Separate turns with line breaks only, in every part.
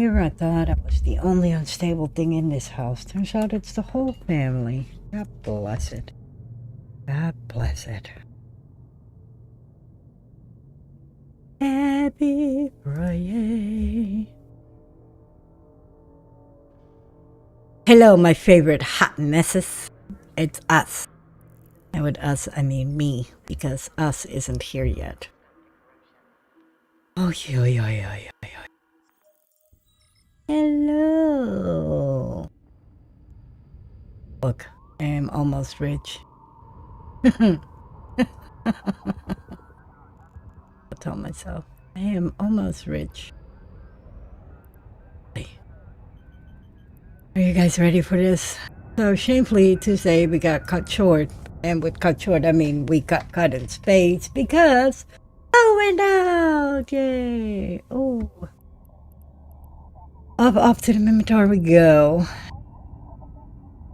here, I thought I was the only unstable thing in this house. Turns out it's the whole family. God bless it. God bless it. Happy Friday. Hello, my favorite hot messes. It's us. And with us, I mean me, because us isn't here yet. Oh, yeah. Hello. Look, I am almost rich. I tell myself, I am almost rich. Are you guys ready for this? So shamefully Tuesday we got cut short. And with cut short, I mean we got cut in space because I went out. Yay. Oh. Up to the Mimitar we go.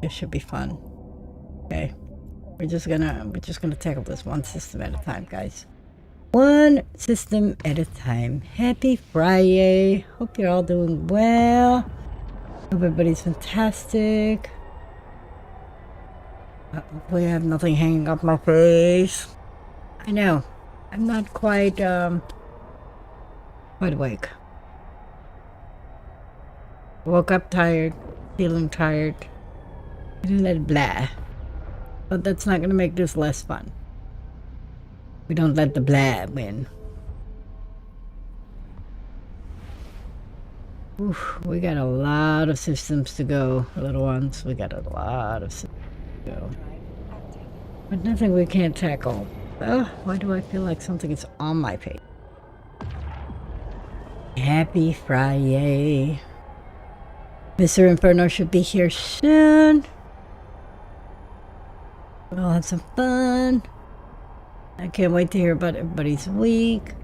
This should be fun. Okay. We're just gonna tackle this one system at a time, guys. One system at a time. Happy Friday. Hope you're all doing well. Hope everybody's fantastic. Hopefully I have nothing hanging up my face. I know. I'm not quite awake. Woke up tired, feeling tired. Let blah. But that's not gonna make this less fun. We don't let the blah win. Oof, we got a lot of systems to go, little ones. We got a lot of systems to go. But nothing we can't tackle. Oh, why do I feel like something is on my page? Happy Friday. Mr. Inferno should be here soon. We'll have some fun. I can't wait to hear about everybody's week.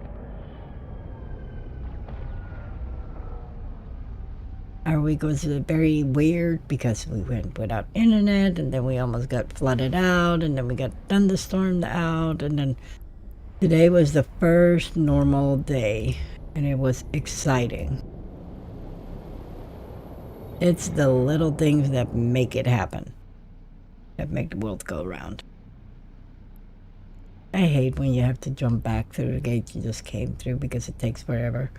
Our week was very weird because we went without internet, and then we almost got flooded out, and then we got thunderstormed out, and then today was the first normal day, and it was exciting. It's the little things that make it happen, that make the world go around. I hate when you have to jump back through the gate you just came through because it takes forever.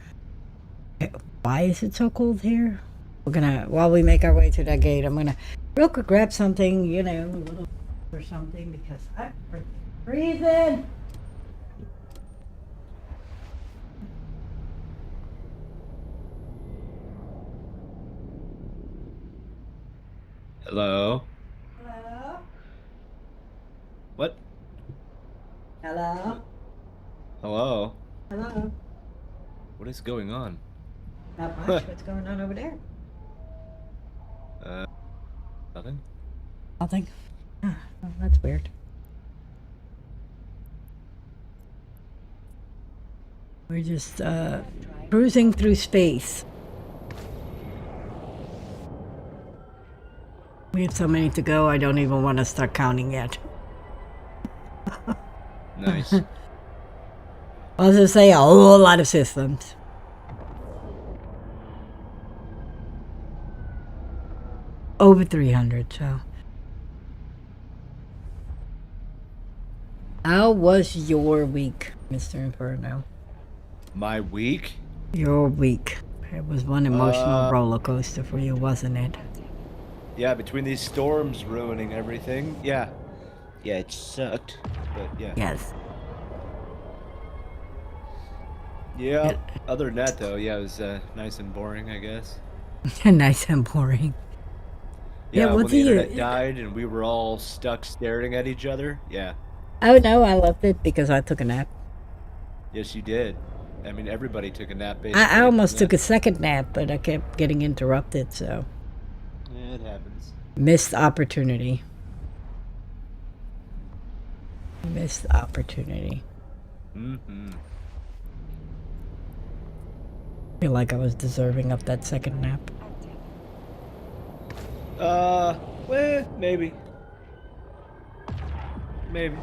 Why is it so cold here? We're gonna, while we make our way to that gate, I'm gonna real quick grab something, you know, a little or something because I'm freezing.
Hello?
Hello?
What?
Hello?
Hello?
Hello?
What is going on?
Not much. What's going on over there?
Nothing?
Nothing. Oh, that's weird. We're just cruising through space. We have so many to go, I don't even want to start counting yet.
Nice.
I was going to say a whole lot of systems. Over 300, so. How was your week, Mr. Inferno?
My week?
Your week. It was one emotional roller coaster for you, wasn't it?
Yeah, between these storms ruining everything. Yeah. Yeah, it sucked. But yeah.
Yes.
Yeah. Other than that, though, yeah, it was nice and boring, I guess.
Nice and boring.
Yeah,
Yeah,
when the internet died and we were all stuck staring at each other. Yeah.
Oh no, I loved it because I took a nap.
Yes, you did. I mean, everybody took a nap, basically.
I almost took a second nap, but I kept getting interrupted, so.
Yeah, it happens.
Missed opportunity. Missed opportunity.
Mm-hmm.
Feel like I was deserving of that second nap.
Well, maybe. Maybe.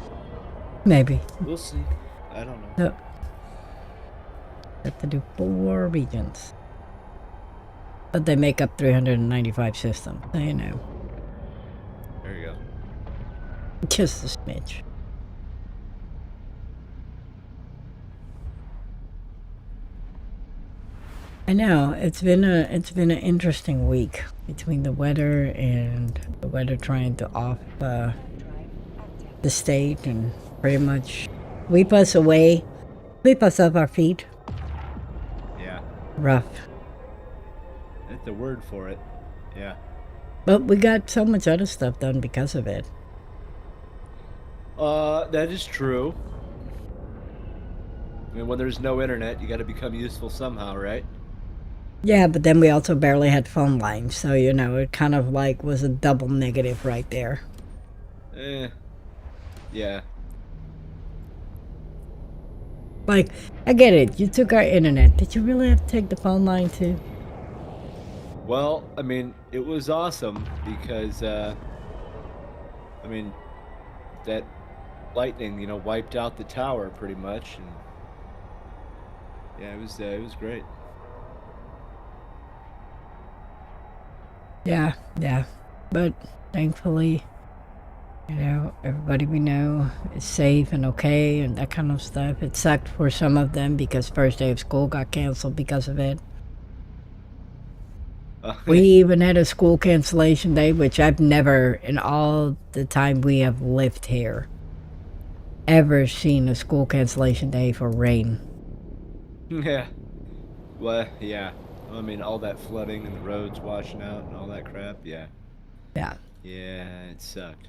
Maybe.
We'll see. I don't know.
So, have to do 4 regions. But they make up 395 systems, so you know.
There you go.
Just a smidge. I know it's been an interesting week between the weather and the weather trying to off the state and pretty much sweep us away, sweep us off our feet.
Yeah.
Rough.
That's the word for it. Yeah.
But we got so much other stuff done because of it.
That is true. I mean, when there's no internet, you got to become useful somehow, right?
Yeah, but then we also barely had phone lines, so you know it kind of like was a double negative right there.
Yeah.
Like, I get it. You took our internet. Did you really have to take the phone line too?
Well, I mean, it was awesome because, I mean, that lightning, you know, wiped out the tower pretty much, and yeah, it was great.
Yeah, yeah. But thankfully, you know, everybody we know is safe and okay and that kind of stuff. It sucked for some of them because first day of school got canceled because of it. We even had a school cancellation day, which I've never, in all the time we have lived here, ever seen a school cancellation day for rain.
Yeah. Well, yeah. I mean, all that flooding and the roads washing out and all that crap. Yeah.
Yeah.
Yeah, it sucked.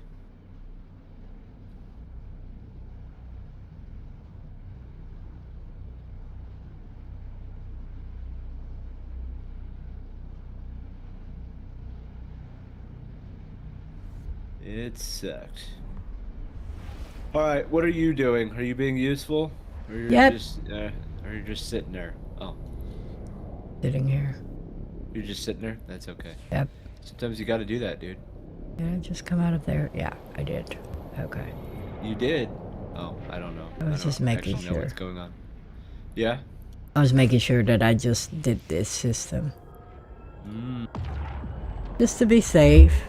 It sucked. All right, what are you doing? Are you being useful, or
Yep.
or you're just sitting there? Oh,
Sitting here.
you're just sitting there. That's okay.
Yep.
Sometimes you got to do that, dude.
Did I just come out of there? Yeah, I did. Okay.
You did. Oh, I don't know.
I was
don't
just making
actually know what's
sure.
going on. Yeah.
I was making sure that I just did this system. Just to be safe.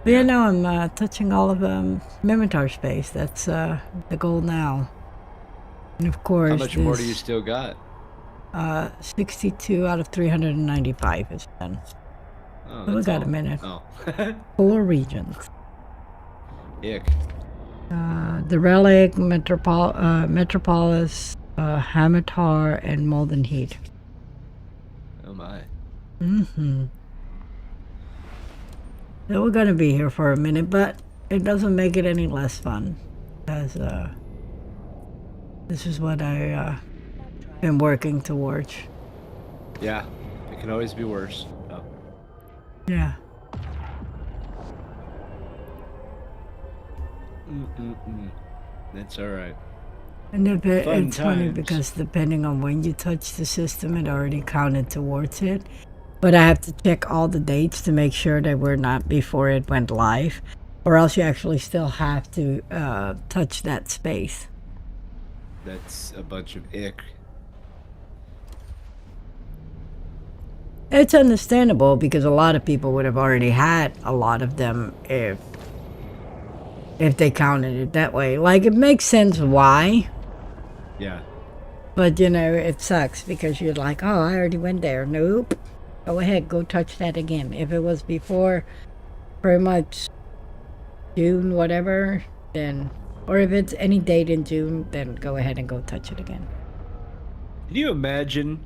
But yeah, no, I'm touching all of Mimitar space. That's the goal now. And of course,
How much more do you still got?
62 out of 395 is done.
Oh,
So we
that's
got
all.
a minute.
Oh.
4 regions.
Ick.
The Relic, Metropolis, Hamatar, and Molten Heat.
Oh my.
Mm-hmm. So we're gonna be here for a minute, but it doesn't make it any less fun. Because this is what I been working towards.
Yeah. It can always be worse. Oh.
Yeah.
That's all right.
And it's funny
times.
because depending on when you touch the system, it already counted towards it. But I have to check all the dates to make sure that we're not before it went live, or else you actually still have to touch that space.
That's a bunch of ick.
It's understandable because a lot of people would have already had a lot of them if they counted it that way. Like, it makes sense why,
Yeah.
but you know, it sucks because you're like, oh, I already went there. Nope. Go ahead, go touch that again. If it was before pretty much June, whatever, then, or if it's any date in June, then go ahead and go touch it again.
Can you imagine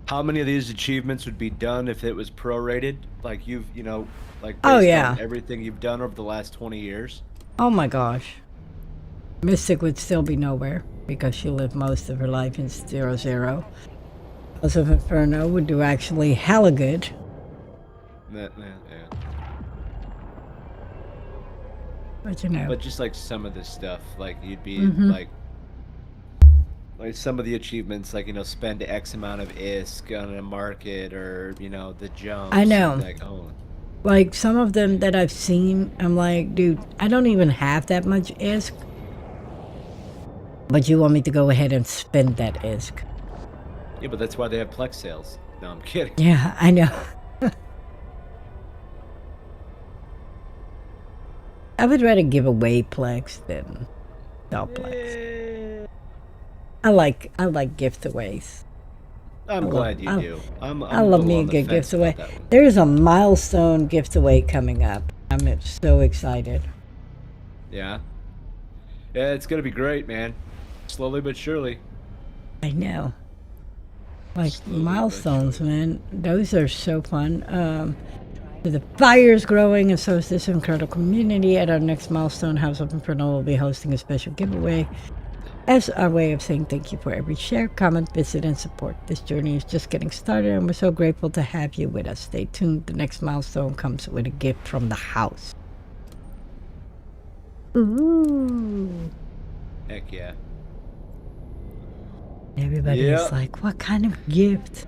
how many of these achievements would be done if it was prorated? Like you know, like based
Oh, yeah.
on everything you've done over the last 20 years?
Oh my gosh. Mystic would still be nowhere because she lived most of her life in 0-0. House of Inferno would do actually hella good.
Yeah.
But you know.
But just like some of this stuff, like you'd be
Mm-hmm.
like some of the achievements, like, you know, spend X amount of ISK on a market, or, you know, the jumps.
I know.
Like, oh.
Like, some of them that I've seen, I'm like, dude, I don't even have that much ISK. But you want me to go ahead and spend that ISK.
Yeah, but that's why they have Plex sales. No, I'm kidding.
Yeah, I know. I would rather give away Plex than sell Plex. I like gift-aways.
I'm glad you do. I'm
I
a
love
little
me a
on the
good
fence
gift-away.
about that one.
There's a milestone gift-away coming up. I'm so excited.
Yeah. Yeah, it's gonna be great, man. Slowly but surely.
I know. Like
Slowly but
milestones,
surely.
man. Those are so fun. The fire's growing, and so is this incredible community. At our next milestone, House of Inferno will be hosting a special giveaway as our way of saying thank you for every share, comment, visit, and support. This journey is just getting started, and we're so grateful to have you with us. Stay tuned. The next milestone comes with a gift from the house. Ooh.
Heck yeah.
Everybody is like, what kind of gift?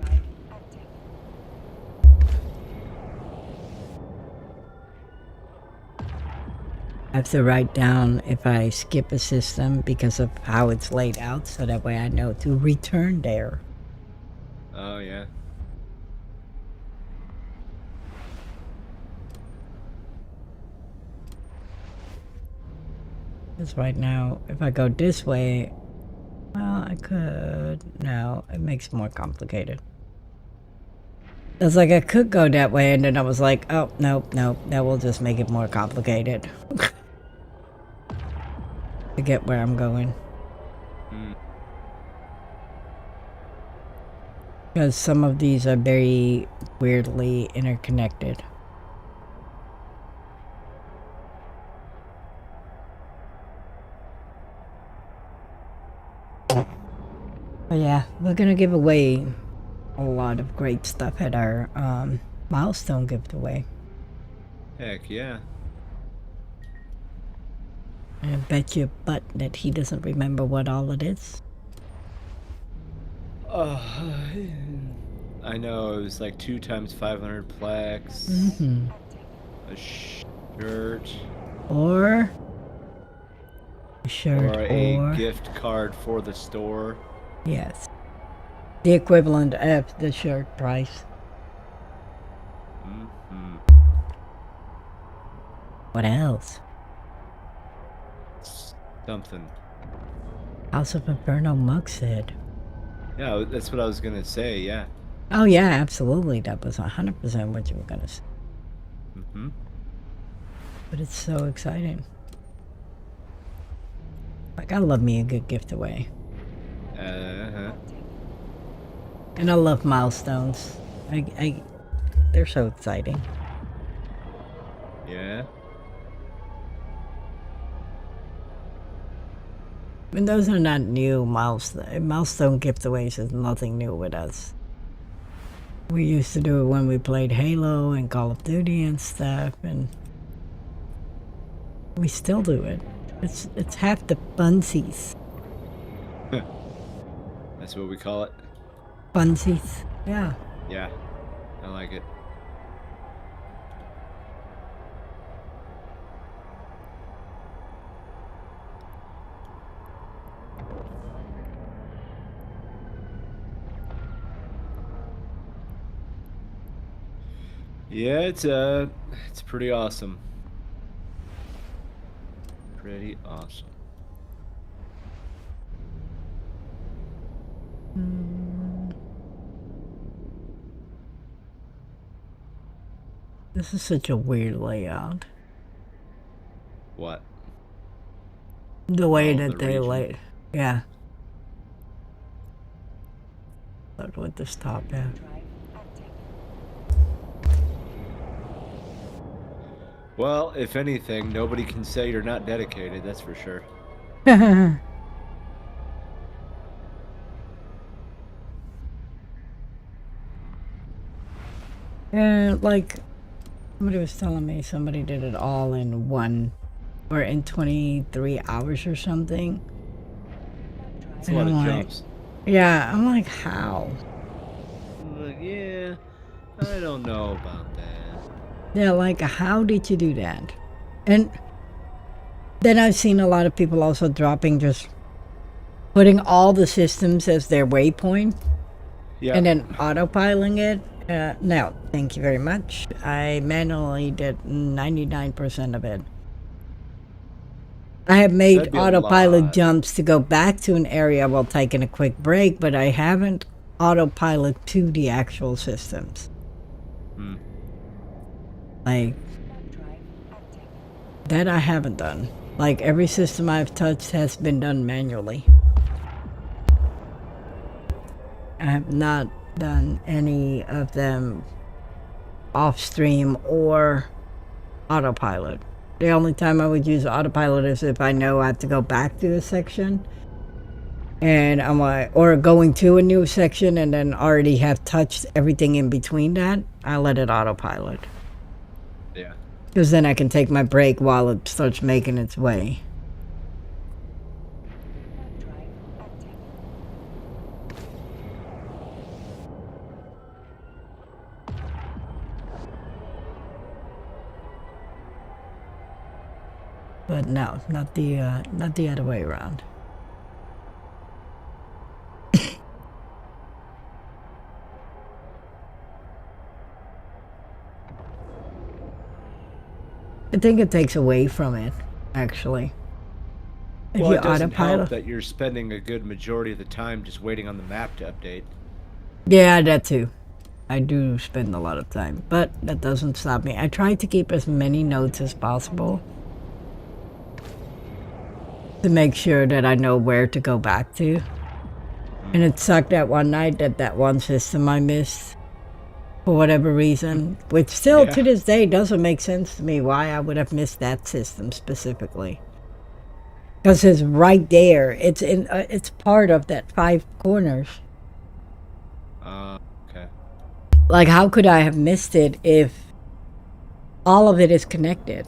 I have to write down if I skip a system because of how it's laid out, so that way I know to return there.
Oh, yeah.
Because right now, if I go this way, well, I could. No, it makes it more complicated. It's like I could go that way, and then I was like, oh, nope, that will just make it more complicated. To get where I'm going. Because some of these are very weirdly interconnected. But yeah, we're gonna give away a lot of great stuff at our milestone giveaway.
Heck yeah.
I bet you butt that he doesn't remember what all it is.
I know it was like 2 times 500 Plex. A shirt.
Or a shirt,
or a gift card for the store.
Yes. The equivalent of the shirt price. What else?
Something.
House of Inferno mug said.
Yeah, that's what I was gonna say, yeah.
Oh yeah, absolutely. That was 100% what you were gonna say. But it's so exciting. Like, I love me a good gift away. And I love milestones. They're so exciting.
Yeah.
And those are not new milestone giveaways is nothing new with us. We used to do it when we played Halo and Call of Duty and stuff, and we still do it. It's half the funsies.
That's what we call it.
Funsies. Yeah.
Yeah. I like it. Yeah, it's pretty awesome. Pretty awesome.
This is such a weird layout.
What?
The way that they laid. Yeah. Start with this top, yeah.
Well, if anything, nobody can say you're not dedicated, that's for sure.
And like somebody was telling me somebody did it all in one or in 23 hours or something.
That's a lot of jumps.
Yeah, I'm like, how?
I'm like, yeah, I don't know about that.
Yeah, like, how did you do that? And then I've seen a lot of people also putting all the systems as their waypoint.
Yeah.
and then autopiloting it. No, thank you very much. I manually did 99% of it. I have made
That'd be a
autopilot
lot.
jumps to go back to an area while taking a quick break, but I haven't autopilot to the actual systems.
Hmm.
Like, that I haven't done. Like, every system I've touched has been done manually. I have not done any of them off stream or autopilot. The only time I would use autopilot is if I know I have to go back to a section and I'm like, or going to a new section and then already have touched everything in between that, I let it autopilot.
Yeah.
Because then I can take my break while it starts making its way. But no, not the other way around. I think it takes away from it, actually. If
Well,
you
it doesn't help
autopilot.
that you're spending a good majority of the time just waiting on the map to update.
Yeah, that too. I do spend a lot of time, but that doesn't stop me. I try to keep as many notes as possible to make sure that I know where to go back to. And it sucked that one night that one system I missed for whatever reason, which still to this day doesn't make sense to me why I would have missed that system specifically. Because it's right there. It's in. It's part of that 5 corners.
Okay.
Like, how could I have missed it if all of it is connected?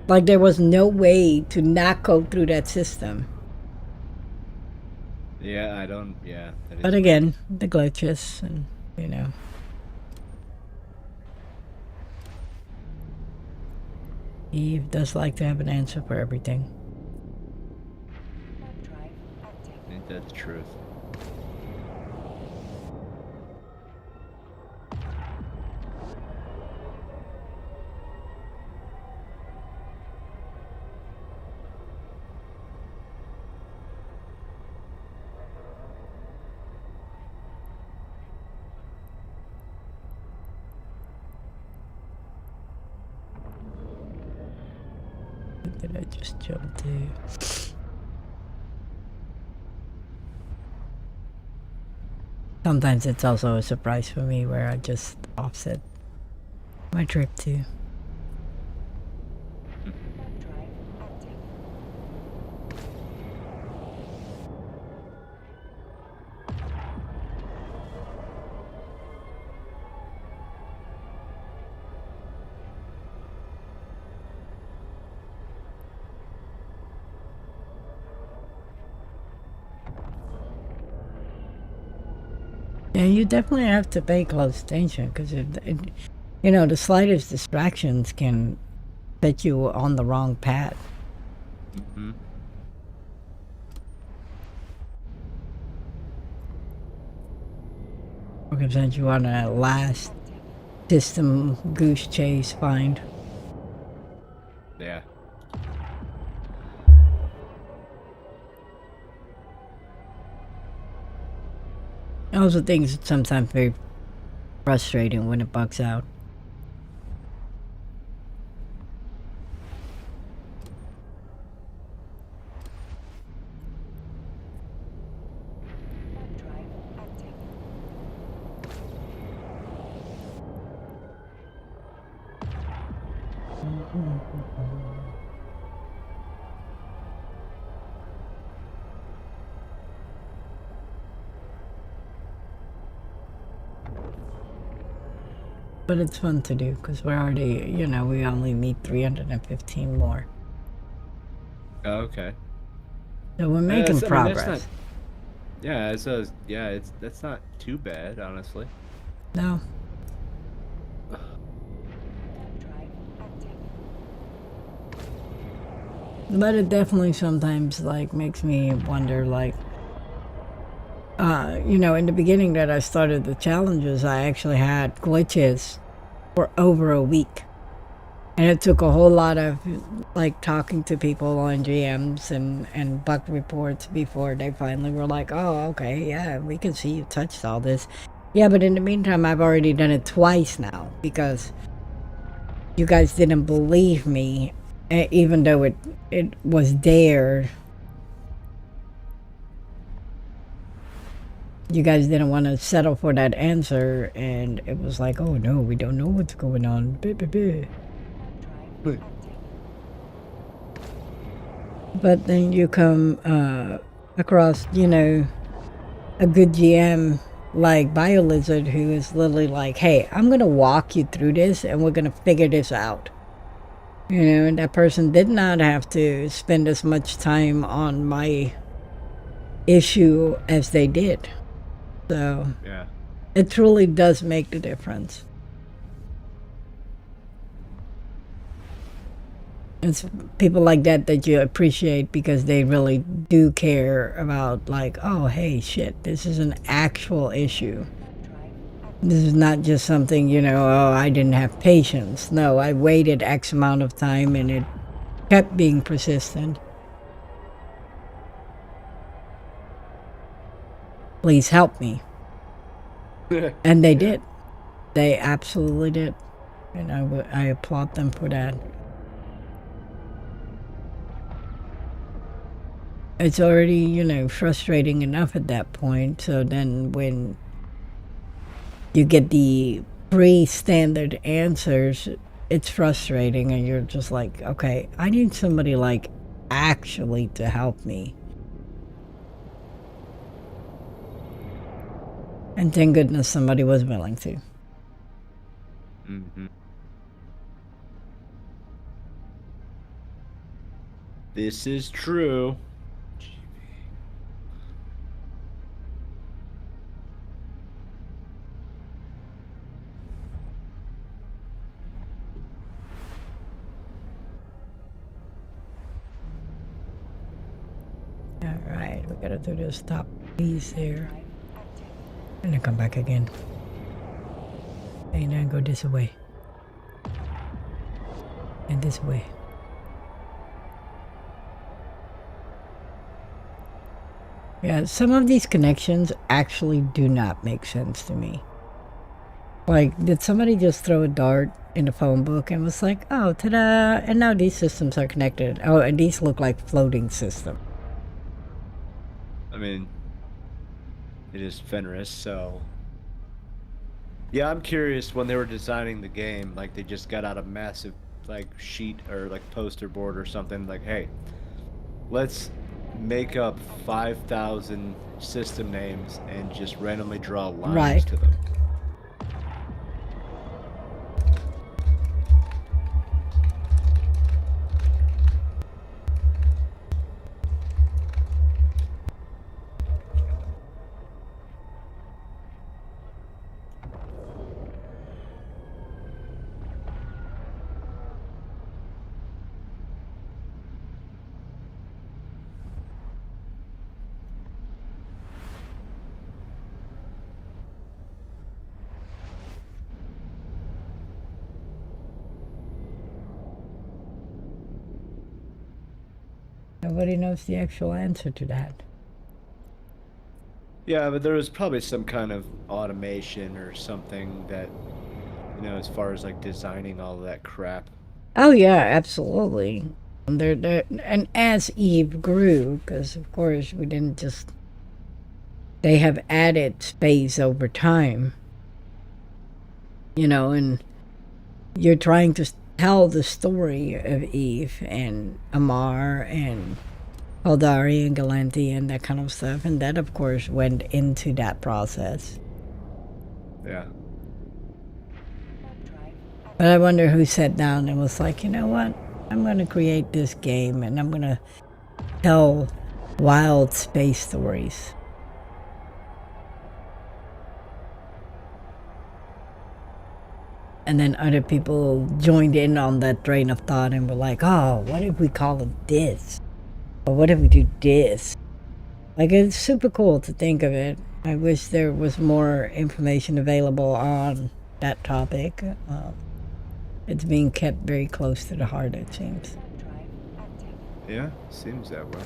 Like, there was no way to not go through that system.
Yeah, I don't. Yeah.
But again, the glitches and, you know. Eve does like to have an answer for everything.
I think that's the truth.
Did I just jump to? Sometimes it's also a surprise for me where I just offset my trip to. Yeah, you definitely have to pay close attention because you know, the slightest distractions can set you on the wrong path.
Mm-hmm.
Or can send you on a last system goose chase find.
Yeah.
Those are things that sometimes very frustrating when it bugs out. But it's fun to do because we're already, you know, we only need 315 more.
Oh, okay.
So we're making progress.
That's not, that's not too bad, honestly.
No. But it definitely sometimes like makes me wonder, like, you know, in the beginning that I started the challenges, I actually had glitches for over a week. And it took a whole lot of like talking to people on GMs and bug reports before they finally were like, oh, okay, yeah, we can see you touched all this. Yeah, but in the meantime, I've already done it twice now because you guys didn't believe me, even though it was there. You guys didn't want to settle for that answer, and it was like, oh no, we don't know what's going on. But then you come across, you know, a good GM like BioLizard who is literally like, hey, I'm going to walk you through this and we're going to figure this out. You know, and that person did not have to spend as much time on my issue as they did. So,
Yeah.
it truly does make the difference. It's people like that that you appreciate because they really do care about, like, oh, hey, shit, this is an actual issue. This is not just something, you know, oh, I didn't have patience. No, I waited X amount of time and it kept being persistent. Please help me. And they did. They absolutely did. And I applaud them for that. It's already, you know, frustrating enough at that point. So then when you get the pre-standard answers, it's frustrating and you're just like, okay, I need somebody like actually to help me. And thank goodness somebody was willing to.
Mm-hmm. This is true.
Alright, we gotta do this top piece here. And then come back again. And then go this way. And this way. Yeah, some of these connections actually do not make sense to me. Like, did somebody just throw a dart in the phone book and was like, oh, ta-da, and now these systems are connected. Oh, and these look like floating systems.
I mean, it is Fenris, so... Yeah, I'm curious, when they were designing the game, like, they just got out a massive, like, sheet or, like, poster board or something, like, hey, let's make up 5,000 system names and just randomly draw lines to them.
Nobody knows the actual answer to that.
Yeah, but there was probably some kind of automation or something that, you know, as far as like designing all of that crap.
Oh yeah, absolutely. And as Eve grew, because of course we didn't just... They have added space over time. You know, and you're trying to tell the story of Eve and Amar and Aldari and Galanti and that kind of stuff, and that of course went into that process.
Yeah.
But I wonder who sat down and was like, you know what, I'm going to create this game and I'm going to tell wild space stories. And then other people joined in on that train of thought and were like, oh, what if we call it this? Or what if we do this? Like, it's super cool to think of it. I wish there was more information available on that topic. It's being kept very close to the heart, it seems.
Yeah, seems that way.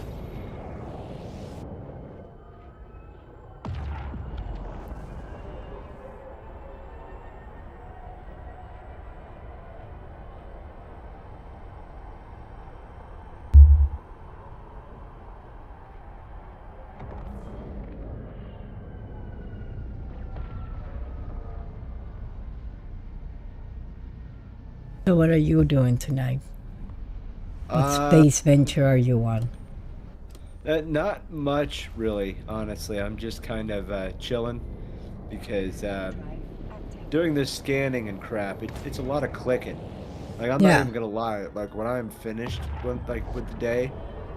So what are you doing tonight? What
Uh,
space venture are you on?
Not much, really, honestly. I'm just kind of chilling because doing this scanning and crap, it's a lot of clicking. Like, I'm not
Yeah.
even gonna lie. Like, when I'm finished with the day,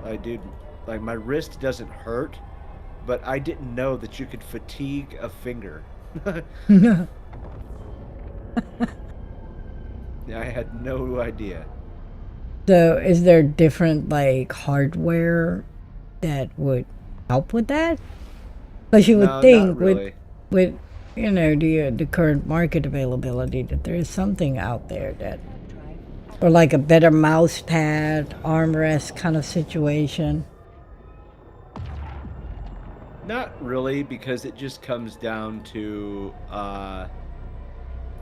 like, dude, like, my wrist doesn't hurt, but I didn't know that you could fatigue a finger. I had no idea.
So is there different like hardware that would help with that? Because you would
No, not
think
really.
with you know the current market availability that there is something out there that, or like a better mouse pad, armrest kind of situation.
Not really, because it just comes down to, I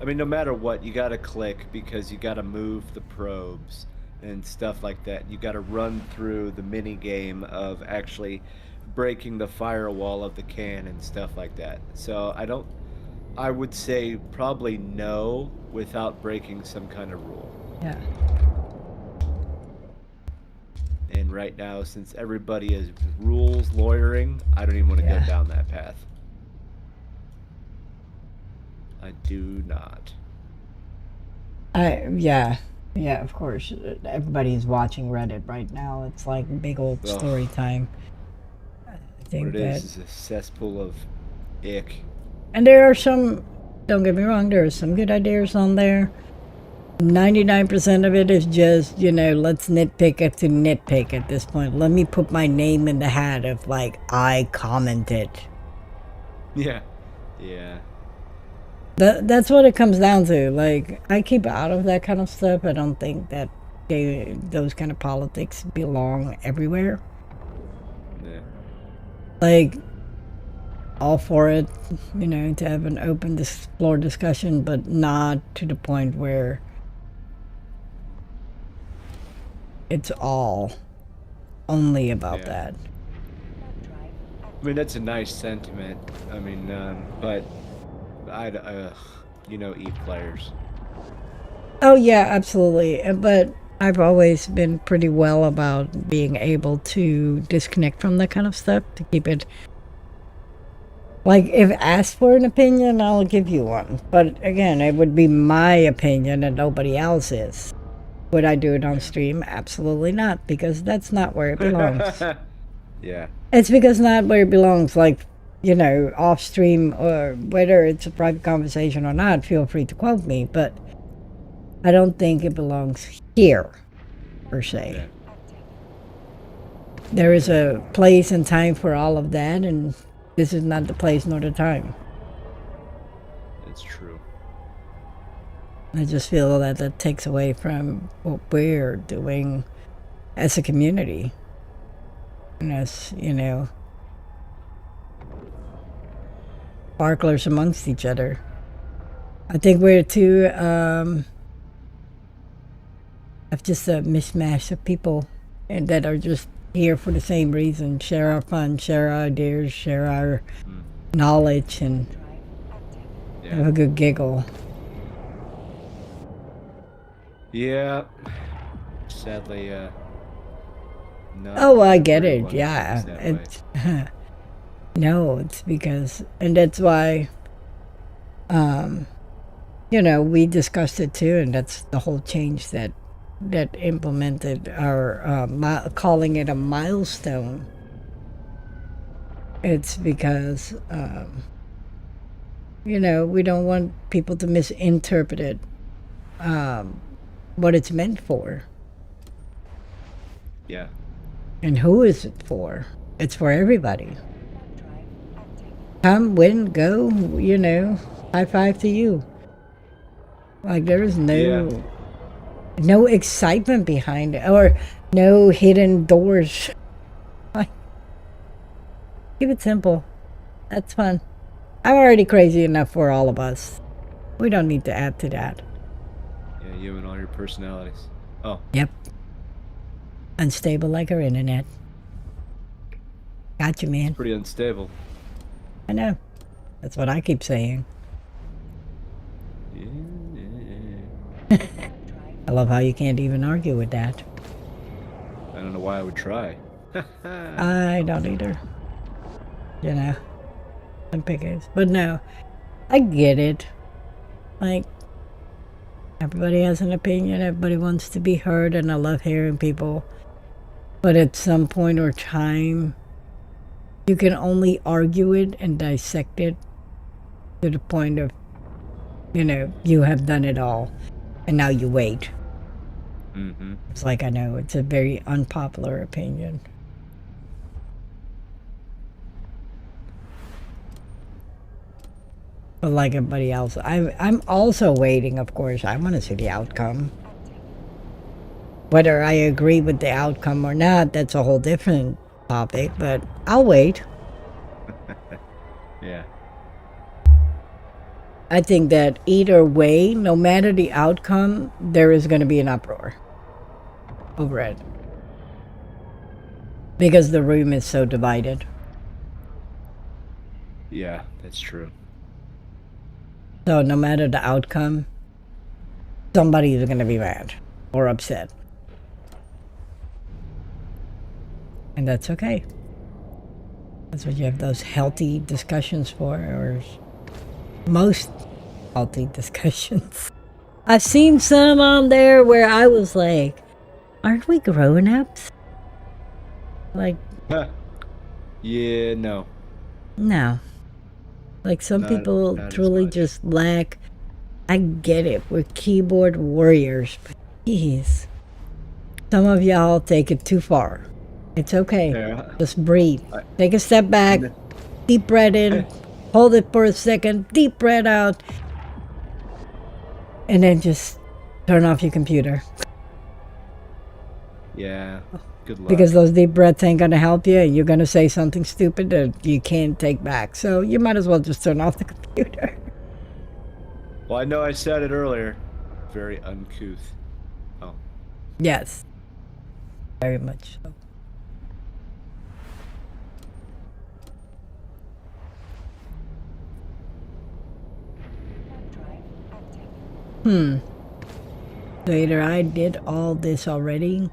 mean, no matter what, you gotta click because you gotta move the probes and stuff like that. You gotta run through the mini game of actually breaking the firewall of the can and stuff like that. So I would say probably no without breaking some kind of rule.
Yeah.
And right now, since everybody is rules lawyering, I don't even want to go
Yeah.
down that path. I do not.
Yeah. Yeah, of course. Everybody's watching Reddit right now. It's like big old
Ugh.
story time. I
What
think
it
that,
is a cesspool of ick.
and there are some, don't get me wrong, there are some good ideas on there. 99% of it is just, let's nitpick it to nitpick at this point. Let me put my name in the hat of, like, I commented.
Yeah. Yeah.
That's what it comes down to. Like, I keep out of that kind of stuff. I don't think that those kind of politics belong everywhere.
Yeah.
Like, all for it, to have an open floor discussion, but not to the point where it's all only about
Yeah.
that.
I mean, that's a nice sentiment. I mean, but players.
Oh yeah, absolutely. But I've always been pretty well about being able to disconnect from that kind of stuff to keep it. Like, if asked for an opinion, I'll give you one. But again, it would be my opinion and nobody else's. Would I do it on stream? Absolutely not, because that's not where it belongs.
Yeah.
It's because not where it belongs. Like, off stream, or whether it's a private conversation or not, feel free to quote me, but I don't think it belongs here, per se.
Yeah.
There is a place and time for all of that, and this is not the place nor the time.
It's true.
I just feel that that takes away from what we're doing as a community. And as, sparklers amongst each other. I think we're too, of just a mishmash of people and that are just here for the same reason. Share our fun, share our ideas, share our knowledge, and have a good giggle.
Yeah. Sadly, not.
Oh, I get it.
everyone
Yeah.
thinks that way.
It's no, it's because, and that's why, we discussed it too, and that's the whole change that implemented our calling it a milestone. It's because, we don't want people to misinterpret it, what it's meant for.
Yeah.
And who is it for? It's for everybody. Come, win, go, you know, high five to you. Like there is no excitement behind it, or no hidden doors. Like, keep it simple. That's fun. I'm already crazy enough for all of us. We don't need to add to that.
Yeah, you and all your personalities. Oh.
Yep. Unstable like our internet. Got you, man.
Pretty unstable.
I know. That's what I keep saying.
Yeah.
I love how you can't even argue with that.
I don't know why I would try.
I don't either. You know. I'm pickers. But no. I get it. Like, everybody has an opinion. Everybody wants to be heard. And I love hearing people. But at some point or time, you can only argue it and dissect it to the point of, you know, you have done it all. And now you wait.
Mm-hmm.
It's like, I know, it's a very unpopular opinion. But like everybody else, I'm also waiting, of course. I want to see the outcome. Whether I agree with the outcome or not, that's a whole different topic, but I'll wait.
Yeah.
I think that either way, no matter the outcome, there is going to be an uproar over it. Because the room is so divided.
Yeah, that's true.
So no matter the outcome, somebody is going to be mad or upset. And that's okay. That's what you have those healthy discussions for, or most healthy discussions. I've seen some on there where I was like, aren't we grown-ups? Like,
yeah, no.
no. Like some people
not as
truly
much.
just lack. I get it. We're keyboard warriors, but geez. Some of y'all take it too far. It's okay.
Yeah.
Just breathe. Take a step back. Deep breath in. Hold it for a second. Deep breath out. And then just turn off your computer.
Yeah. Good luck.
Because those deep breaths ain't going to help you. You're going to say something stupid that you can't take back. So you might as well just turn off the computer.
Well, I know I said it earlier. Very uncouth. Oh.
Yes. Very much so. So either I did all this already,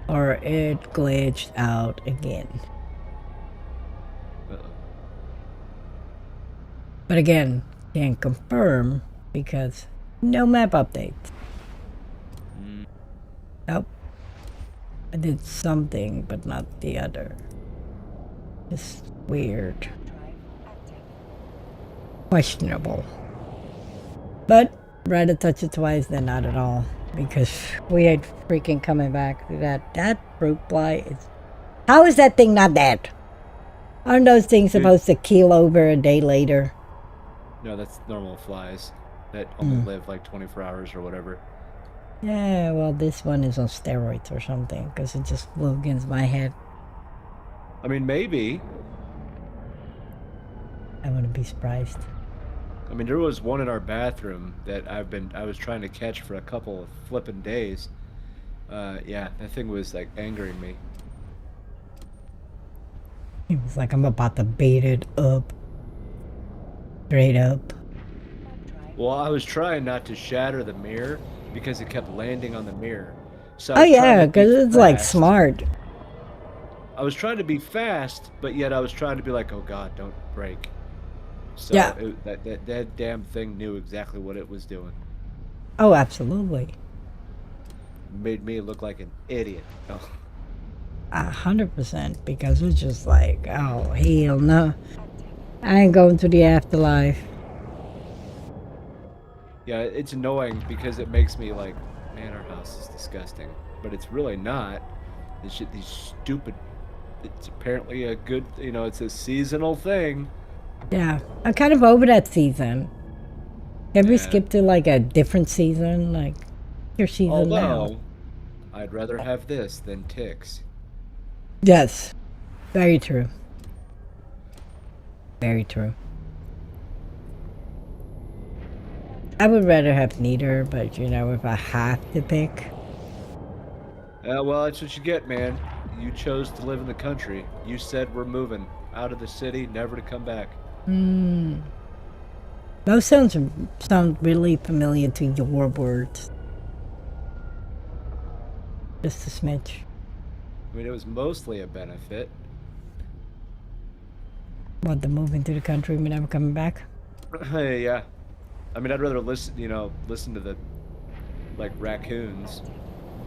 or it glitched out again.
Uh-oh.
But again, can't confirm because no map update. Nope. I did something, but not the other. Just weird. Questionable. But rather touch it twice than not at all. Because we had freaking coming back to that fruit fly is... How is that thing not dead? Aren't those things supposed to keel over a day later?
No, that's normal flies that only live like 24 hours or whatever.
Yeah, well, this one is on steroids or something, because it just flew against my head.
I mean, maybe.
I wouldn't be surprised.
I mean, there was one in our bathroom that I was trying to catch for a couple of flippin' days. Yeah, that thing was like angering me.
It was like I'm about to bait it up. Straight up.
Well, I was trying not to shatter the mirror because it kept landing on the mirror. So
Oh yeah, because it's like smart.
I was trying to be fast, but yet I was trying to be like, oh God, don't break. So
Yeah.
that damn thing knew exactly what it was doing.
Oh, absolutely.
Made me look like an idiot. Oh.
100%, because it's just like, oh, hell no. I ain't going to the afterlife.
Yeah, it's annoying because it makes me like, man, our house is disgusting. But it's really not. These stupid it's apparently a good, it's a seasonal thing.
Yeah, I'm kind of over that season. Can we
Yeah.
skip to like a different season? Like your season now?
Although, I'd rather have this than ticks.
Yes, very true. Very true. I would rather have neither, but you know, if I have to pick,
Well, that's what you get, man. You chose to live in the country. You said we're moving out of the city, never to come back.
those sound really familiar to your words. Just a smidge.
I mean, it was mostly a benefit.
What, the moving to the country, we never coming back?
Hey, yeah. I mean, I'd rather listen to the like raccoons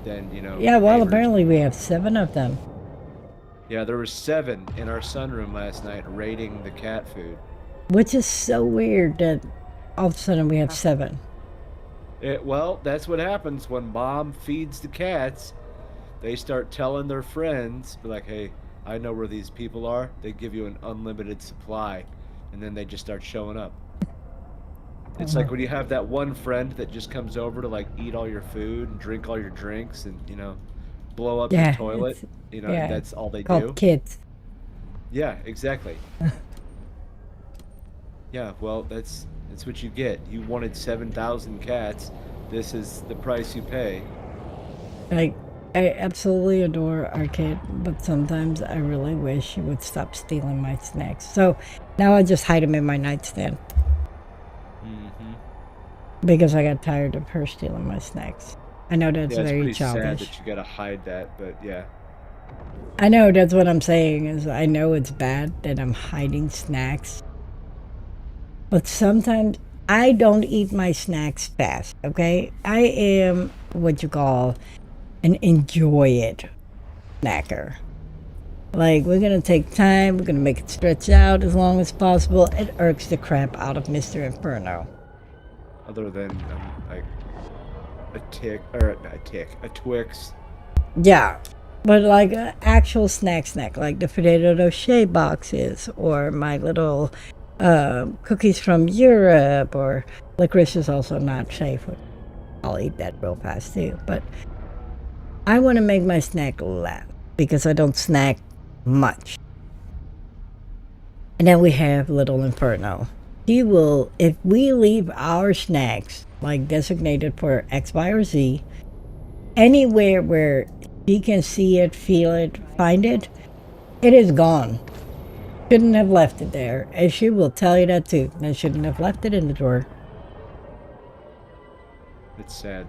than
Yeah, well,
neighbors.
apparently we have 7 of them.
Yeah, there were 7 in our sunroom last night raiding the cat food.
Which is so weird that all of a sudden we have 7.
Well, that's what happens when mom feeds the cats. They start telling their friends, be like, "Hey, I know where these people are." They give you an unlimited supply, and then they just start showing up. It's like when you have that one friend that just comes over to like eat all your food and drink all your drinks and blow up
Yeah,
your toilet.
yeah,
That's all they
called
do.
kids.
Yeah, exactly. Yeah, well, that's what you get. You wanted 7,000 cats. This is the price you pay.
Like, I absolutely adore our kid, but sometimes I really wish she would stop stealing my snacks. So now I just hide them in my nightstand because I got tired of her stealing my snacks. I know that's
Yeah, it's
very
pretty sad
childish.
that you gotta hide that, but yeah.
I know that's what I'm saying is I know it's bad that I'm hiding snacks. But sometimes I don't eat my snacks fast, okay? I am what you call an enjoy it snacker. Like, we're gonna take time, we're gonna make it stretch out as long as possible. It irks the crap out of Mr. Inferno.
Other than like a Twix.
Yeah. But like an actual snack, like the potato doche boxes, or my little cookies from Europe, or licorice is also not safe. I'll eat that real fast too. But I want to make my snack last because I don't snack much. And then we have Little Inferno. He will, if we leave our snacks like designated for X, Y, or Z, anywhere where he can see it, feel it, find it, it is gone. Shouldn't have left it there. And she will tell you that too. I shouldn't have left it in the drawer.
It's sad.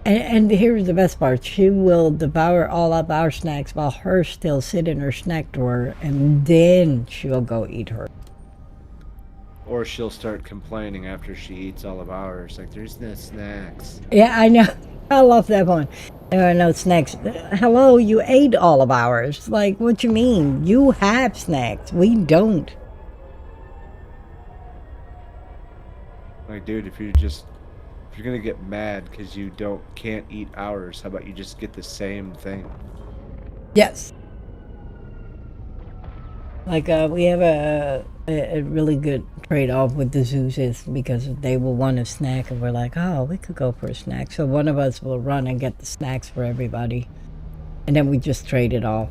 And here's the best part. She will devour all of our snacks while hers still sit in her snack drawer, and then she'll go eat her.
Or she'll start complaining after she eats all of ours. Like, there's no snacks.
Yeah, I know. I love that one. There are no snacks. Hello, you ate all of ours. Like, what you mean? You have snacks. We don't.
Like, dude, if you're gonna get mad because you can't eat ours, how about you just get the same thing?
Yes. Like, we have a really good trade-off with the zoos because they will want a snack, and we're like, oh, we could go for a snack. So one of us will run and get the snacks for everybody, and then we just trade it off.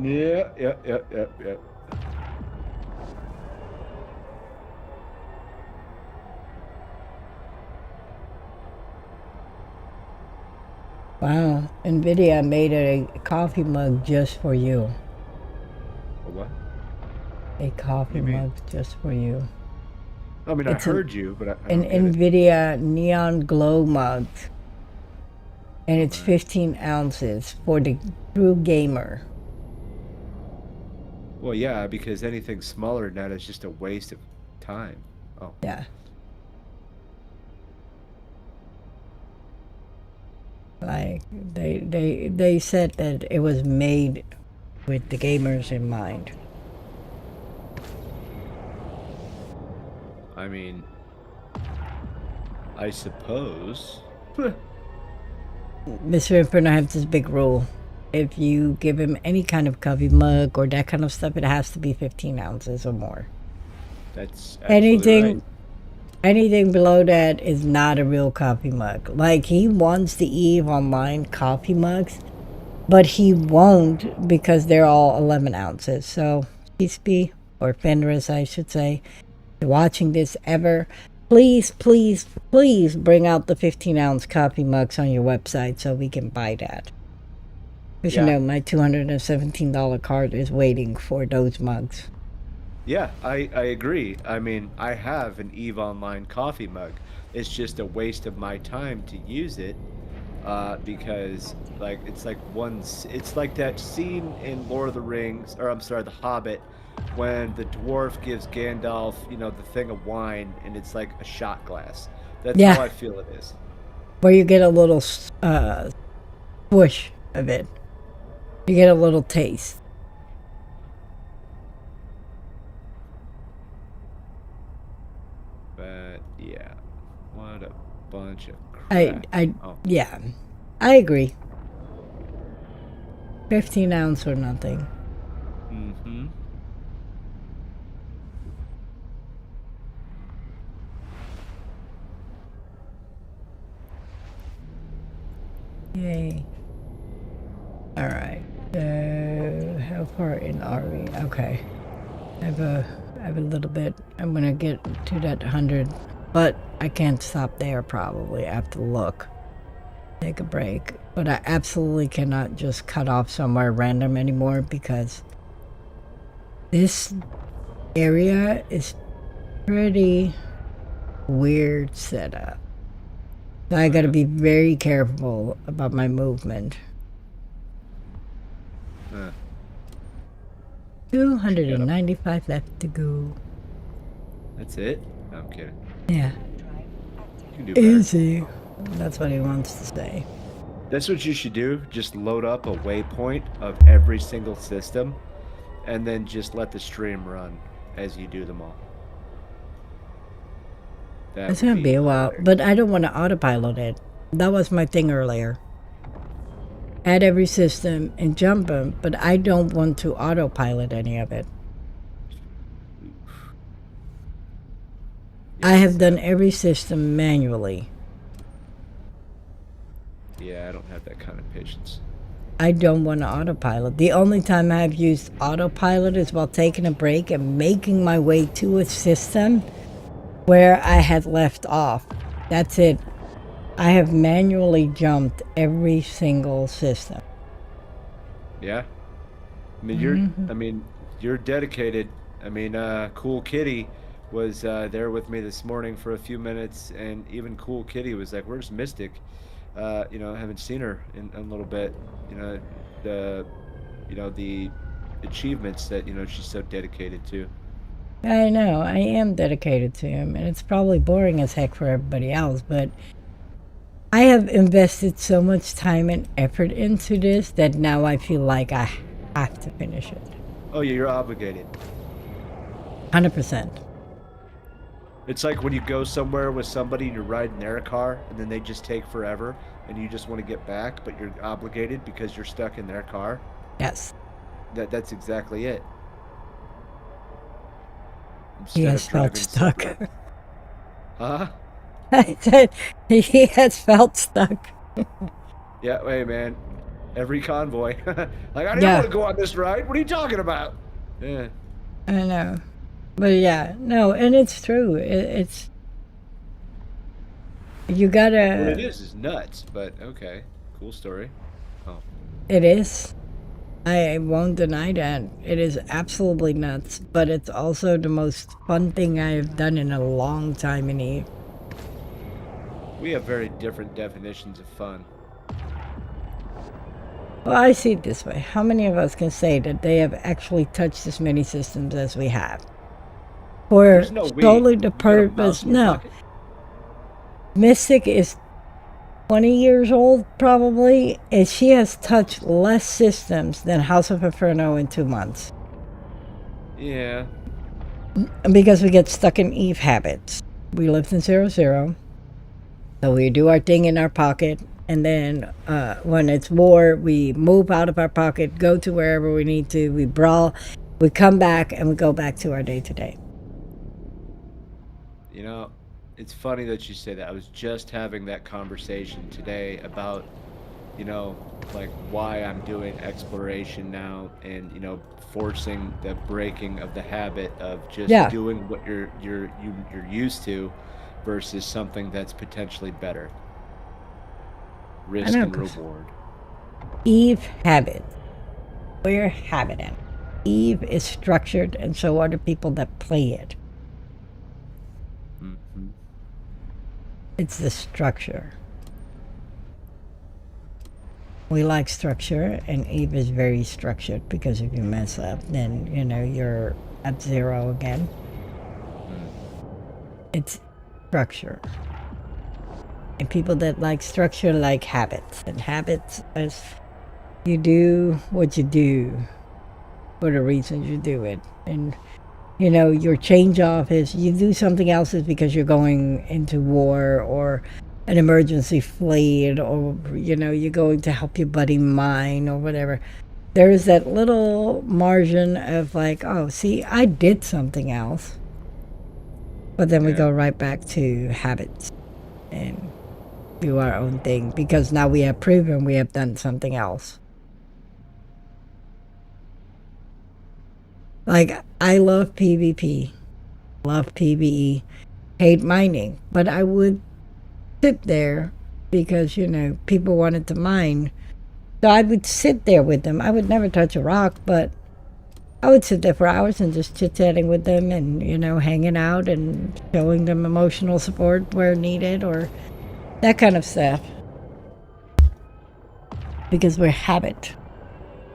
Yeah.
Wow, NVIDIA made a coffee mug just for you.
A what?
A coffee mug just for you.
I mean, I heard you, but I
An
don't get it.
NVIDIA neon glow mug. And it's 15 ounces for the true gamer.
Well, yeah, because anything smaller than that is just a waste of time. Oh.
Yeah. Like, they said that it was made with the gamers in mind.
I mean, I suppose.
Mr. Inferno has this big rule. If you give him any kind of coffee mug or that kind of stuff, it has to be 15 ounces or more.
That's absolutely right.
Anything below that is not a real coffee mug. Like, he wants the EVE Online coffee mugs, but he won't because they're all 11 ounces. So, Peace or Fenris, I should say, if you're watching this ever, please, please, please bring out the 15-ounce coffee mugs on your website so we can buy that. Because, you know, my $217 card is waiting for those mugs.
Yeah, I agree. I mean, I have an EVE Online coffee mug. It's just a waste of my time to use it because, like, it's like that scene in Lord of the Rings, or I'm sorry, The Hobbit, when the dwarf gives Gandalf, you know, the thing of wine, and it's like a shot glass. That's how I feel it is.
Where you get a little swoosh of it. You get a little taste.
But yeah, what a bunch of crap.
Yeah, I agree. 15 ounce or nothing.
Mm-hmm.
Yay. All right. How far in are we? Okay. I have a little bit. I'm gonna get to that 100, but I can't stop there probably. I have to look. Take a break. But I absolutely cannot just cut off somewhere random anymore because this area is pretty weird setup. So I gotta be very careful about my movement. 295 left to go.
That's it? No, I'm kidding.
Yeah.
You can do better.
Easy. That's what he wants to say.
That's what you should do. Just load up a waypoint of every single system and then just let the stream run as you do them all.
It's gonna be a while, but I don't want to autopilot it. That was my thing earlier. Add every system and jump them, but I don't want to autopilot any of it. I have done every system manually.
Yeah, I don't have that kind of patience.
I don't want to autopilot. The only time I've used autopilot is while taking a break and making my way to a system where I had left off. That's it. I have manually jumped every single system.
Yeah. I mean, you're dedicated. I mean, Cool Kitty was there with me this morning for a few minutes, and even Cool Kitty was like, "Where's Mystic?" You know, I haven't seen her in a little bit. You know, the achievements that, you know, she's so dedicated to.
I know, I am dedicated to him, and it's probably boring as heck for everybody else, but I have invested so much time and effort into this that now I feel like I have to finish it.
Oh yeah, you're obligated.
100%.
It's like when you go somewhere with somebody and you're riding their car and then they just take forever and you just want to get back, but you're obligated because you're stuck in their car.
Yes.
That's exactly it.
He has felt stuck.
Huh?
I said he has felt stuck.
Yeah, hey man, every convoy. Like, I didn't want to go on this ride. What are you talking about? Yeah.
I know. But yeah, no, and it's true. It's you gotta.
What it is nuts, but okay, cool story. Oh.
It is. I won't deny that. It is absolutely nuts, but it's also the most fun thing I have done in a long time in EVE.
We have very different definitions of fun.
Well, I see it this way. How many of us can say that they have actually touched as many systems as we have? For solely the purpose. No. Mystic is 20 years old, probably, and she has touched less systems than House of Inferno in 2 months.
Yeah.
Because we get stuck in EVE habits. We lived in 0-0. So we do our thing in our pocket, and then when it's war, we move out of our pocket, go to wherever we need to, we brawl, we come back, and we go back to our day-to-day.
You know, it's funny that you say that. I was just having that conversation today about, you know, like why I'm doing exploration now and, you know, forcing the breaking of the habit of just
Yeah,
doing what you're used to versus something that's potentially better.
I
Risk
know,
and
'cause
reward.
Eve habit. We're habiting. Eve is structured, and so are the people that play it.
Hmm.
It's the structure. We like structure, and Eve is very structured because if you mess up, then, you know, you're at zero again. It's structure. And people that like structure like habits. And habits is you do what you do for the reasons you do it. And, you know, your change off is you do something else is because you're going into war or an emergency flight, or, you know, you're going to help your buddy mine or whatever. There is that little margin of like, oh, see, I did something else. But then we
Yeah.
go right back to habits and do our own thing because now we have proven we have done something else. Like, I love PvP, love PvE, hate mining, but I would sit there because, you know, people wanted to mine. So I would sit there with them. I would never touch a rock, but I would sit there for hours and just chit-chatting with them and, you know, hanging out and showing them emotional support where needed or that kind of stuff. Because we're habit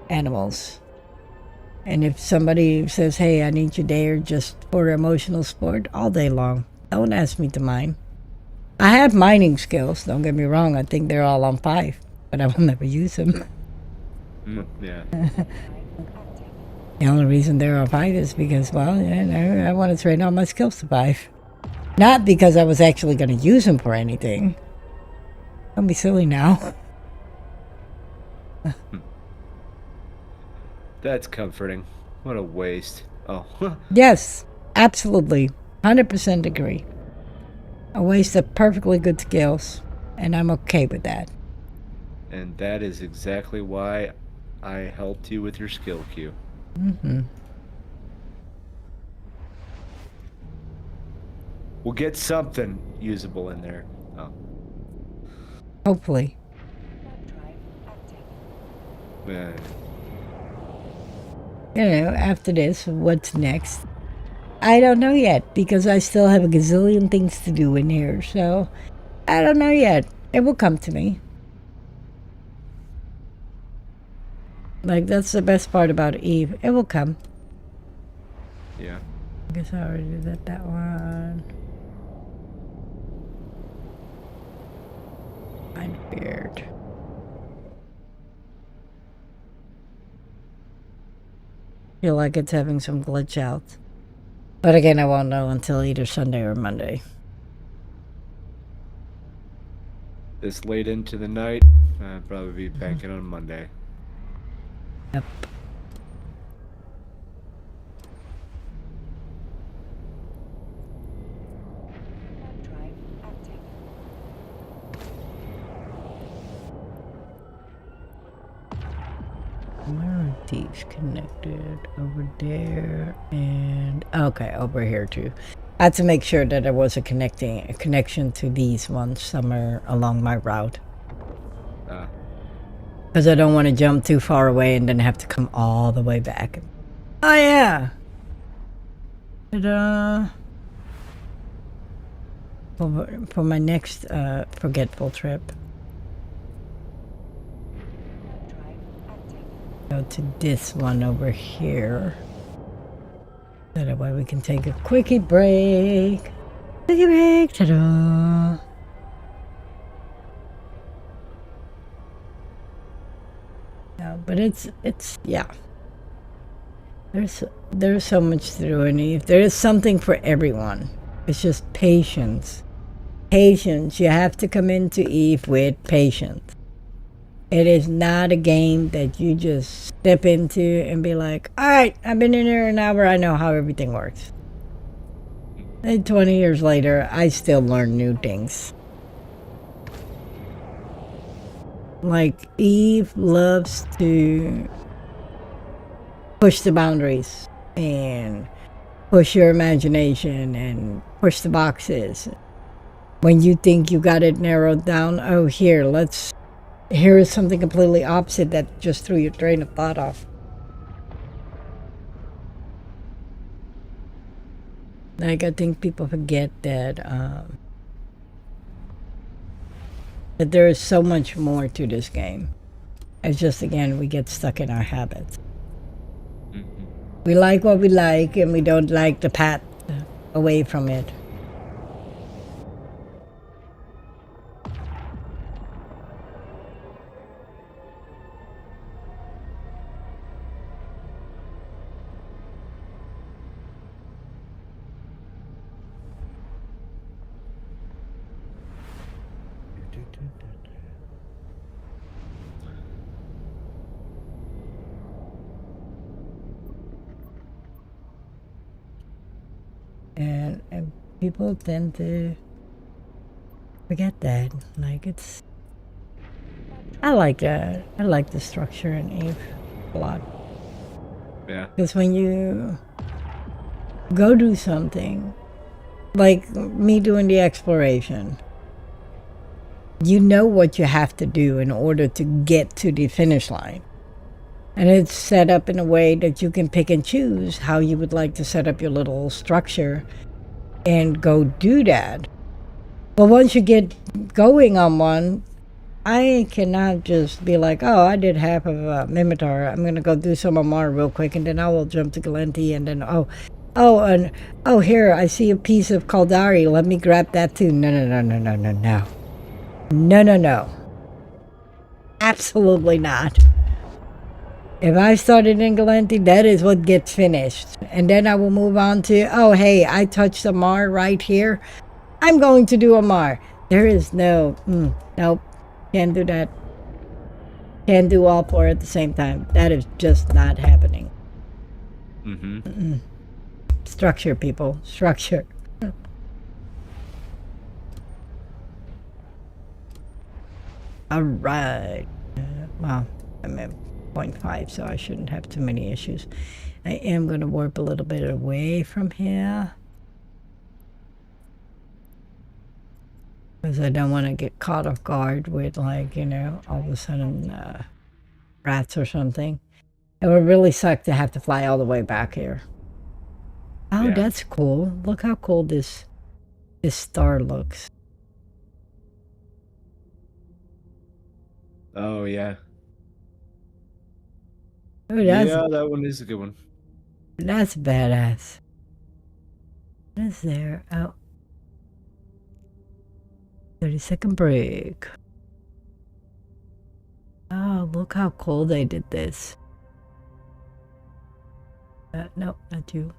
animals. And if somebody says, hey, I need you there just for emotional support, all day long. Don't ask me to mine. I have mining skills, don't get me wrong. I think they're all on 5, but I will never use them.
Yeah.
The only reason they're on 5 is because, well, you know, I want to train all my skills to 5. Not because I was actually going to use them for anything. Don't be silly now.
That's comforting. What a waste. Oh.
Yes, absolutely. 100% agree. A waste of perfectly good skills, and I'm okay with that.
And that is exactly why I helped you with your skill queue. We'll get something usable in there. Oh.
Hopefully.
Yeah.
You know, after this, what's next? I don't know yet because I still have a gazillion things to do in here, so I don't know yet. It will come to me. Like, that's the best part about Eve. It will come.
Yeah.
I guess I already did that one. I'm weird. Feel like it's having some glitch out. But again, I won't know until either Sunday or Monday.
This late into the night, I'll probably be banking on Monday.
Yep. Where are these connected? Over there and okay, over here too. I had to make sure that there was a connection to these ones somewhere along my route. Because I don't want to jump too far away and then have to come all the way back. Oh yeah. Ta-da. For my next forgetful trip. Go to this one over here. That way we can take a quickie break. Quickie break. Ta-da. Yeah, but it's yeah. There's so much to do in Eve. There is something for everyone. It's just patience. patience. You have to come into Eve with patience. It is not a game that you just step into and be like, all right, I've been in here an hour, I know how everything works. And 20 years later, I still learn new things. Like, Eve loves to push the boundaries and push your imagination and push the boxes. When you think you got it narrowed down, oh, here is something completely opposite that just threw your train of thought off. Like, I think people forget that that there is so much more to this game. It's just, again, we get stuck in our habits. We like what we like, and we don't like the path away from it. And people tend to forget that. Like, I like that. I like the structure in Eve a lot.
Yeah.
Because when you go do something, like me doing the exploration, you know what you have to do in order to get to the finish line. And it's set up in a way that you can pick and choose how you would like to set up your little structure and go do that. But once you get going on one, I cannot just be like, oh, I did half of Mimitar. I'm going to go do some Amar real quick, and then I will jump to Galenti, and then, here, I see a piece of Kaldari. Let me grab that too. No. No. Absolutely not. If I started in Galenti, that is what gets finished. And then I will move on to, oh, hey, I touched Amar right here. I'm going to do Amar. There is nope. Can't do that. Can't do all four at the same time. That is just not happening. Structure, people. Structure. All right. Well, I'm at 0.5, so I shouldn't have too many issues. I am going to warp a little bit away from here, because I don't want to get caught off guard with, like, all of a sudden rats or something. It would really suck to have to fly all the way back here. Oh, yeah. That's cool. Look how cool this star looks.
Oh, yeah.
Oh,
yeah, that one is a good one.
That's badass. What is there? Oh. 30-second break. Oh, look how cool they did this. No, not you.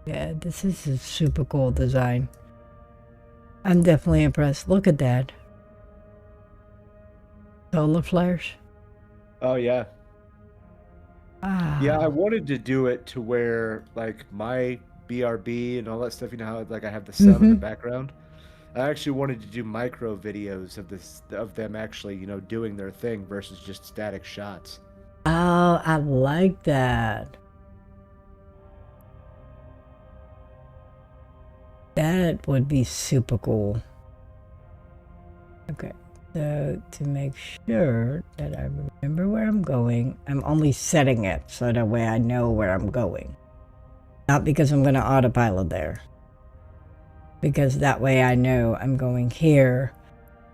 Yeah, this is a super cool design. I'm definitely impressed. Look at that. Solar flares.
Oh, yeah.
Ah.
Yeah, I wanted to do it to where, like, my BRB and all that stuff, how, like, I have the sun in the background. I actually wanted to do micro videos of them actually, doing their thing versus just static shots.
Oh, I like that. That would be super cool. Okay, so to make sure that I remember where I'm going, I'm only setting it so that way I know where I'm going. Not because I'm going to autopilot there. Because that way I know I'm going here,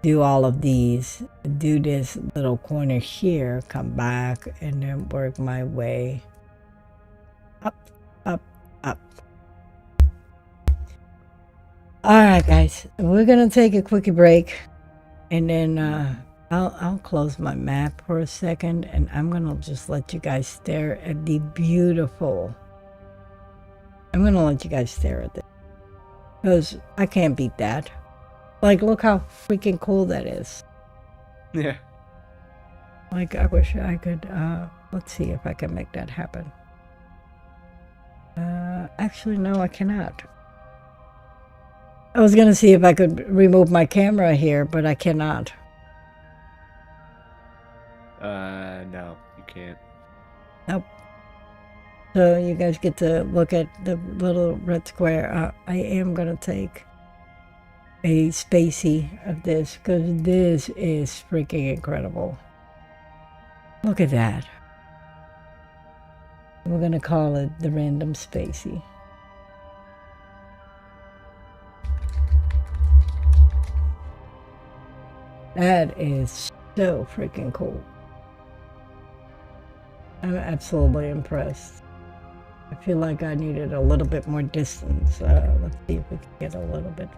do all of these, do this little corner here, come back, and then work my way up. All right, guys, we're gonna take a quickie break, And then I'll close my map for a second, and I'm gonna just let you guys stare at the beautiful. I'm gonna let you guys stare at this because I can't beat that. Like, look how freaking cool that is.
Yeah.
Like, I wish I could. Let's see if I can make that happen. Actually, no, I cannot. I was gonna see if I could remove my camera here, but I cannot.
No, you can't.
Nope. So you guys get to look at the little red square. I am gonna take a spacey of this because this is freaking incredible. Look at that. We're gonna call it the random spacey. That is so freaking cool. I'm absolutely impressed. I feel like I needed a little bit more distance. Let's see if we can get a little bit.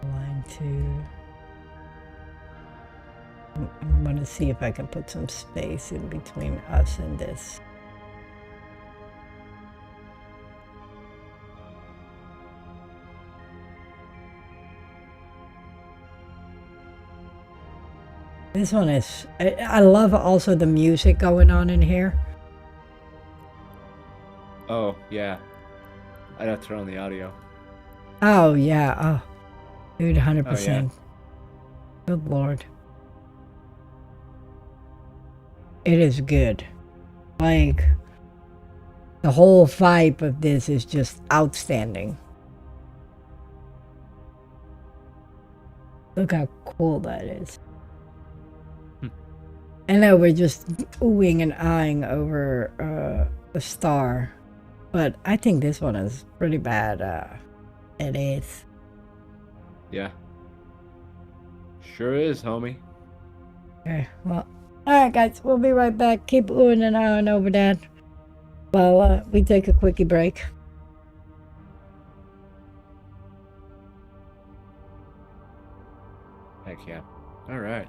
Line 2. I'm going to see if I can put some space in between us and this. This one is, I love also the music going on in here.
Oh, yeah. I'd have to turn on the audio.
Oh, yeah. Oh, dude, 100%.
Oh, yeah.
Good Lord. It is good. Like, the whole vibe of this is just outstanding. Look how cool that is. I know we're just oohing and eyeing over a star, but I think this one is pretty bad. It is.
Yeah. Sure is, homie.
Okay, well, alright guys, we'll be right back. Keep oohing and eyeing over that while we take a quickie break.
Heck yeah. All right.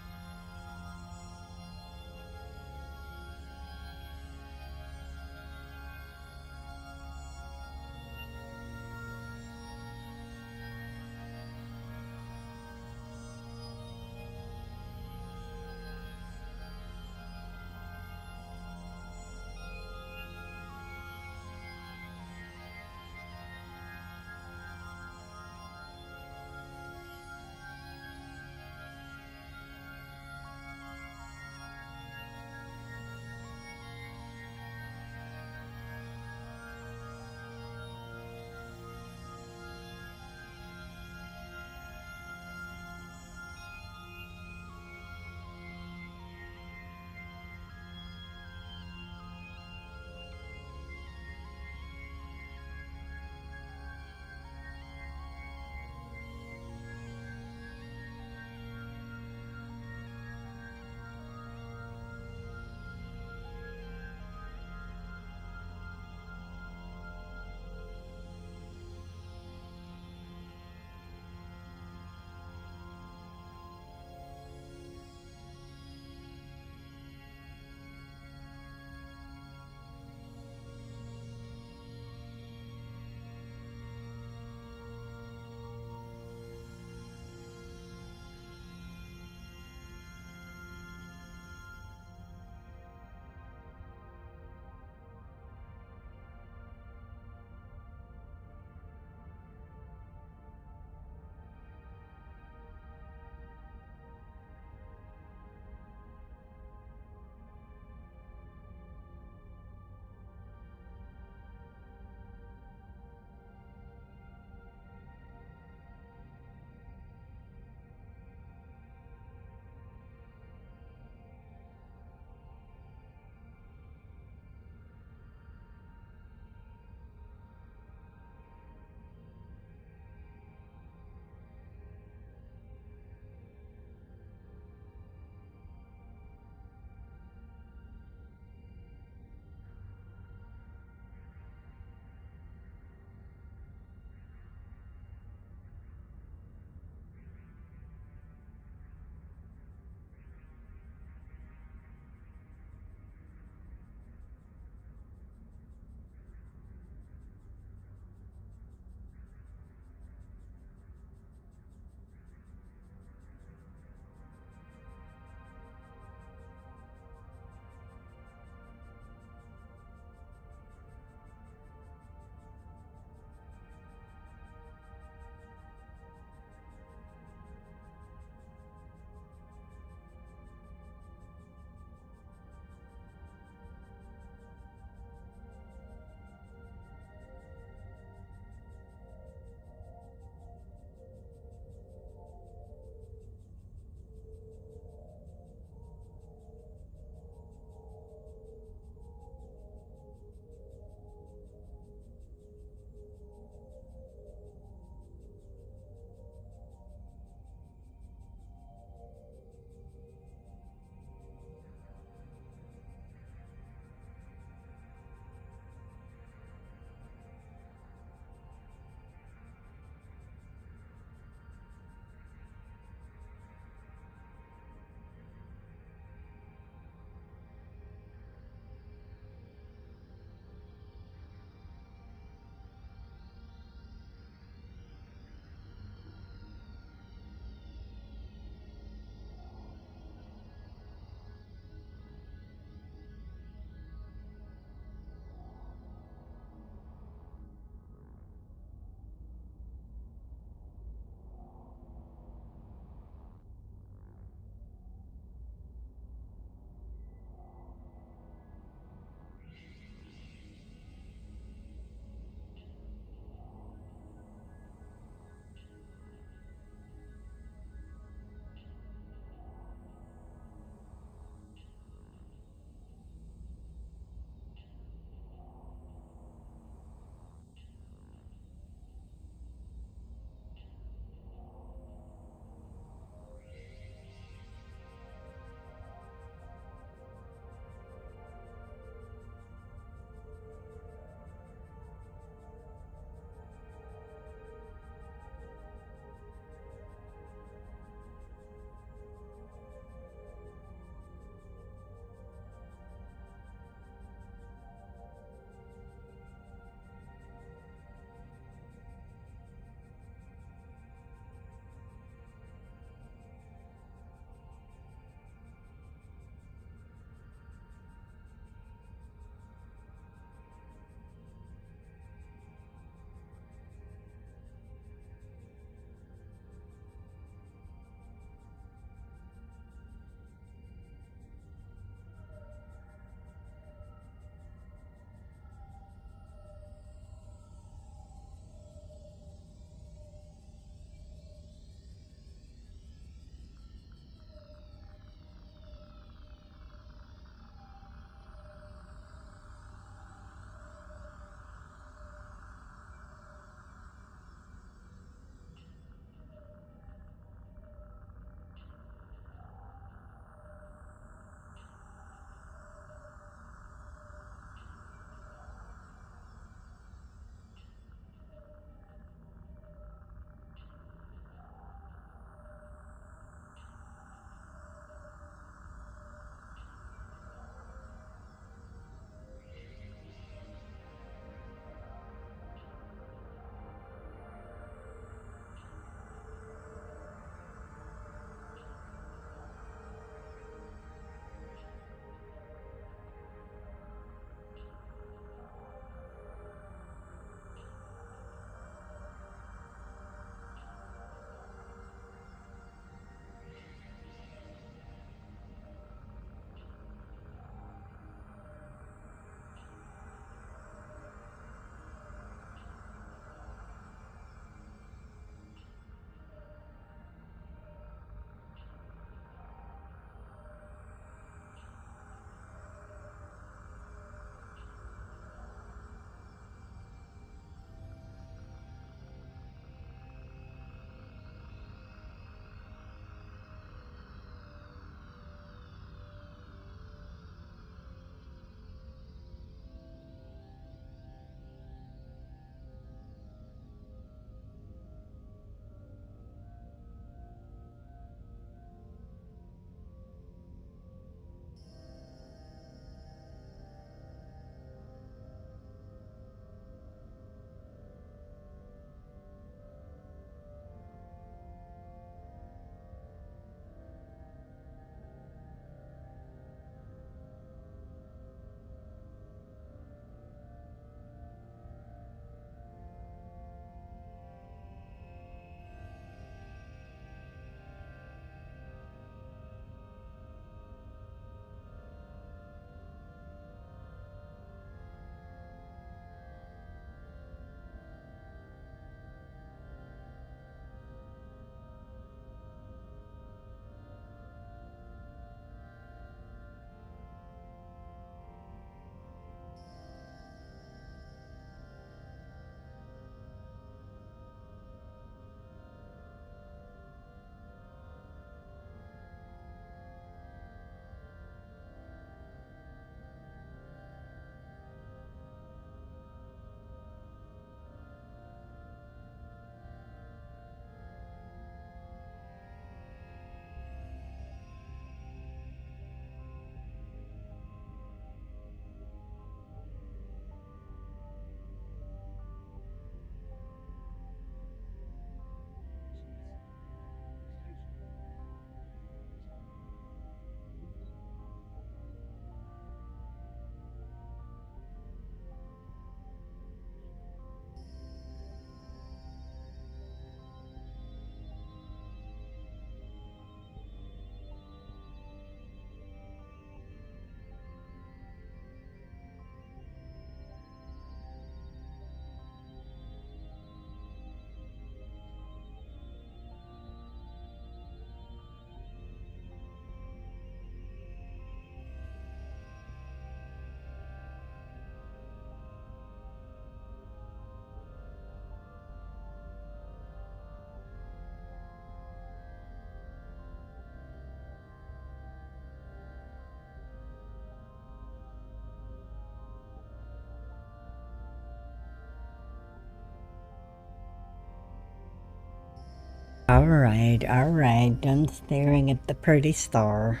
All right, all right. Done staring at the pretty star.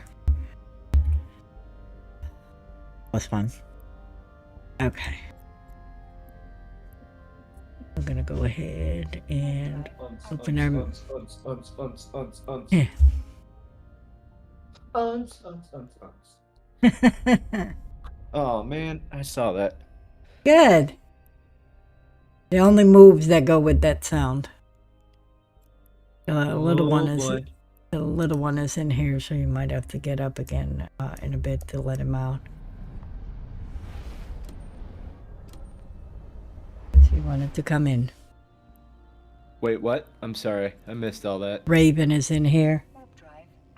Was fun. Okay. We're gonna go ahead and open our. Yeah.
Oh man, I saw that.
Good. The only moves that go with that sound. The little one is
boy.
the little one is in here, so you might have to get up again in a bit to let him out. He wanted to come in.
Wait, what? I'm sorry, I missed all that.
Raven is in here.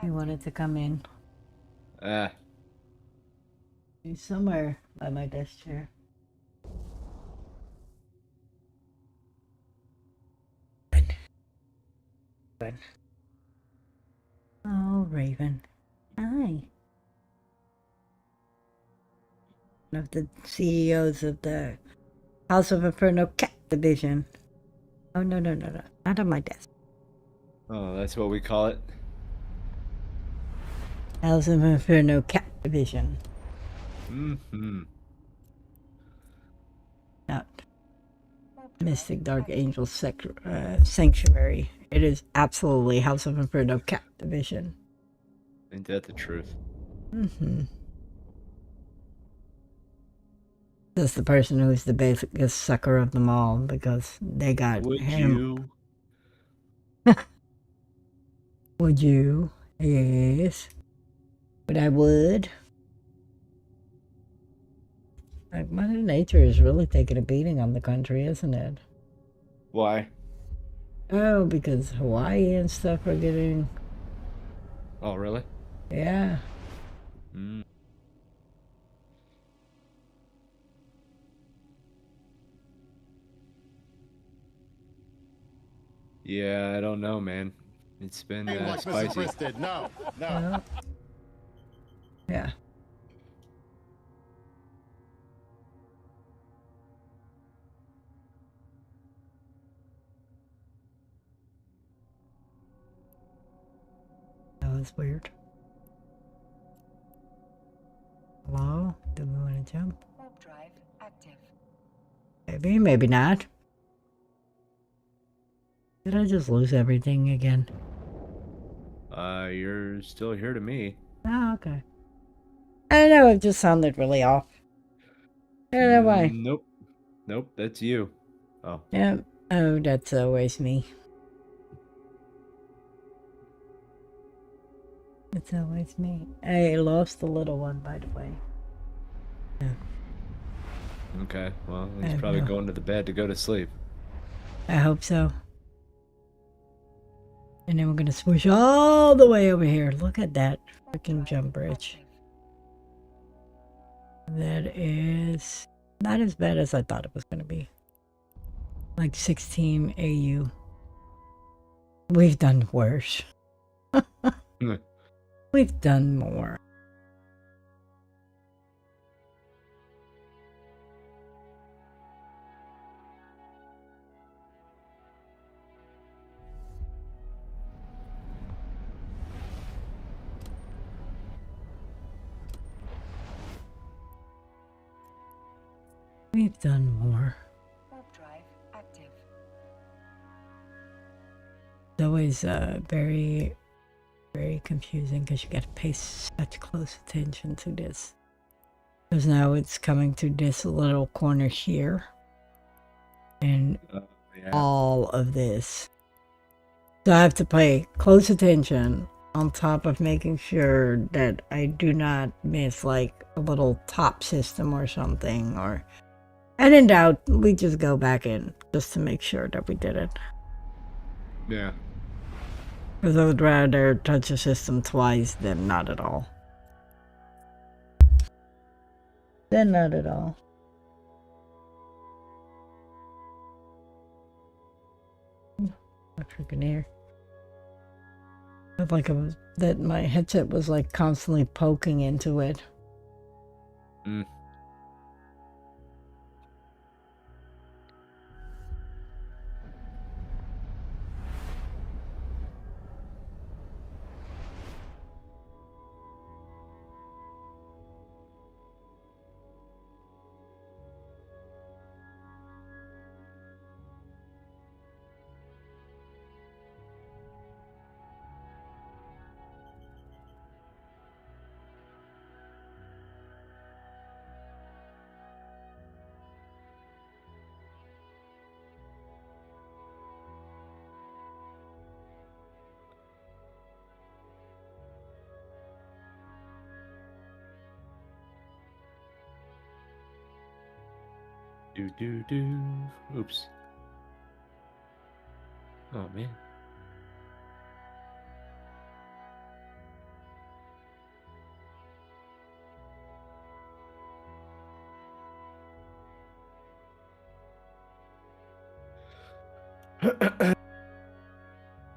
He wanted to come in.
Ah,
He's somewhere by my desk chair. Good. Oh, Raven. Hi. One of the CEOs of the House of Inferno Cat Division. Oh, no. Not on my desk.
oh, that's what we call it.
House of Inferno Cat Division.
Mm-hmm.
Not Mystic Dark Angel Sanctuary. It is absolutely House of Inferno Cat Division.
Ain't that the truth?
Mm-hmm. That's the person who's the biggest sucker of them all because they got
Would
him.
you?
Would you? Yes. But I would. Like, Mother Nature is really taking a beating on the country, isn't it?
Why?
Oh, because Hawaii and stuff are getting...
Oh, really?
Yeah.
Mm. Yeah, I don't know, man. It's been
Like Mrs.
spicy.
Chris did. No.
Well, yeah. That was weird. Hello? Do we want to jump?
Warp drive active.
Maybe, maybe not. Did I just lose everything again?
You're still here to me.
Oh, okay. I don't know, it just sounded really off. I don't know why.
Nope. Nope, that's you. Oh.
Yeah. Oh, that's always me. It's always me. I lost the little one, by the way. Yeah.
Okay, well, he's
I
probably
know.
going to the bed to go to sleep.
I hope so. And then we're gonna swoosh all the way over here. Look at that freaking jump bridge. That is not as bad as I thought it was gonna be. Like 16 AU. We've done worse. We've done more. We've done more.
Warp drive active.
It's always very, very confusing because you got to pay such close attention to this. Because now it's coming to this little corner here. And
Yeah.
all of this. So I have to pay close attention on top of making sure that I do not miss like a little top system or something. And in doubt, we just go back in just to make sure that we did it.
Yeah.
Because I would rather touch a system twice than not at all. Then not at all. My freaking ear. Felt like it was that my headset was like constantly poking into it.
Mm. Do. Oops. Oh man.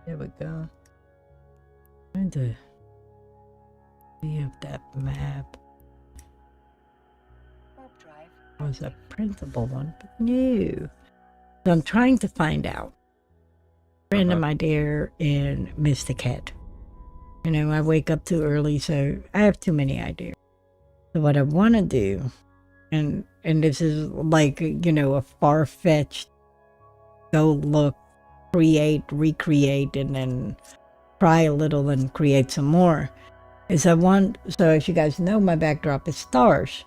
There we go. Trying to see if that map
Warp drive
was a
active.
printable one, but no. So I'm trying to find out. Friend of my dear in Mystic Head. You know, I wake up too early, so I have too many ideas. So what I want to do, and this is like, you know, a far-fetched go look, create, recreate, and then try a little and create some more, is I want, so as you guys know, my backdrop is stars.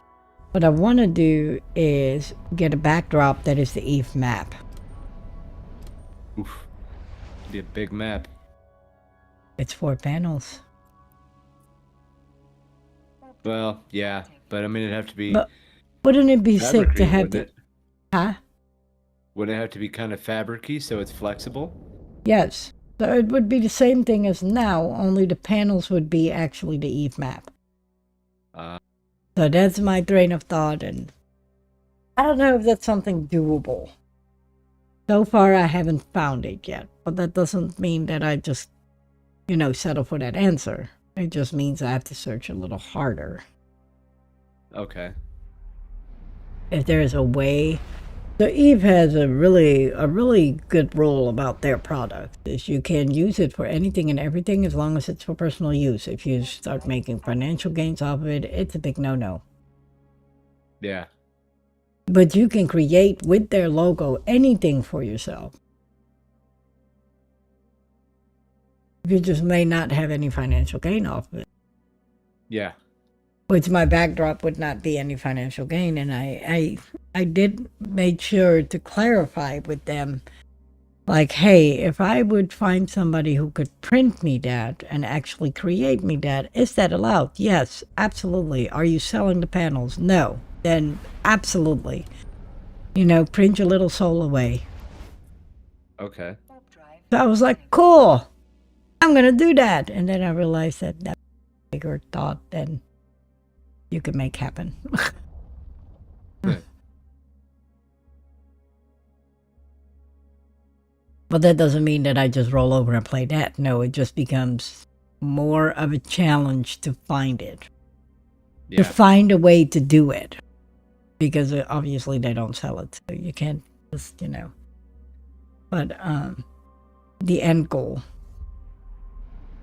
What I want to do is get a backdrop that is the Eve map.
Oof. Be a big map.
It's 4 panels.
Warp drive
Well, yeah,
active.
but I mean it'd have to be
But wouldn't it be sick to
fabricy,
have
wouldn't
the,
it?
huh?
Wouldn't it have to be kind of fabricy so it's flexible?
Yes. So it would be the same thing as now, only the panels would be actually the Eve map.
Uh,
So that's my train of thought, and I don't know if that's something doable. So far, I haven't found it yet, but that doesn't mean that I just, you know, settle for that answer. It just means I have to search a little harder.
okay.
If there is a way. So Eve has a really good rule about their product is you can use it for anything and everything as long as it's for personal use. If you start making financial gains off of it, it's a big no-no.
Yeah.
But you can create with their logo anything for yourself. You just may not have any financial gain off of it.
Yeah.
Which my backdrop would not be any financial gain, and I did make sure to clarify with them, like, hey, if I would find somebody who could print me that and actually create me that, is that allowed? Yes, absolutely. Are you selling the panels? No. Then absolutely. You know, print your little soul away.
Okay.
Warp drive
So I was like,
active.
cool, I'm gonna do that. And then I realized that that's a bigger thought than you can make happen. But that doesn't mean that I just roll over and play that. No, it just becomes more of a challenge to find it. To
Yeah.
find a way to do it. Because obviously they don't sell it. So you can't just, you know. But the end goal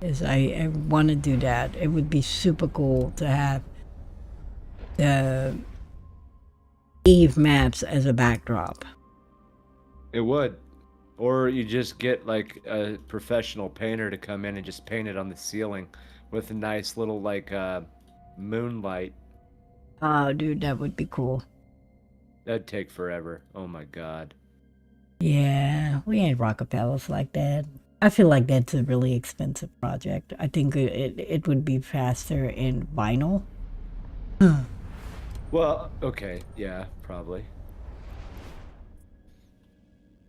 is I want to do that. It would be super cool to have the Eve maps as a backdrop.
It would. Or you just get like a professional painter to come in and just paint it on the ceiling with a nice little like moonlight.
Oh, dude, that would be cool.
That'd take forever. Oh my god.
Yeah, we ain't Rockefellers like that. I feel like that's a really expensive project. I think it would be faster in vinyl.
Well, okay, yeah, probably.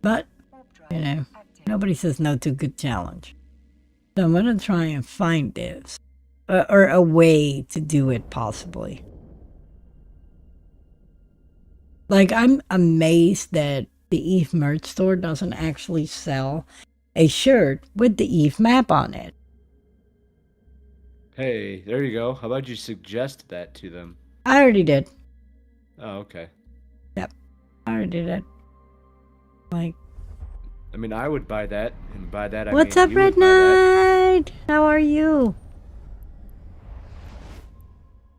But,
Warp
you
drive
know,
active.
nobody says no to a good challenge. So I'm going to try and find this. Or a way to do it possibly. Like, I'm amazed that the Eve merch store doesn't actually sell a shirt with the Eve map on it.
Hey, there you go. How about you suggest that to them?
I already did.
Oh, okay.
Yep. I already did it. Like,
I mean, I would buy that, and by that I
what's
mean
up,
you
Red
would buy that.
Knight? How are you?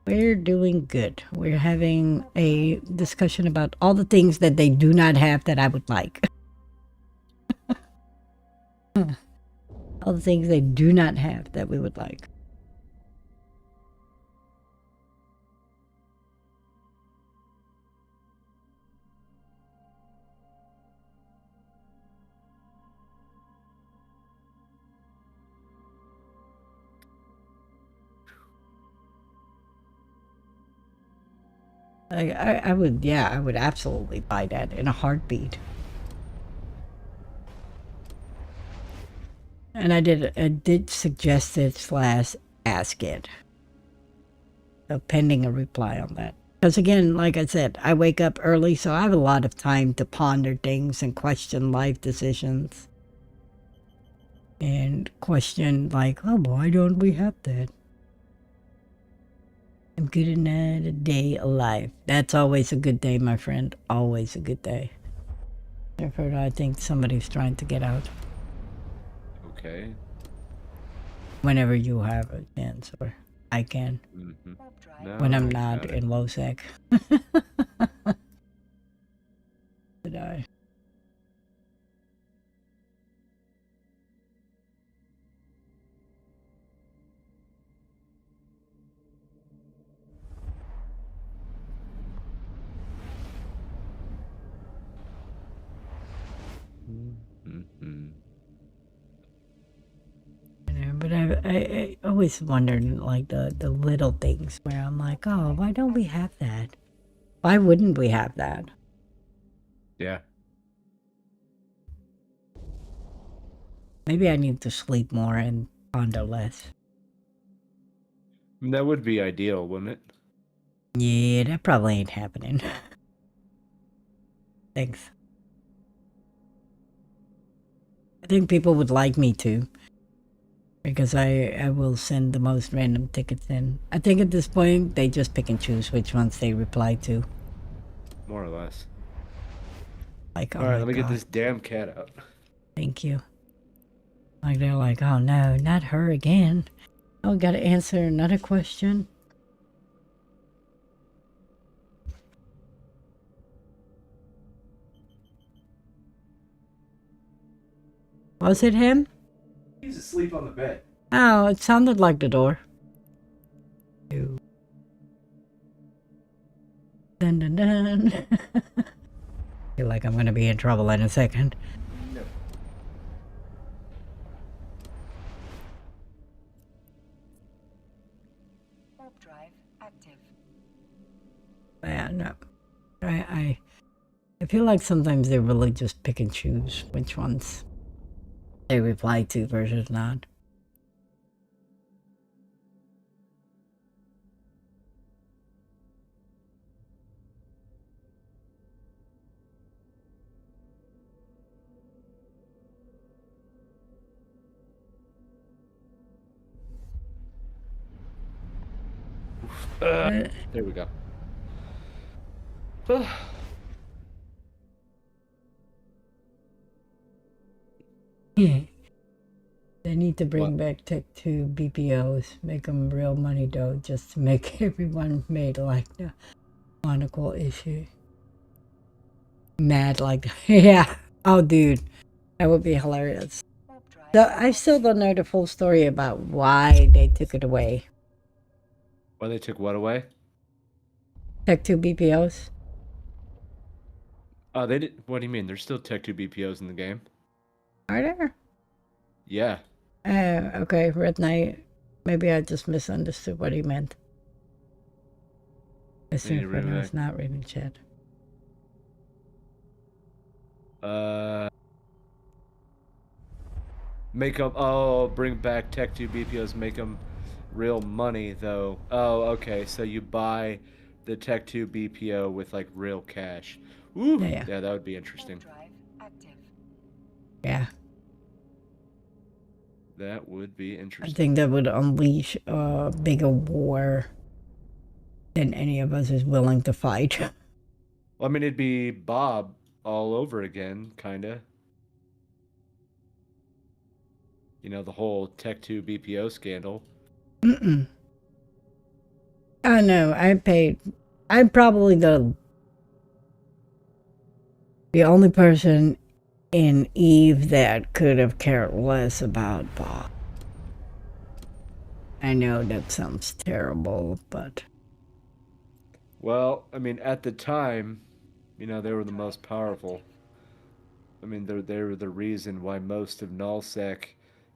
We're doing good. We're having a discussion about all the things that they do not have that I would like. All the things they do not have that we would like. I would, yeah, I would absolutely buy that in a heartbeat. And I did suggest it slash ask it. So pending a reply on that. Because again, like I said, I wake up early, so I have a lot of time to ponder things and question life decisions. And question like, oh, why don't we have that? I'm good another day alive. That's always a good day, my friend. Always a good day. Therefore, I think somebody's trying to get out.
Okay.
Whenever you have a chance, or I can.
Mm-hmm.
Warp drive.
No,
When I'm
I
not
got it.
in low sec. Did I?
Mm-hmm.
But I always wondered like the little things where I'm like, oh, why don't we have that? Why wouldn't we have that?
Yeah.
Maybe I need to sleep more and ponder less.
I mean, that would be ideal, wouldn't it?
Yeah, that probably ain't happening. Thanks. I think people would like me to. Because I will send the most random tickets in. I think at this point, they just pick and choose which ones they reply to.
More or less.
Like, oh
All right,
my
let me get
God,
this damn cat out.
thank you. Like, they're like, oh no, not her again. Oh, gotta answer another question. Was it him?
He's asleep on the bed.
Oh, it sounded like the door. Dun dun dun. Feel like I'm gonna be in trouble in a second.
No.
Warp drive active.
Yeah, no. I feel like sometimes they really just pick and choose which ones they reply to versus not.
There we go.
Yeah. They need to bring
What?
back Tech 2 BPOs, make them real money though, just to make everyone made like the Monocle issue. Mad like that. Yeah. Oh, dude. That would be hilarious.
Warp drive.
So I still don't know the full story about why they took it away.
Why they took what away?
Tech 2 BPOs?
Oh, they did. What do you mean? There's still Tech 2 BPOs in the game.
Are there?
Yeah.
Okay, Red Knight. Maybe I just misunderstood what he meant. I
They need to
assume
bring it
Inferno is
back.
not reading chat.
Make them. Oh, bring back Tech 2 BPOs. Make them real money though. Oh, okay. So you buy the Tech 2 BPO with like real cash. Ooh.
Yeah.
Yeah, that would be interesting.
Warp drive active.
Yeah.
That would be
I
interesting.
think that would unleash a bigger war than any of us is willing to fight.
Well, I mean, it'd be Bob all over again, kinda. You know, the whole Tech 2 BPO scandal.
Mm-mm. Oh no, I'm probably the only person in Eve that could have cared less about Bob. I know that sounds terrible, but
Well, I mean, at the time, you know, they were the most powerful. I mean, they were the reason why most of Nullsec,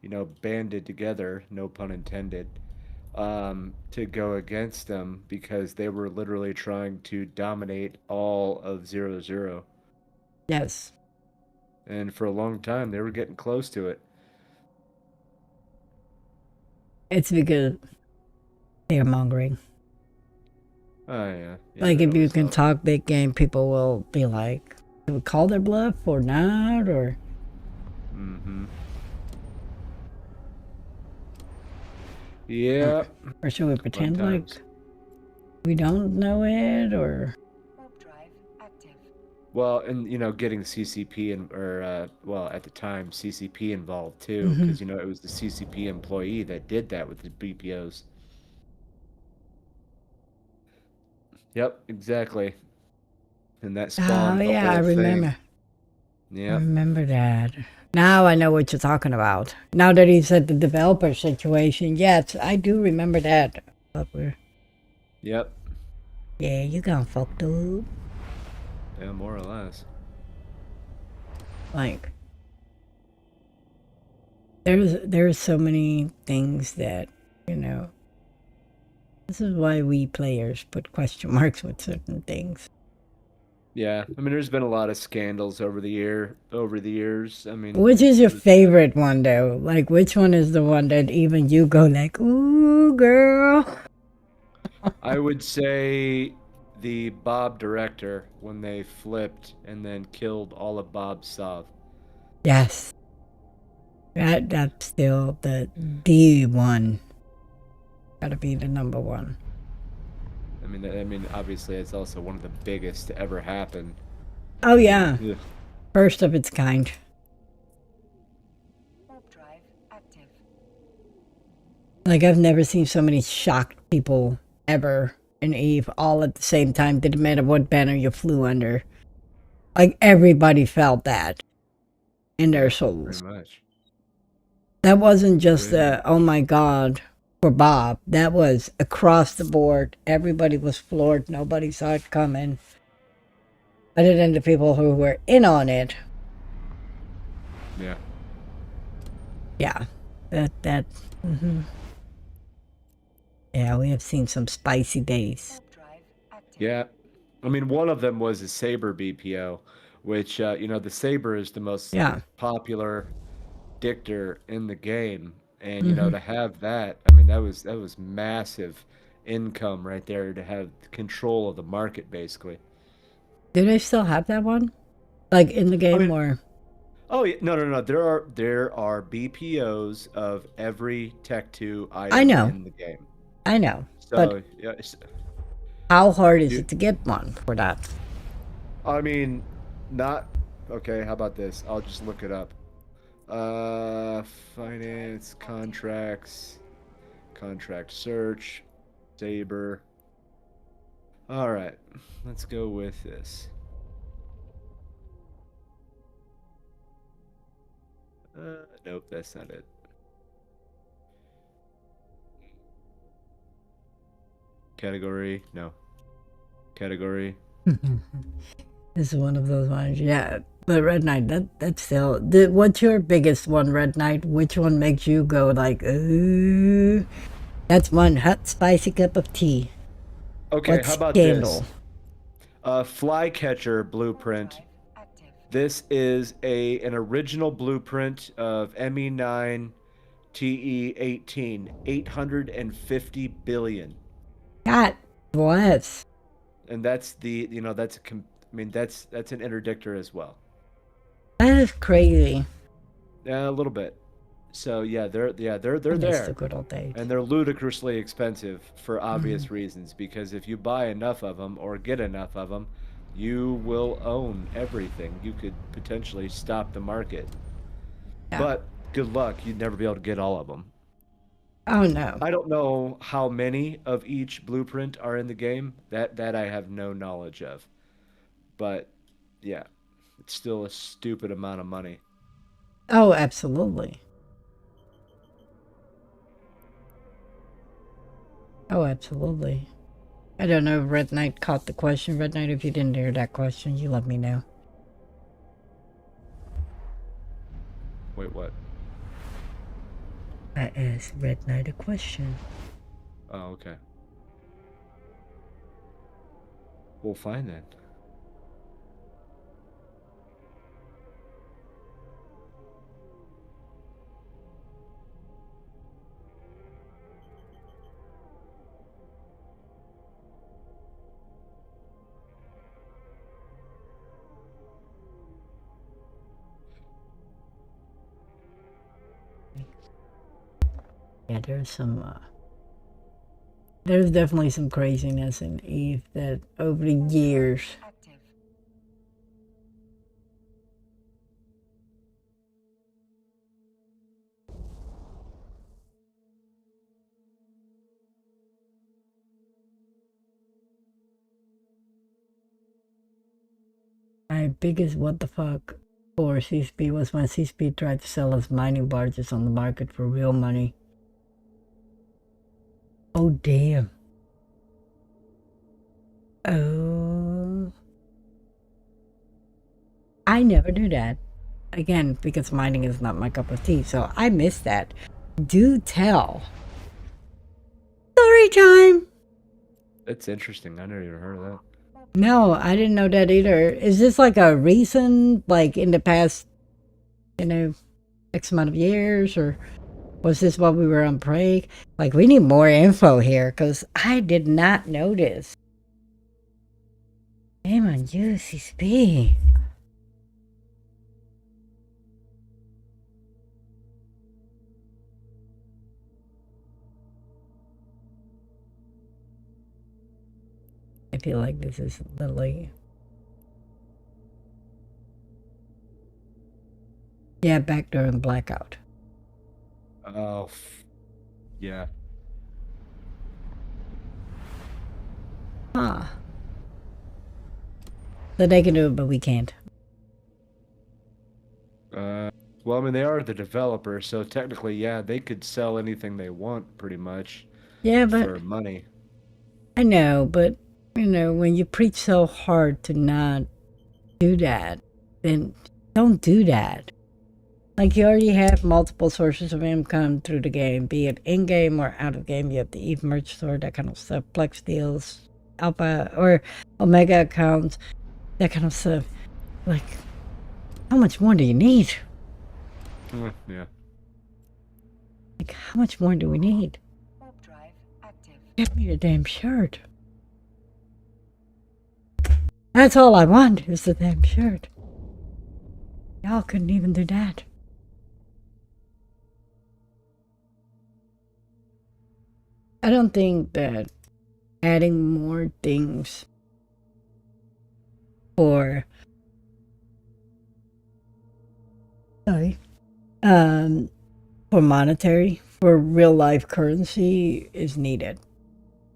you know, banded together, no pun intended, to go against them because they were literally trying to dominate all of 0-0.
Yes.
And for a long time, they were getting close to it.
It's because they're mongering.
Oh, yeah.
Like,
that
if you
was,
can talk big game, people will be like, do we call their bluff or not? Or,
Mm-hmm. Yeah.
or should we
Fun
pretend
times.
like we don't know it? Or,
Warp drive active.
Well, and getting CCP well, at the time CCP involved too,
Mhm.
because it was the CCP employee that did that with the BPOs. Yep, exactly. And that
oh
spawned the
yeah, I
whole thing.
remember. I
Yep.
remember that. Now I know what you're talking about. Now that he said the developer situation, yes, I do remember that. But
Yep.
yeah, you got fucked up.
Yeah, more or less.
Like, there's so many things that, this is why we players put question marks with certain things.
Yeah, I mean, there's been a lot of scandals over the years. I mean,
Which is your
it's
favorite one though? Like, which one is the one that even you go like, ooh, girl?
I would say the Bob director when they flipped and then killed all of Bob's stuff.
Yes. That's still the one. Gotta be the number one.
I mean, obviously, it's also one of the biggest to ever happen.
Oh yeah.
Ugh.
First of its kind.
Warp drive active.
Like, I've never seen so many shocked people ever in Eve all at the same time. Didn't matter what banner you flew under. Like, everybody felt that in their souls.
Pretty much.
That wasn't just
Pretty
oh my God, for Bob. That was across the board. Everybody was floored. Nobody saw it coming. Other than the people who were in on it.
Yeah.
Yeah. Mhm. Yeah, we have seen some spicy days.
Warp drive active.
Yeah. I mean, one of them was a Saber BPO, which, the Saber is the most
Yeah.
popular dictor in the game. And,
Mhm.
to have that, I mean, that was massive income right there to have control of the market, basically.
Do they still have that one? Like in the game
mean,
or?
Oh, yeah, no. There are BPOs of every Tech 2
I
item
know.
in the game.
I know. But
So, yeah,
how hard is
you,
it to get one for that?
I mean, not okay. How about this? I'll just look it up. Finance, contracts, contract search, Saber. All right, let's go with this. Nope, that's not it. Category, no. Category.
This is one of those ones. Yeah. But Red Knight, that's still. What's your biggest one, Red Knight? Which one makes you go like, ooh? That's one hot, spicy cup of tea.
Okay,
What
how about
scandal?
this? Flycatcher blueprint.
Drive active.
This is an original blueprint of ME9 TE18, 850 billion.
God bless.
And that's I mean that's an interdictor as well.
That is crazy.
Yeah, a little bit. So yeah, they're
I miss
there.
the good old days.
And they're ludicrously expensive for obvious
Mm-hmm.
reasons because if you buy enough of them or get enough of them, you will own everything. You could potentially stop the market.
Yeah.
But good luck, you'd never be able to get all of them.
Oh no.
I don't know how many of each blueprint are in the game. That I have no knowledge of. But yeah, it's still a stupid amount of money.
Oh, absolutely. Oh, absolutely. I don't know if Red Knight caught the question. Red Knight, if you didn't hear that question, you let me know.
Wait, what?
I asked Red Knight a question.
Oh, okay. Well, fine then.
Yeah, there's definitely some craziness in Eve that over the years.
Active.
My biggest what the fuck for CSP was when CSP tried to sell us mining barges on the market for real money. Oh damn. Oh. I never knew that. Again, because mining is not my cup of tea, so I missed that. Do tell. Story time!
That's interesting. I never even heard of that.
No, I didn't know that either. Is this like a recent, like in the past, X amount of years, or was this while we were on break? Like, we need more info here, because I did not notice. Shame on you, CSP. I feel like this is literally... Yeah, back during blackout.
Oh, yeah.
Huh. So they can do it, but we can't.
Well, I mean, they are the developer, so technically, yeah, they could sell anything they want, pretty much,
Yeah, but...
for money.
I know, but, when you preach so hard to not do that, then don't do that. Like, you already have multiple sources of income through the game, be it in-game or out-of-game. You have the Eve merch store, that kind of stuff, Plex deals, Alpha or Omega accounts, that kind of stuff. Like, how much more do you need?
Yeah.
Like, how much more do we need?
Warp drive active.
Get me the damn shirt. That's all I want, is the damn shirt. Y'all couldn't even do that. I don't think that adding more things for monetary, for real life currency is needed.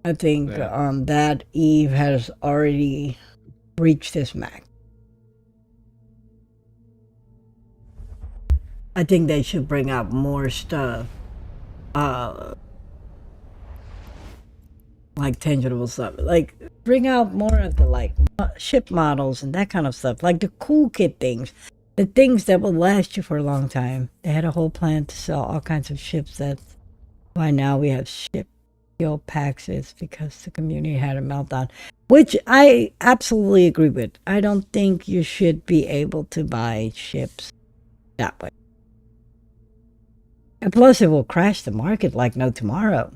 I think that Eve has already reached its max. I think they should bring out more stuff. Like tangible stuff. Like, bring out more of the ship models and that kind of stuff. Like the cool kit things. The things that will last you for a long time. They had a whole plan to sell all kinds of ships. That's why now we have ship skill packs. It's because the community had a meltdown. Which I absolutely agree with. I don't think you should be able to buy ships that way. And plus it will crash the market like no tomorrow.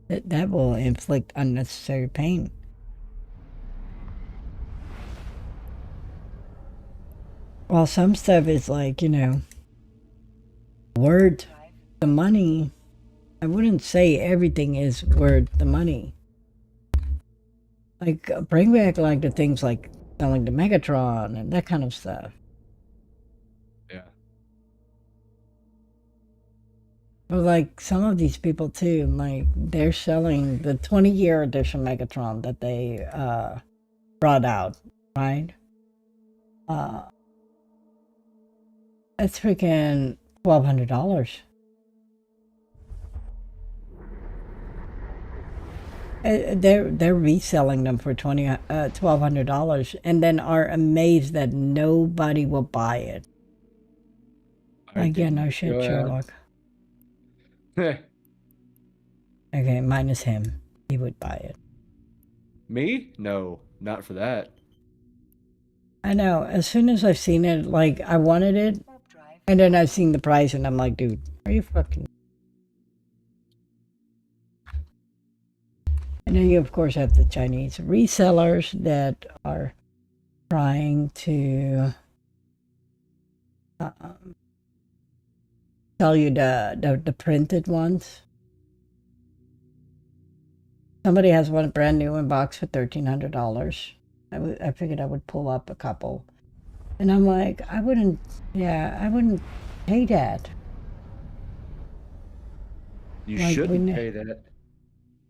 That will inflict unnecessary pain. Well, some stuff is like, worth the money. I wouldn't say everything is worth the money. Like, bring back like the things like selling the Megatron and that kind of stuff.
Yeah.
But like some of these people too, like they're selling the 20-year edition Megatron that they brought out, right? That's freaking $1,200. They're reselling them for $1,200, and then are amazed that nobody will buy it. Like, yeah, no shit, Sherlock. Okay, minus him. He would buy it.
Me? No, not for that.
I know. As soon as I've seen it, like, I wanted it,
Warp drive.
and then I've seen the price, and I'm like, dude, are you fucking... And then you, of course, have the Chinese resellers that are trying to sell you the printed ones. Somebody has one brand new in box for $1,300. I figured I would pull up a couple. And I'm like, I wouldn't pay that.
You
Like,
shouldn't
we
pay that.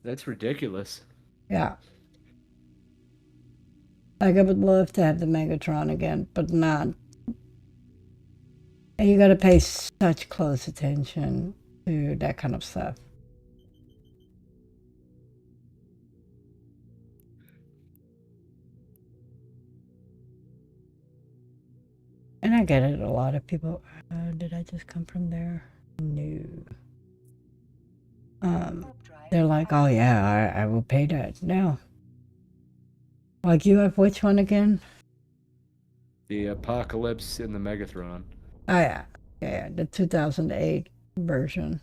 That's ridiculous.
Yeah. Like, I would love to have the Megatron again, but not. And you gotta pay such close attention to that kind of stuff. And I get it, a lot of people, did I just come from there? No.
Warp drive.
They're like, oh yeah, I will pay that. No. Like, you have which one again?
The Apocalypse in the Megatron.
Oh yeah, yeah, the 2008 version.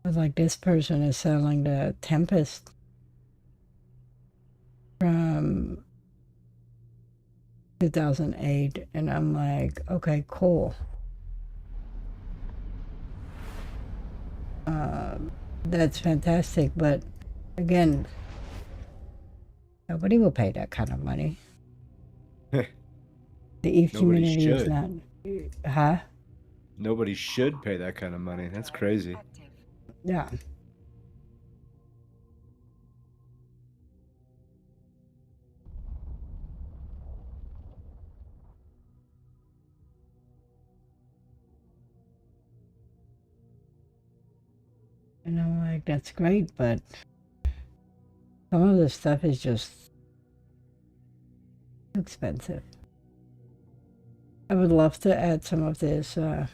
But like, this person is selling the Tempest from 2008, and I'm like, okay, cool. That's fantastic, but again, nobody will pay that kind of money. The EVE
Nobody
community is
should.
not, huh?
Nobody should pay that kind of money. That's crazy.
Active.
Yeah. And I'm like, that's great, but some of the stuff is just too expensive. I would love to add some of this, you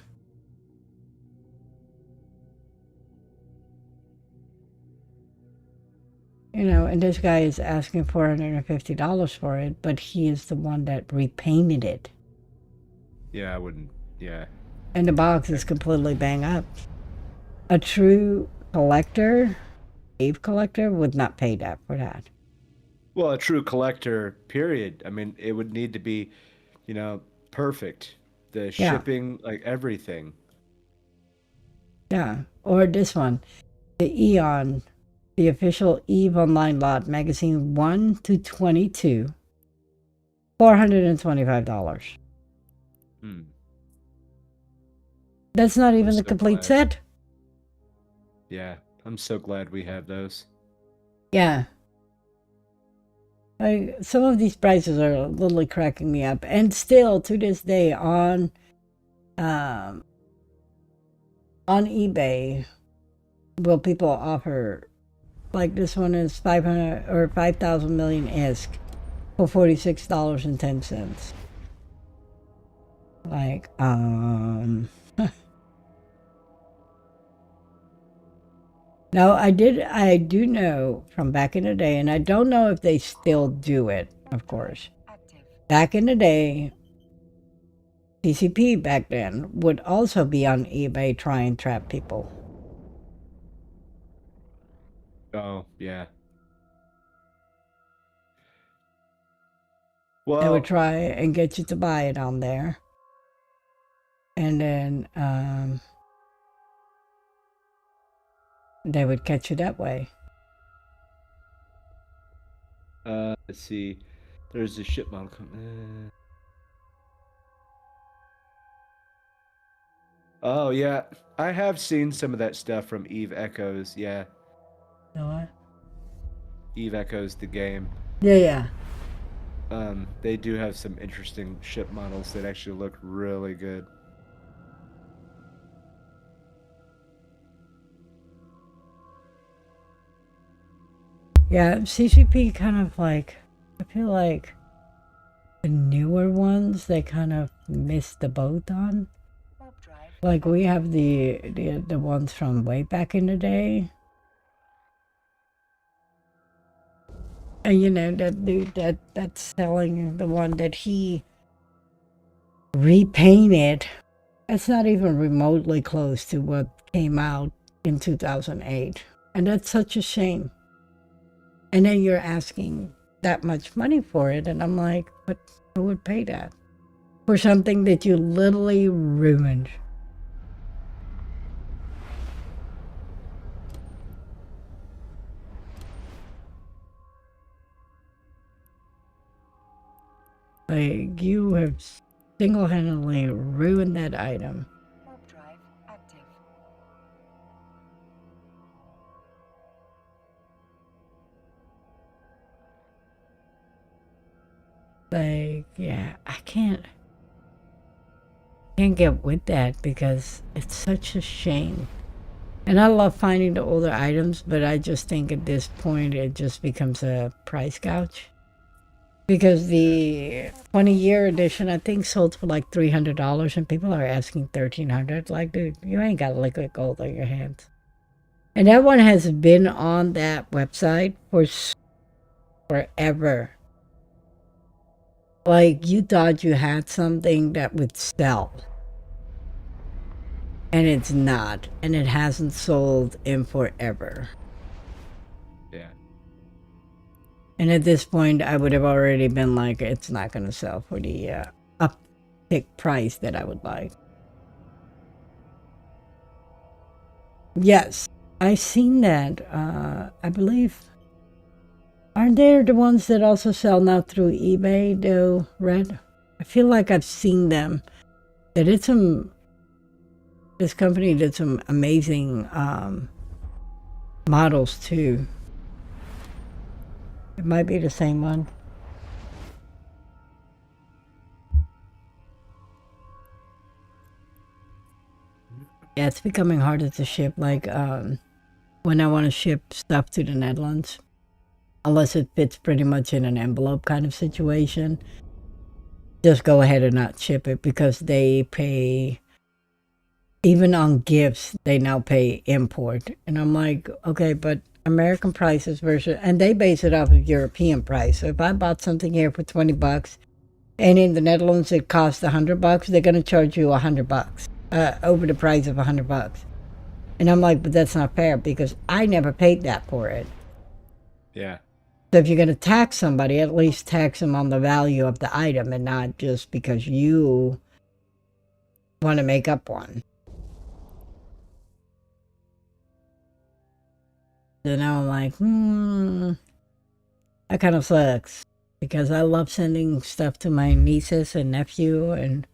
know, and this guy is asking $450 for it, but he is the one that repainted it.
Yeah, I wouldn't. Yeah.
And the box is completely bang up. A true collector, EVE collector, would not pay that for that.
Well, a true collector, period. I mean, it would need to be, perfect. The
Yeah.
shipping, like everything.
Yeah. Or this one, the Eon, the official EVE Online lot, magazine 1 to 22, $425.
Hmm.
That's not even the
so
complete
glad.
set.
Yeah, I'm so glad we have those.
Yeah. Like, some of these prices are literally cracking me up. And still, to this day, on eBay, will people offer, like, this one is 500 or 5,000 million ISK for $46.10. Like, Now, I do know from back in the day, and I don't know if they still do it, of course.
Active.
Back in the day, TCP back then would also be on eBay try and trap people.
Oh, yeah.
They
Well,
would try and get you to buy it on there. And then they would catch you that way.
let's see. There's a ship model. Oh, yeah. I have seen some of that stuff from Eve Echoes. Yeah.
You know what?
Eve Echoes, the game.
Yeah.
They do have some interesting ship models that actually look really good.
Yeah, CCP kind of like, I feel like the newer ones, they kind of missed the boat on.
Warp
Like we have the ones from way back in the day. And you know, that dude that's selling the one that he repainted, it's not even remotely close to what came out in 2008. And that's such a shame. And then you're asking that much money for it. And I'm like, but who would pay that? For something that you literally ruined. Like, you have single-handedly ruined that item.
Warp drive active.
Like, yeah, I can't get with that because it's such a shame. And I love finding the older items, but I just think at this point it just becomes a price gouge. Because the 20-year edition, I think, sold for like $300, and people are asking $1,300. Like, dude, you ain't got liquid gold on your hands. And that one has been on that website for forever. Like, you thought you had something that would sell. And it's not. And it hasn't sold in forever.
Yeah.
And at this point, I would have already been like, it's not going to sell for the uptick price that I would like. Yes, I've seen that. I believe. Aren't there the ones that also sell now through eBay, though, Red? I feel like I've seen them. They did some. This company did some amazing models too. It might be the same one. Yeah, it's becoming harder to ship. Like when I want to ship stuff to the Netherlands, unless it fits pretty much in an envelope kind of situation, just go ahead and not ship it because they pay. Even on gifts, they now pay import. And I'm like, okay, but American prices versus, and they base it off of European price. So if I bought something here for $20, and in the Netherlands it costs $100, they're going to charge you $100 over the price of $100. And I'm like, but that's not fair because I never paid that for it.
Yeah.
So if you're going to tax somebody, at least tax them on the value of the item and not just because you want to make up one. So now I'm like, that kind of sucks because I love sending stuff to my nieces and nephew and,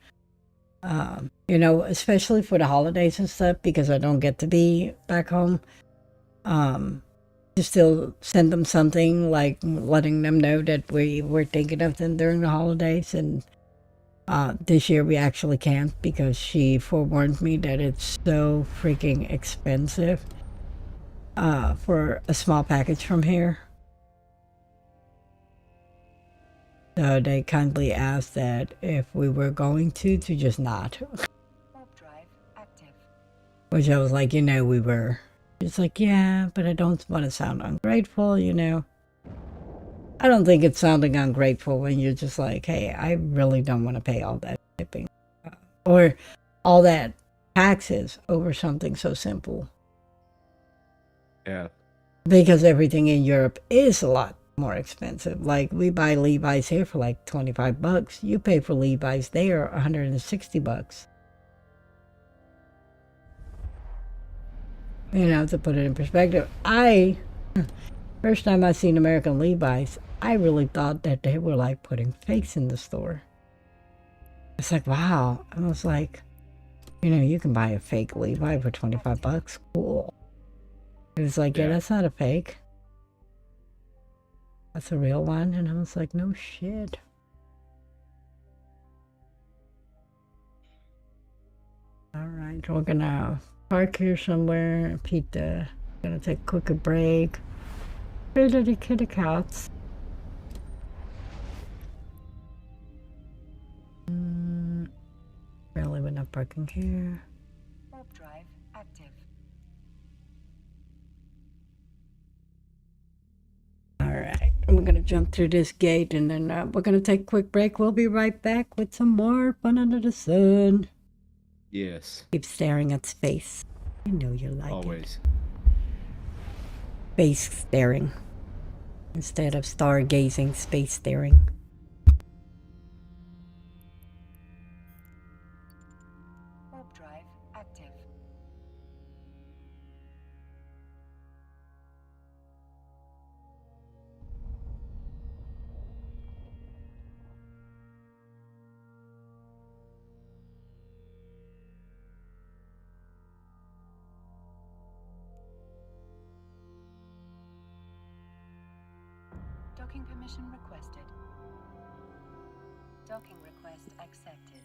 you know, especially for the holidays and stuff because I don't get to be back home. To still send them something, like letting them know that we were thinking of them during the holidays. And this year we actually can't because she forewarned me that it's so freaking expensive. For a small package from here. So they kindly asked that if we were going to just not.
Warp drive active.
Which I was like, you know, we were. It's like, yeah, but I don't want to sound ungrateful, you know. I don't think it's sounding ungrateful when you're just like, hey, I really don't want to pay all that shipping. Or all that taxes over something so simple.
Yeah.
Because everything in Europe is a lot more expensive. Like we buy Levi's here for like $25. You pay for Levi's there $160. You know, to put it in perspective, first time I seen American Levi's, I really thought that they were like putting fakes in the store. It's like, wow. I was like, you know, you can buy a fake Levi for $25. Cool. It was like, yeah, that's not a fake. That's a real one. And I was like, no shit. All right, we're gonna park here somewhere. Pete, gonna take a quick break. Really the kitty cats. Really, we're not parking here.
drive active.
All right, we're gonna jump through this gate, and then we're gonna take a quick break. We'll be right back with some more fun under the sun.
Yes.
Keep staring at space. I know you like it.
Always.
Space staring instead of stargazing. Space staring.
Warp drive active. Docking permission requested. Docking request accepted.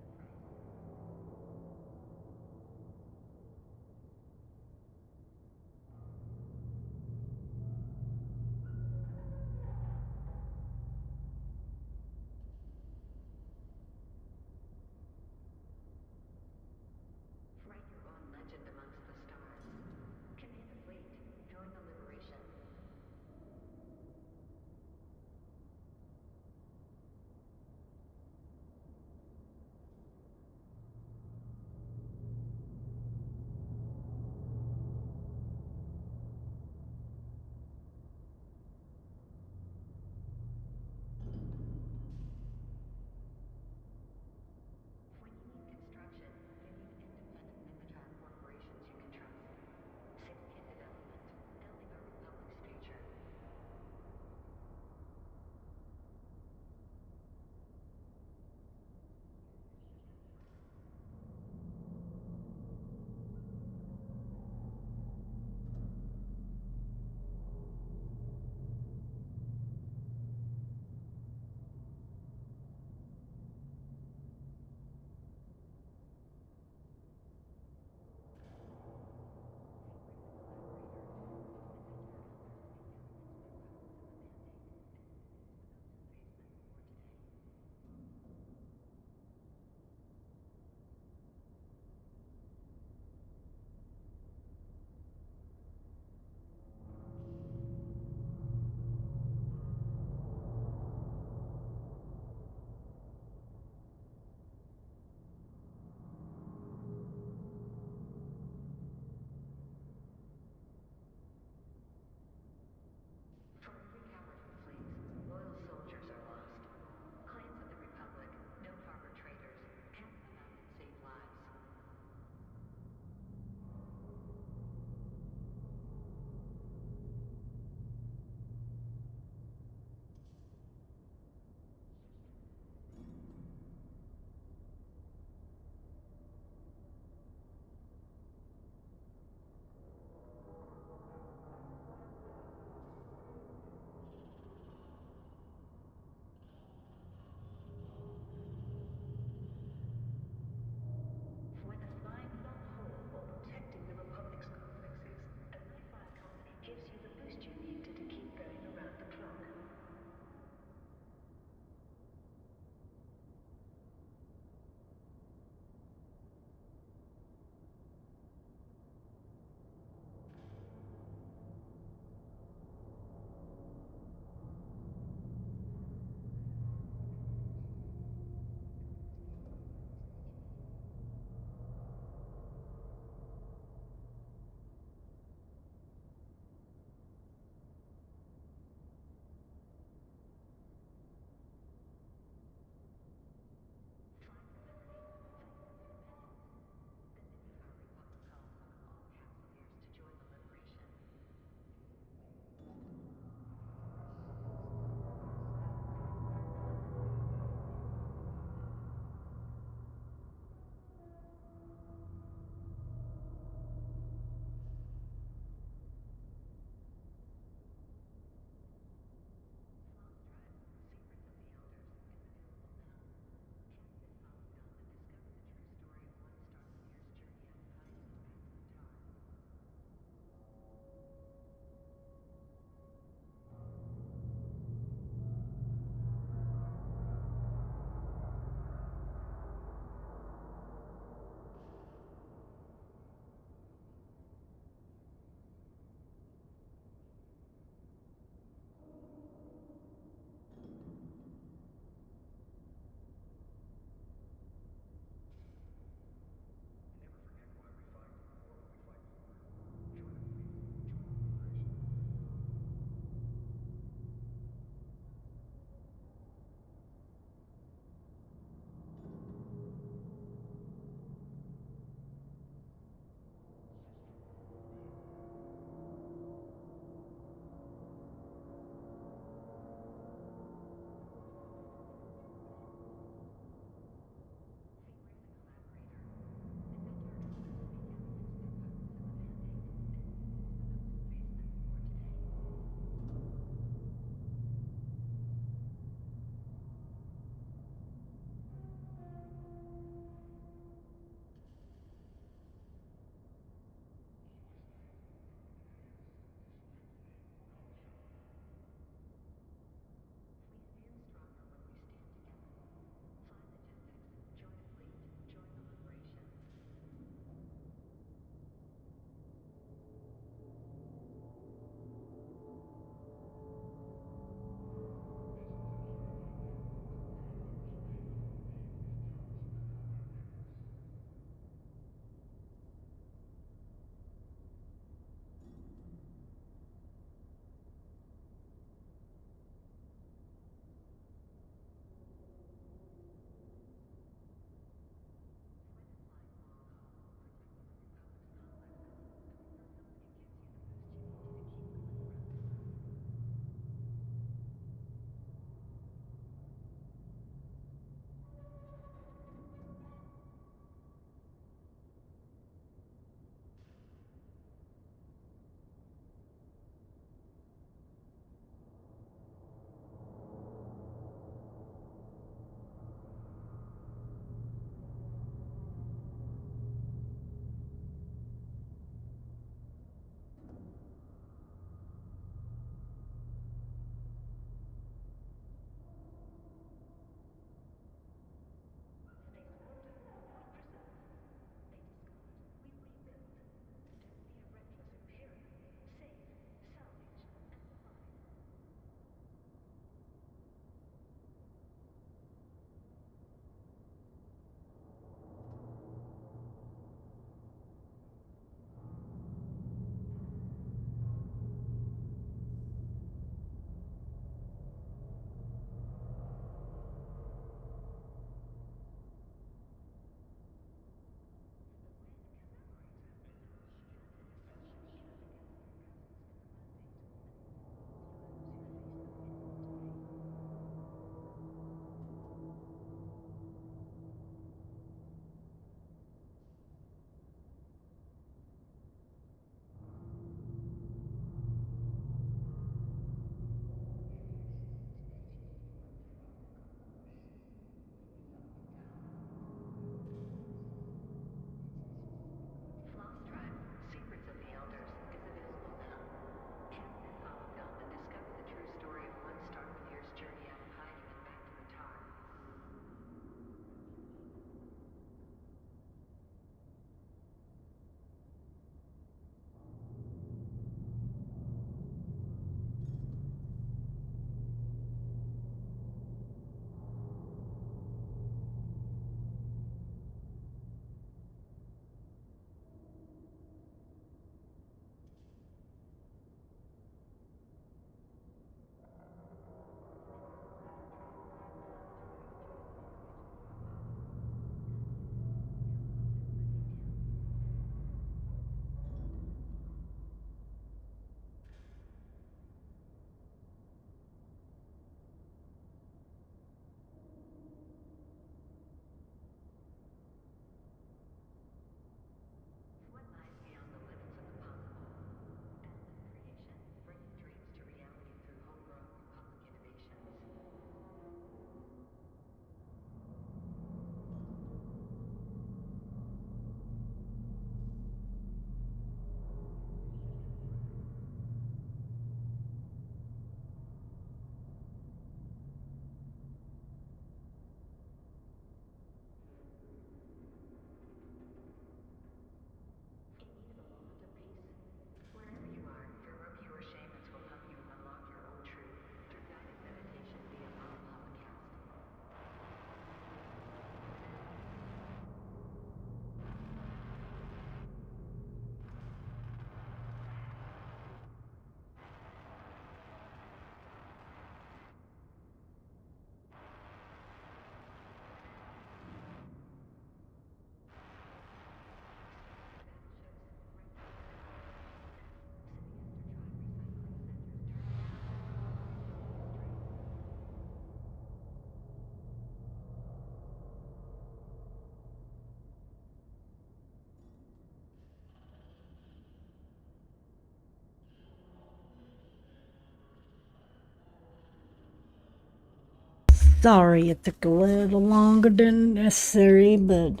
sorry it took a little longer than necessary, but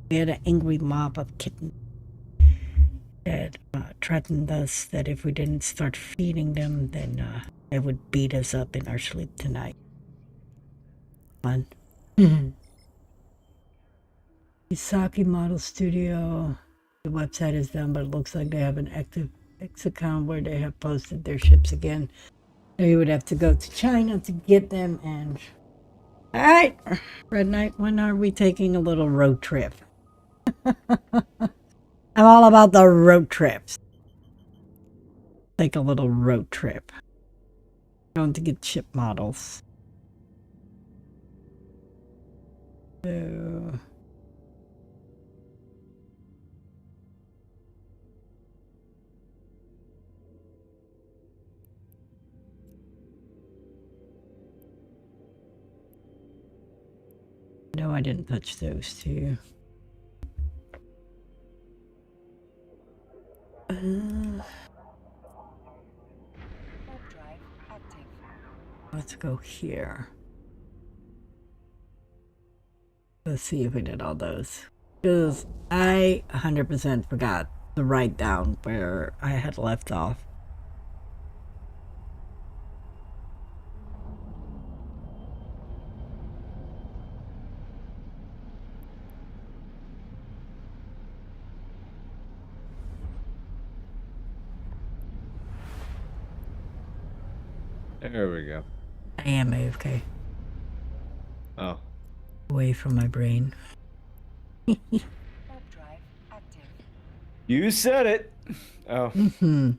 we had an angry mob of kittens that threatened us that if we didn't start feeding them, then they would beat us up in our sleep tonight. Fun. Isaki Model Studio. The website is down, but it looks like they have an active X account where they have posted their ships again. We would have to go to China to get them. And all right, Red Knight, when are we taking a little road trip? I'm all about the road trips. Take a little road trip. Going to get ship models. So no, I didn't touch those two. Let's go here. Let's see if we did all those. Because I 100% forgot to write down where I had left off.
There we go.
I am AFK.
Oh.
Away from my brain.
You said it. Oh.
Mm-hmm.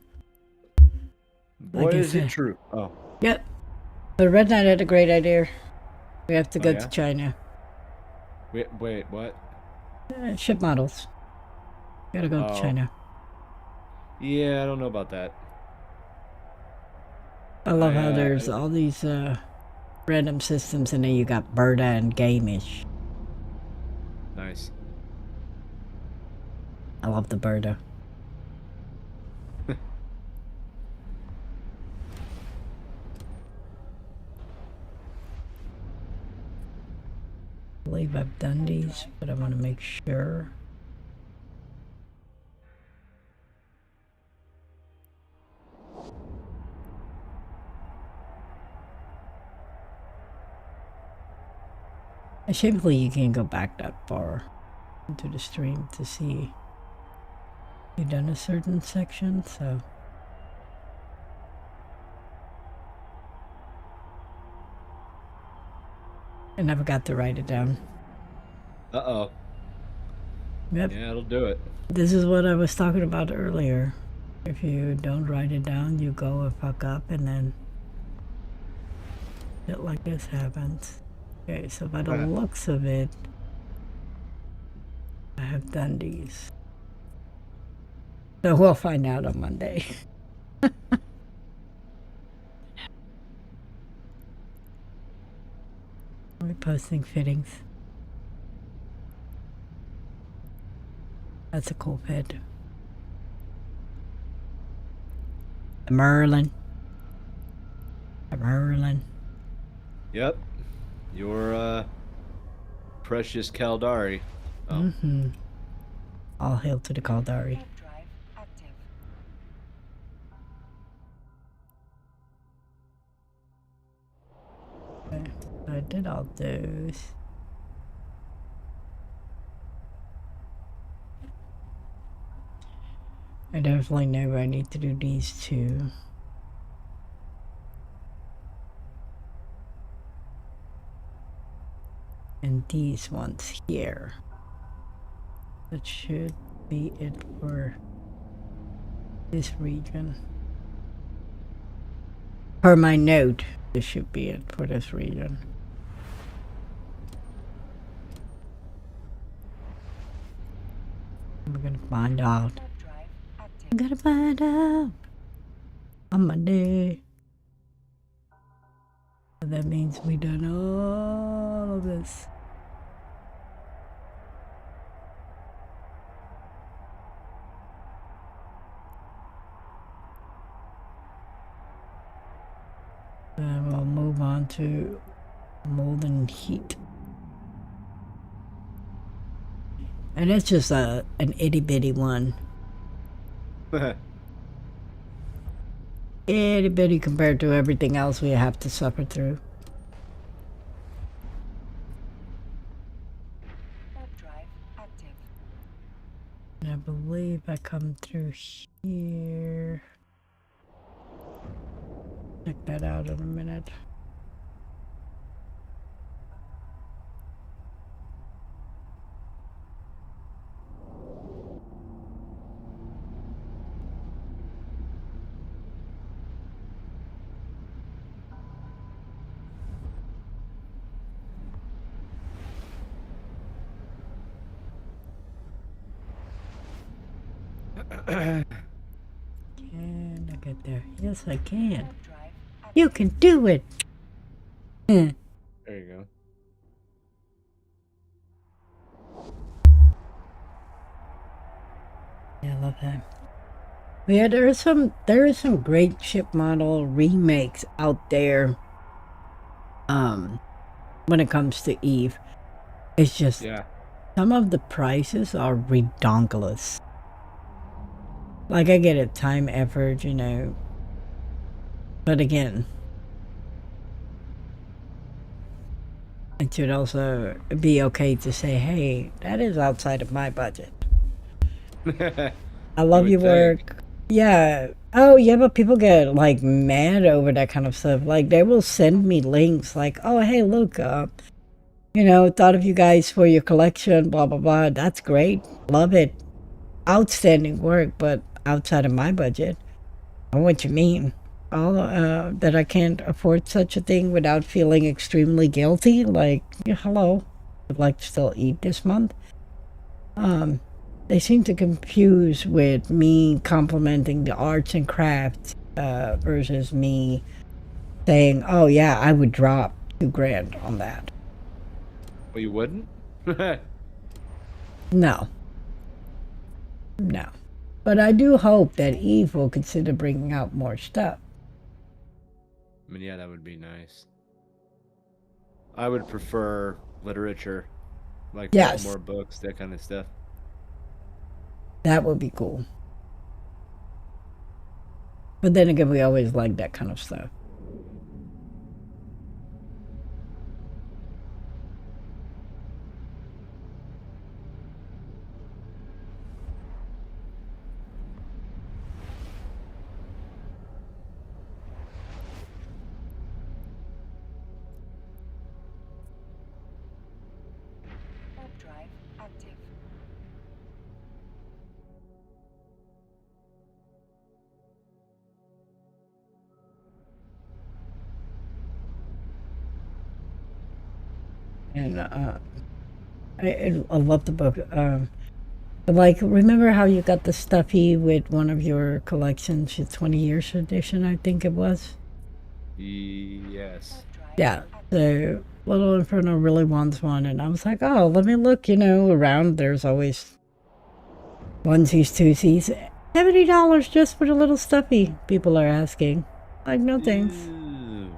Boy, is it true. Oh.
Yep. The Red Knight had a great idea. We have to go to China.
Wait, what?
Ship models. Gotta go to China.
Yeah, I don't know about that.
I love how there's all these random systems, and then you got Berta and Gamish.
Nice.
I love the Berta. I believe I've done these, but I want to make sure. Shamefully, you can't go back that far into the stream to see you've done a certain section, so. I never got to write it down.
Uh-oh.
Yep.
Yeah, it'll do it.
This is what I was talking about earlier. If you don't write it down, you go and fuck up, and then shit like this happens. Okay, so by the looks of it, I have done these. So we'll find out on Monday. We're posting fittings. That's a cool pet. A Merlin. A Merlin.
Yep. Your precious Caldari. Oh.
Mm-hmm. All hail to the Caldari. Okay, I did all those. I definitely know I need to do these two. And these ones here. That should be it for this region. Per my note, this should be it for this region. We're gonna find out. I'm gonna find out on Monday. That means we done all of this. Then we'll move on to Molten heat. And it's just an itty bitty one. Itty bitty compared to everything else we have to suffer through.
Warp drive active.
And I believe I come through here. Check that out in a minute. Can I get there? Yes, I can.
Warp drive active.
You can do it.
There you go.
Yeah, I love that. Yeah, there is some great ship model remakes out there. When it comes to Eve, it's just
Yeah.
some of the prices are redonkulous. Like I get it, time, effort, you know. But again, it should also be okay to say, hey, that is outside of my budget. I love
would
your
think.
work. Yeah. Oh, yeah, but people get like mad over that kind of stuff. Like they will send me links like, oh, hey, look, you know, thought of you guys for your collection, blah, blah, blah. That's great. Love it. Outstanding work, but outside of my budget. I know what you mean. That I can't afford such a thing without feeling extremely guilty. Like, yeah, hello, I'd like to still eat this month. They seem to confuse with me complimenting the arts and crafts versus me saying, "Oh yeah, I would drop $2,000 on that."
Well, you wouldn't?
No, no. But I do hope that Eve will consider bringing out more stuff.
I mean, yeah, that would be nice. I would prefer literature, like
Yes.
more books, that kind of stuff.
That would be cool. But then again, we always like that kind of stuff.
Warp drive active.
And I love the book. But like, remember how you got the stuffy with one of your collections, your 20 years edition, I think it was?
Yes.
Warp drive
Yeah.
active.
So Little Inferno really wants one, and I was like, oh, let me look. You know, around there's always onesies, twosies, $70 just for the little stuffy. People are asking, like, no thanks.
Ew.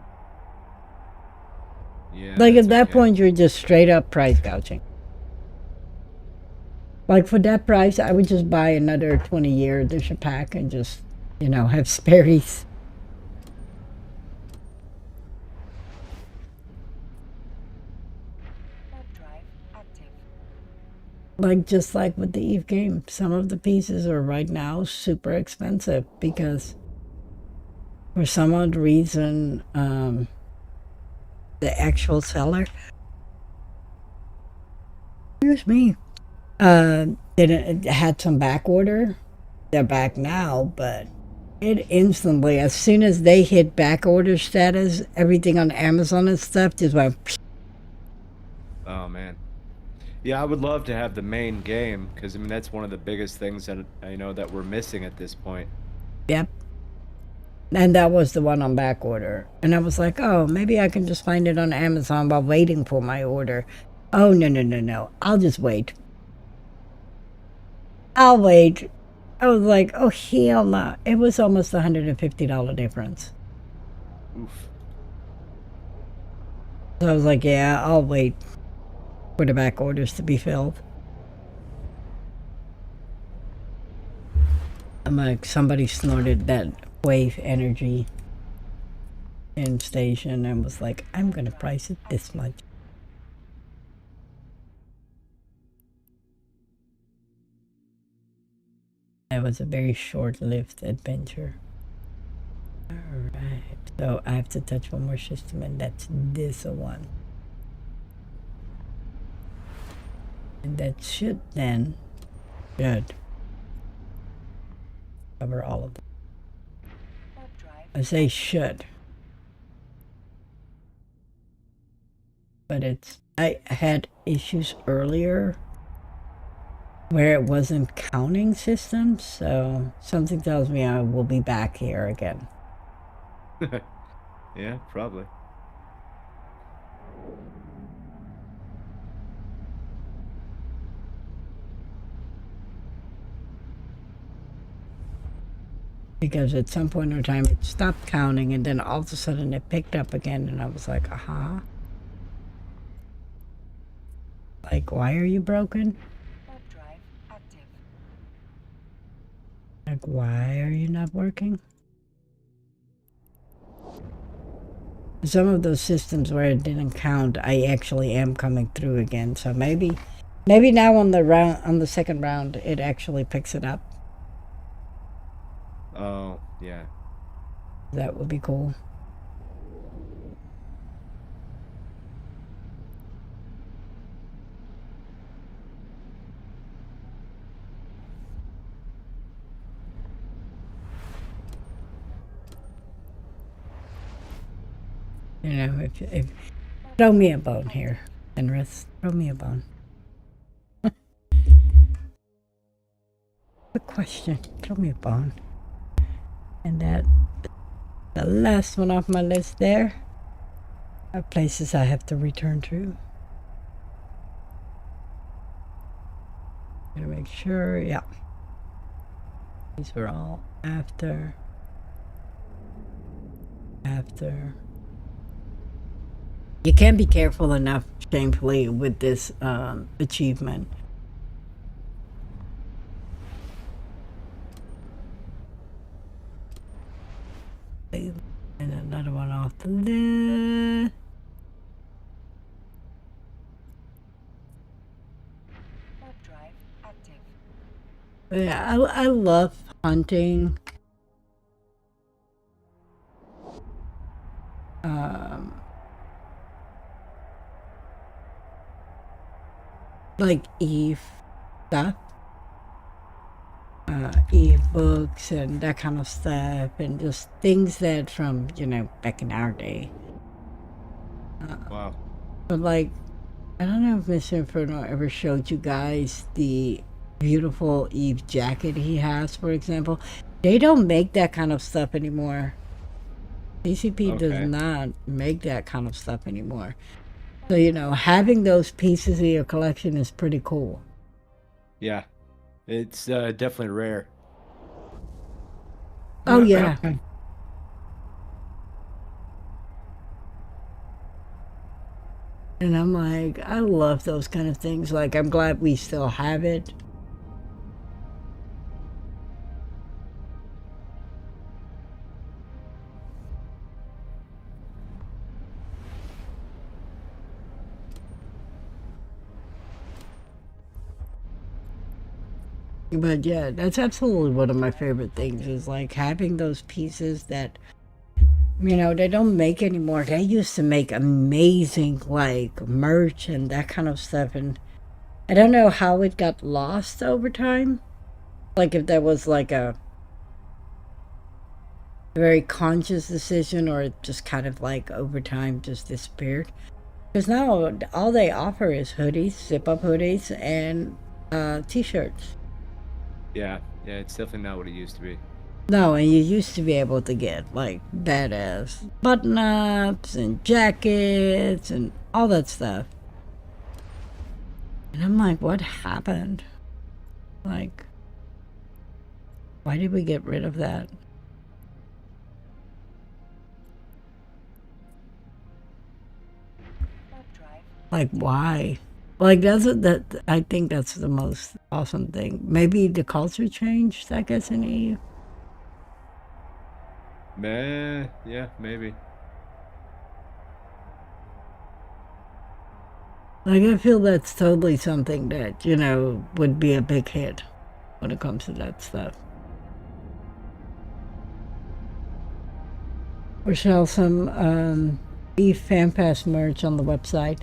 Yeah.
Like
that's
at that
okay.
point, you're just straight up price gouging. Like for that price, I would just buy another 20-year edition pack and just, you know, have Sperry's.
Warp drive active.
Like just like with the Eve game, some of the pieces are right now super expensive because for some odd reason, the actual seller, excuse me, didn't had some back order. They're back now, but it instantly, as soon as they hit back order status, everything on Amazon and stuff just went.
Oh man. Yeah, I would love to have the main game because I mean that's one of the biggest things that I know that we're missing at this point.
Yep. And that was the one on back order. And I was like, oh, maybe I can just find it on Amazon while waiting for my order. Oh, no, no, no, no. I'll just wait. I'll wait. I was like, oh, hell no. It was almost $150 difference.
Oof.
So I was like, yeah, I'll wait for the back orders to be filled. I'm like, somebody snorted that wave energy in station and was like, I'm gonna price it this much. That was a very short-lived adventure. Alright, so I have to touch one more system, and that's this one. And that should then cover all of them.
Warp drive.
I say should. But I had issues earlier where it wasn't counting systems, so something tells me I will be back here again.
Yeah, probably.
Because at some point in time it stopped counting, and then all of a sudden it picked up again, and I was like, aha. Like, why are you broken?
Warp drive active.
Like, why are you not working? Some of those systems where it didn't count, I actually am coming through again. So maybe now on the second round, it actually picks it up.
Oh, yeah.
That would be cool. You know, if throw me a bone here, Enris. Throw me a bone. Quick question. Throw me a bone. And that the last one off my list there are places I have to return to. Gonna make sure, yeah. These were all after. You can't be careful enough, shamefully, with this achievement. And another one off the list.
Warp drive active.
Yeah, I love hunting. Like Eve stuff. Eve books and that kind of stuff, and just things that from, back in our day.
Wow.
But like, I don't know if Mr. Inferno ever showed you guys the beautiful Eve jacket he has, for example. They don't make that kind of stuff anymore. DCP does
Okay.
not make that kind of stuff anymore. So, having those pieces in your collection is pretty cool.
Yeah. It's definitely rare.
Oh, yeah. And I'm like, I love those kind of things. Like, I'm glad we still have it. But yeah, that's absolutely one of my favorite things, is like having those pieces that, they don't make anymore. They used to make amazing, like, merch and that kind of stuff. And I don't know how it got lost over time. Like, if that was like a very conscious decision, or it just kind of like over time just disappeared. Because now all they offer is hoodies, zip-up hoodies, and t-shirts.
Yeah. Yeah, it's definitely not what it used to be.
No, and you used to be able to get like badass button-ups and jackets and all that stuff. And I'm like, what happened? Like, why did we get rid of that? Like, why? Like, that I think that's the most awesome thing. Maybe the culture changed, I guess, in EU.
Yeah, maybe.
Like, I feel that's totally something that, would be a big hit when it comes to that stuff. Or sell some beef FanPass merch on the website.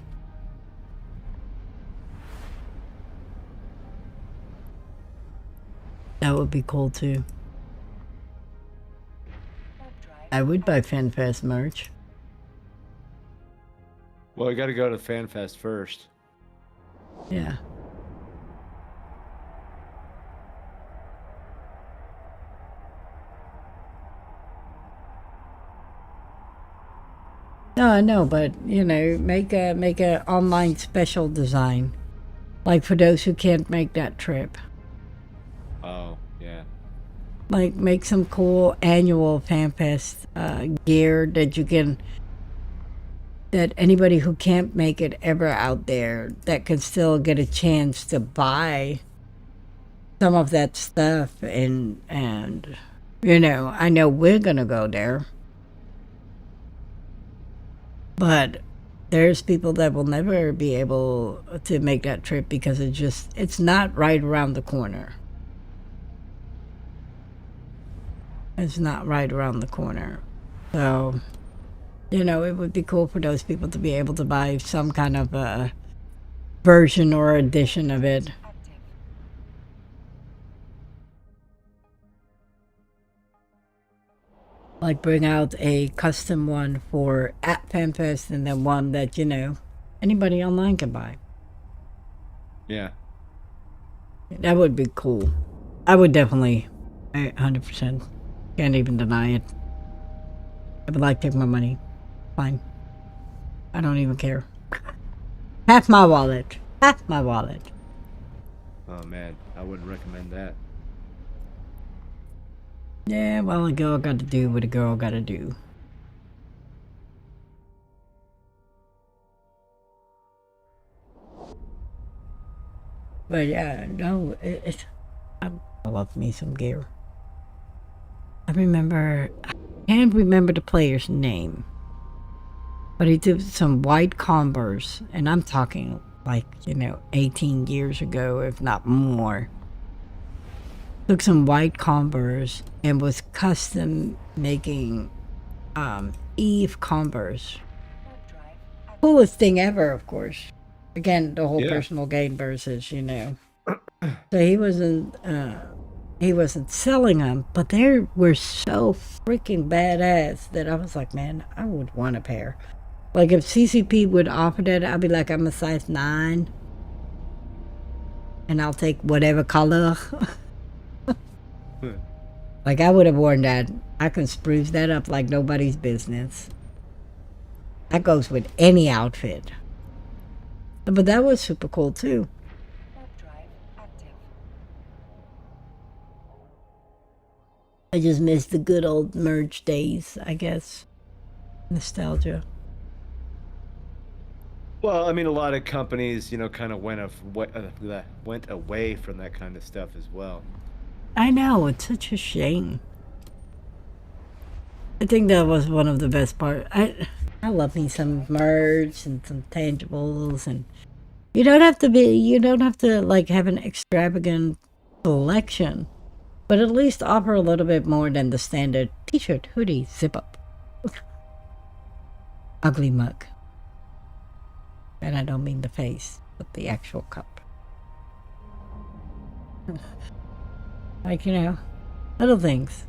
That would be cool too.
Warp drive.
I would buy FanFest merch.
Well, we got to go to FanFest first.
Yeah. No, I know, but make a online special design, like for those who can't make that trip.
Oh, yeah.
Like make some cool annual FanFest gear that anybody who can't make it ever out there that can still get a chance to buy some of that stuff and I know we're gonna go there. But there's people that will never be able to make that trip because it's not right around the corner. It's not right around the corner. So, it would be cool for those people to be able to buy some kind of a version or edition of it.
Active.
Like bring out a custom one for at FanFest and then one that, anybody online can buy.
Yeah.
That would be cool. I would definitely, 100%. Can't even deny it. I would like to take my money. Fine. I don't even care. Half my wallet. Half my wallet.
Oh, man. I wouldn't recommend that.
Yeah, well, a girl got to do what a girl got to do. But yeah, no, I love me some gear. I can't remember the player's name, but he did some white Converse, and I'm talking like 18 years ago, if not more. Took some white Converse and was custom making Eve Converse.
Warp drive. Active.
Coolest thing ever, of course. Again, the whole
Yeah.
personal gain versus, So he wasn't selling them, but they were so freaking badass that I was like, man, I would want a pair. Like if CCP would offer that, I'd be like, I'm a size 9, and I'll take whatever color. Like I would have worn that. I can spruce that up like nobody's business. That goes with any outfit. But that was super cool too.
Warp drive. Active.
I just miss the good old merge days, I guess. Nostalgia.
Well, I mean, a lot of companies, kind of went away from that kind of stuff as well.
I know, it's such a shame. I think that was one of the best parts. I love me some merch and some tangibles, and you don't have to like have an extravagant selection, but at least offer a little bit more than the standard t-shirt, hoodie, zip up. Ugly mug. And I don't mean the face, but the actual cup. Like, little things.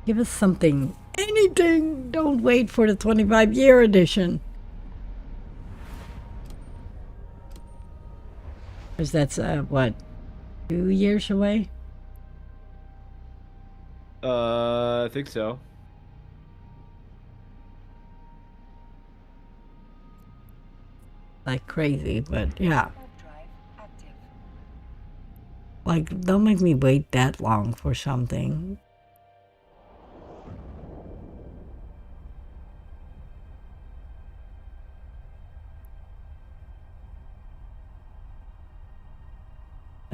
Give us something. Anything. Don't wait for the 25-year edition. Because that's, 2 years away?
I think so.
Like crazy, but yeah.
Warp drive. Active.
Like, don't make me wait that long for something.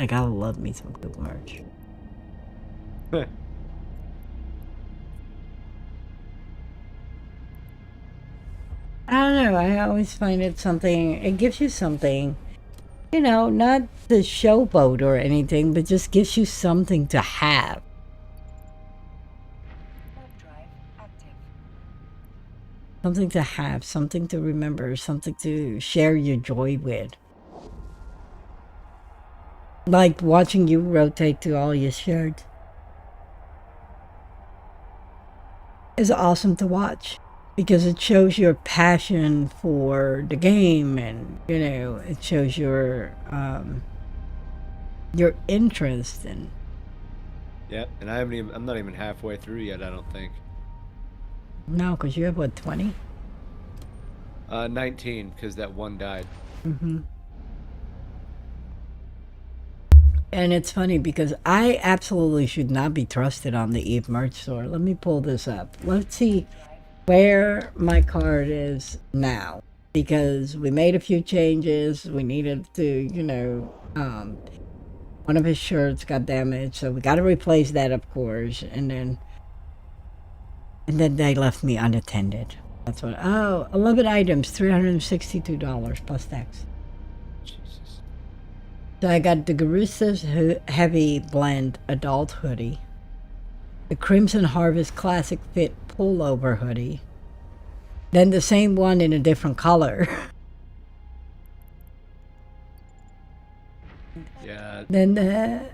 Like, I love me some good merch. I don't know. I always find it something. It gives you something. You know, not the showboat or anything, but just gives you something to have.
Warp drive active.
Something to have, something to remember, something to share your joy with. Like watching you rotate through all your shirts. It's awesome to watch because it shows your passion for the game, and you know, it shows your interest in.
Yeah, and I'm not even halfway through yet, I don't think.
No, because you have what, 20?
19, because that one died.
Mm-hmm. And it's funny because I absolutely should not be trusted on the Eve merch store. Let me pull this up. Let's see where my card is now, because we made a few changes. We needed to, you know, one of his shirts got damaged, so we got to replace that, of course. And then they left me unattended. That's what. Oh, 11 items, $362 plus tax.
Jesus.
So I got the Garissa's Heavy Blend Adult Hoodie, the Crimson Harvest Classic Fit Pullover Hoodie, then the same one in a different color.
Yeah.
Then the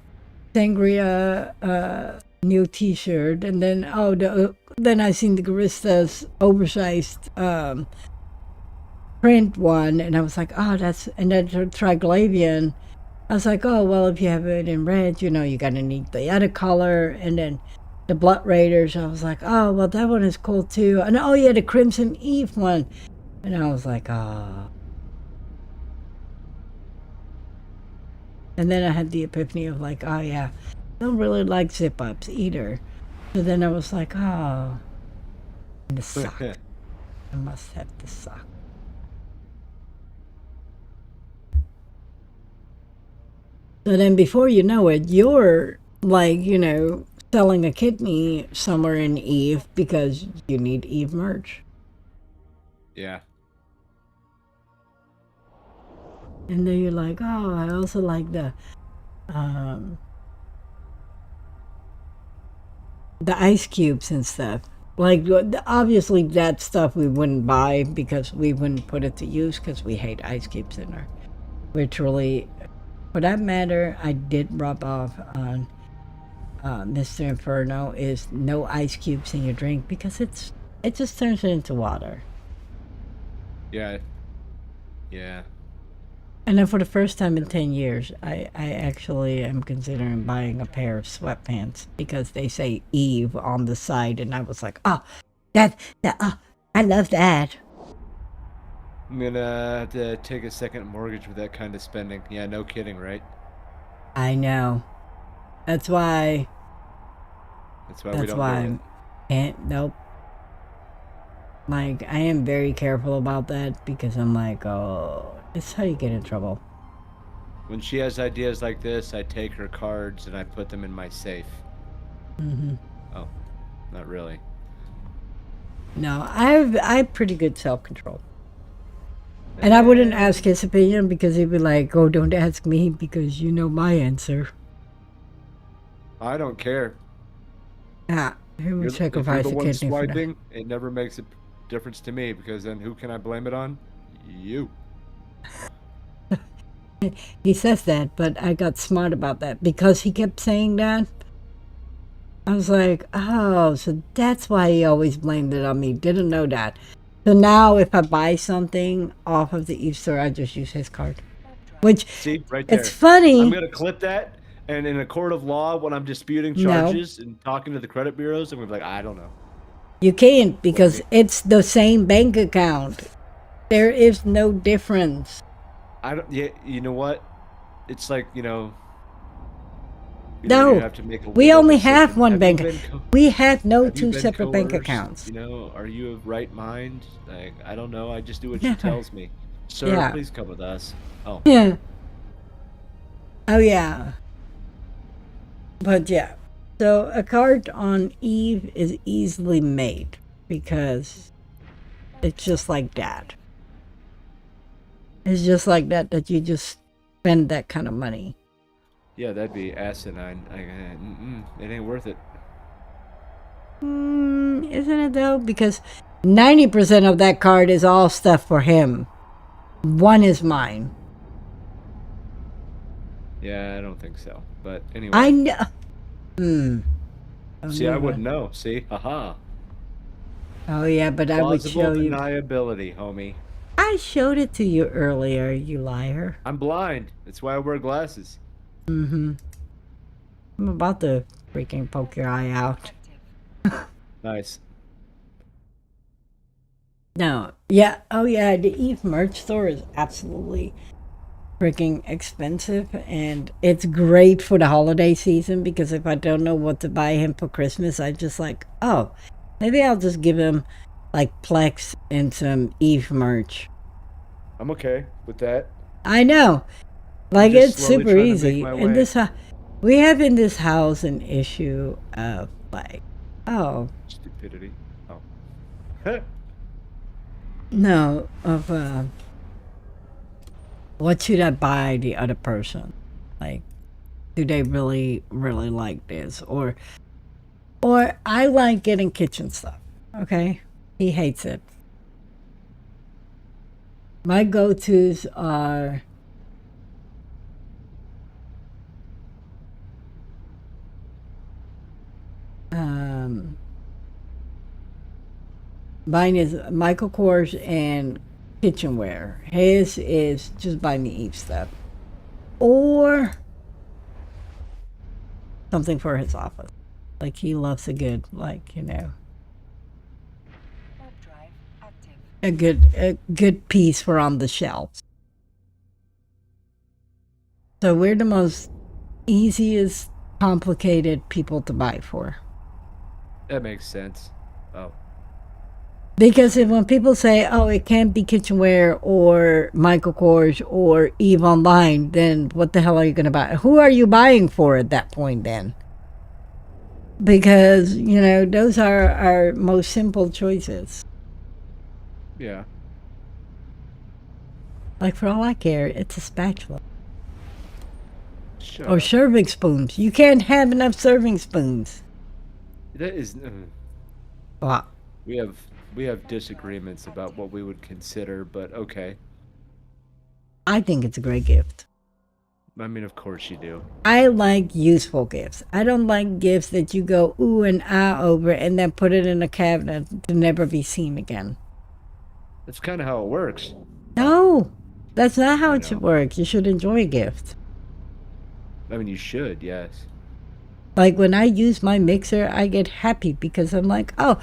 Sangria new T-shirt, and then then I seen the Garissa's oversized print one, and I was like, oh, that's, and then the Triglavian. I was like, oh, well, if you have it in red, you know, you're going to need the other color. And then the Blood Raiders, I was like, oh, well, that one is cool too. And oh, yeah, the Crimson Eve one. And I was like, oh. And then I had the epiphany of like, oh, yeah, I don't really like zip-ups either. So then I was like, oh, and the sock. I must have the sock. So then before you know it, you're like, you know, selling a kidney somewhere in Eve because you need Eve merch.
Yeah.
And then you're like, oh, I also like the ice cubes and stuff. Like, obviously that stuff we wouldn't buy because we wouldn't put it to use because we hate ice cubes in there. We're truly... For that matter, I did rub off on Mr. Inferno is no ice cubes in your drink because it just turns it into water.
Yeah. Yeah.
And then for the first time in 10 years, I actually am considering buying a pair of sweatpants because they say Eve on the side, and I was like, oh, I love that.
I'm gonna have to take a second mortgage with that kind of spending. Yeah, no kidding, right?
I know. That's why
we don't do it.
Nope. Like, I am very careful about that because I'm like, oh, it's how you get in trouble.
When she has ideas like this, I take her cards and I put them in my safe.
Mm-hmm.
Oh, not really.
No, I have pretty good self-control. And I wouldn't ask his opinion because he'd be like, oh, don't ask me because you know my answer.
I don't care.
Ah, he would
If
sacrifice
you're
a
the one
kidney for that.
swiping, it never makes a difference to me because then who can I blame it on? You.
He says that, but I got smart about that because he kept saying that. I was like, oh, so that's why he always blamed it on me. Didn't know that. So now if I buy something off of the Eve store, I just use his card. Which,
See, right there.
it's funny.
I'm going to clip that, and in a court of law, when I'm disputing charges and talking to the credit bureaus, I'm going to be like, I don't know.
You can't because it's the same bank account. There is no difference.
Yeah, you know what? It's like,
No,
you have to make a
we
legal
only
decision.
have one bank. We have no
Have you
two
been
separate bank
coerced?
accounts.
You know, are you of right mind? Like, I don't know. I just do what she tells me. Sir,
Yeah.
please come with us. Oh,
Yeah. Oh yeah. But yeah, so a cart on Eve is easily made because it's just like that. It's just like that you just spend that kind of money.
Yeah, that'd be asinine. It ain't worth it.
Isn't it though? Because 90% of that card is all stuff for him. One is mine.
Yeah, I don't think so. But anyway.
I know.
See, I wouldn't know. See? Haha.
Oh yeah, but I would
Plausible
show you.
deniability, homie.
I showed it to you earlier, you liar.
I'm blind. That's why I wear glasses.
I'm about to freaking poke your eye out.
Active.
Nice.
No. Yeah. Oh yeah, the Eve merch store is absolutely freaking expensive, and it's great for the holiday season because if I don't know what to buy him for Christmas, I just like, oh, maybe I'll just give him like Plex and some Eve merch.
I'm okay with that.
I know. Like
just
it's
slowly
super
trying to make
easy.
my
In
way.
this we have in this house an issue of like, oh,
Stupidity. Oh.
no, of what should I buy the other person? Like, do they really like this? Or I like getting kitchen stuff. Okay? He hates it. My go-tos are mine is Michael Kors and kitchenware. His is just buy me Eve stuff. Or something for his office. Like he loves a good, like, you know,
Warp drive active.
a good piece for on the shelves. So we're the most easiest complicated people to buy for.
That makes sense. Oh.
Because when people say, oh, it can't be kitchenware or Michael Kors or Eve Online, then what the hell are you going to buy? Who are you buying for at that point then? Because, you know, those are our most simple choices.
Yeah.
Like, for all I care, it's a spatula.
Shut
Or
up.
serving spoons. You can't have enough serving spoons.
That is.
Wow.
We have disagreements about what we would consider, but okay.
I think it's a great gift.
I mean, of course you do.
I like useful gifts. I don't like gifts that you go ooh and ah over and then put it in a cabinet to never be seen again.
That's kind of how it works.
No, that's not how
I
it should
know.
work. You should enjoy a gift.
I mean, you should, yes.
Like when I use my mixer, I get happy because I'm like, oh,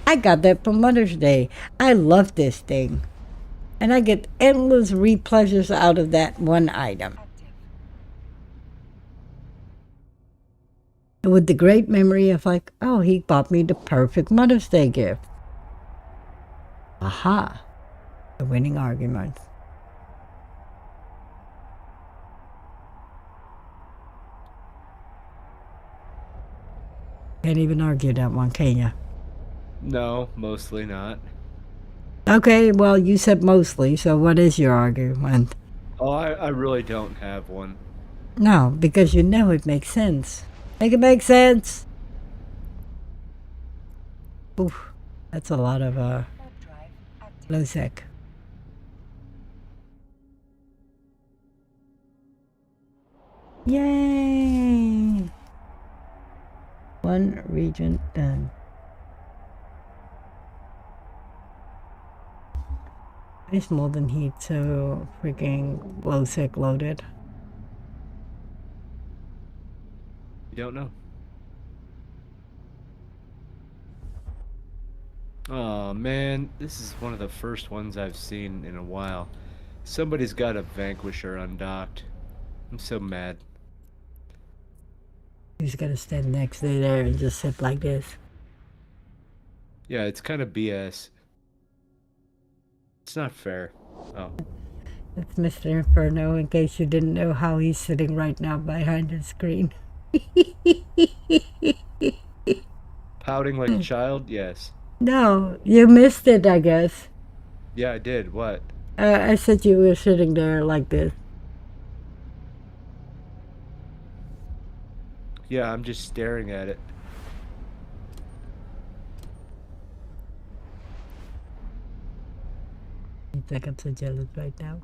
I got that for Mother's Day. I love this thing. And I get endless pleasures out of that one item.
Active.
With the great memory of like, oh, he bought me the perfect Mother's Day gift. Aha. The winning argument. Can't even argue that one, can you?
No, mostly not.
Okay, well, you said mostly, so what is your argument?
Oh, I really don't have one.
No, because you know it makes sense. Make it make sense. Oof, that's a lot of
Warp drive active.
low sec. Yay! One region done. Nice molten heat, so freaking low sec loaded.
You don't know. Oh man, this is one of the first ones I've seen in a while. Somebody's got a Vanquisher undocked. I'm so mad.
He's gonna stand next to there and just sit like this.
Yeah, it's kind of BS. It's not fair. Oh.
That's Mr. Inferno, in case you didn't know how he's sitting right now behind the screen.
Pouting like a child? Yes.
No, you missed it, I guess.
Yeah, I did. What?
I said you were sitting there like this.
Yeah, I'm just staring at it.
I think I'm so jealous right now.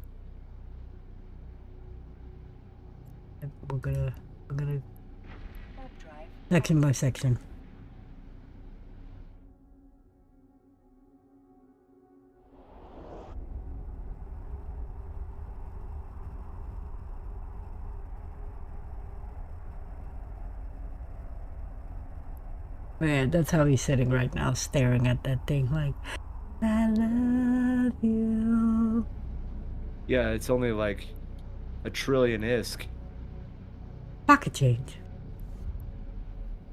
We're gonna
Warp drive.
section by section. Yeah, that's how he's sitting right now, staring at that thing like, I love you.
Yeah, it's only like a trillion isk.
Pocket change.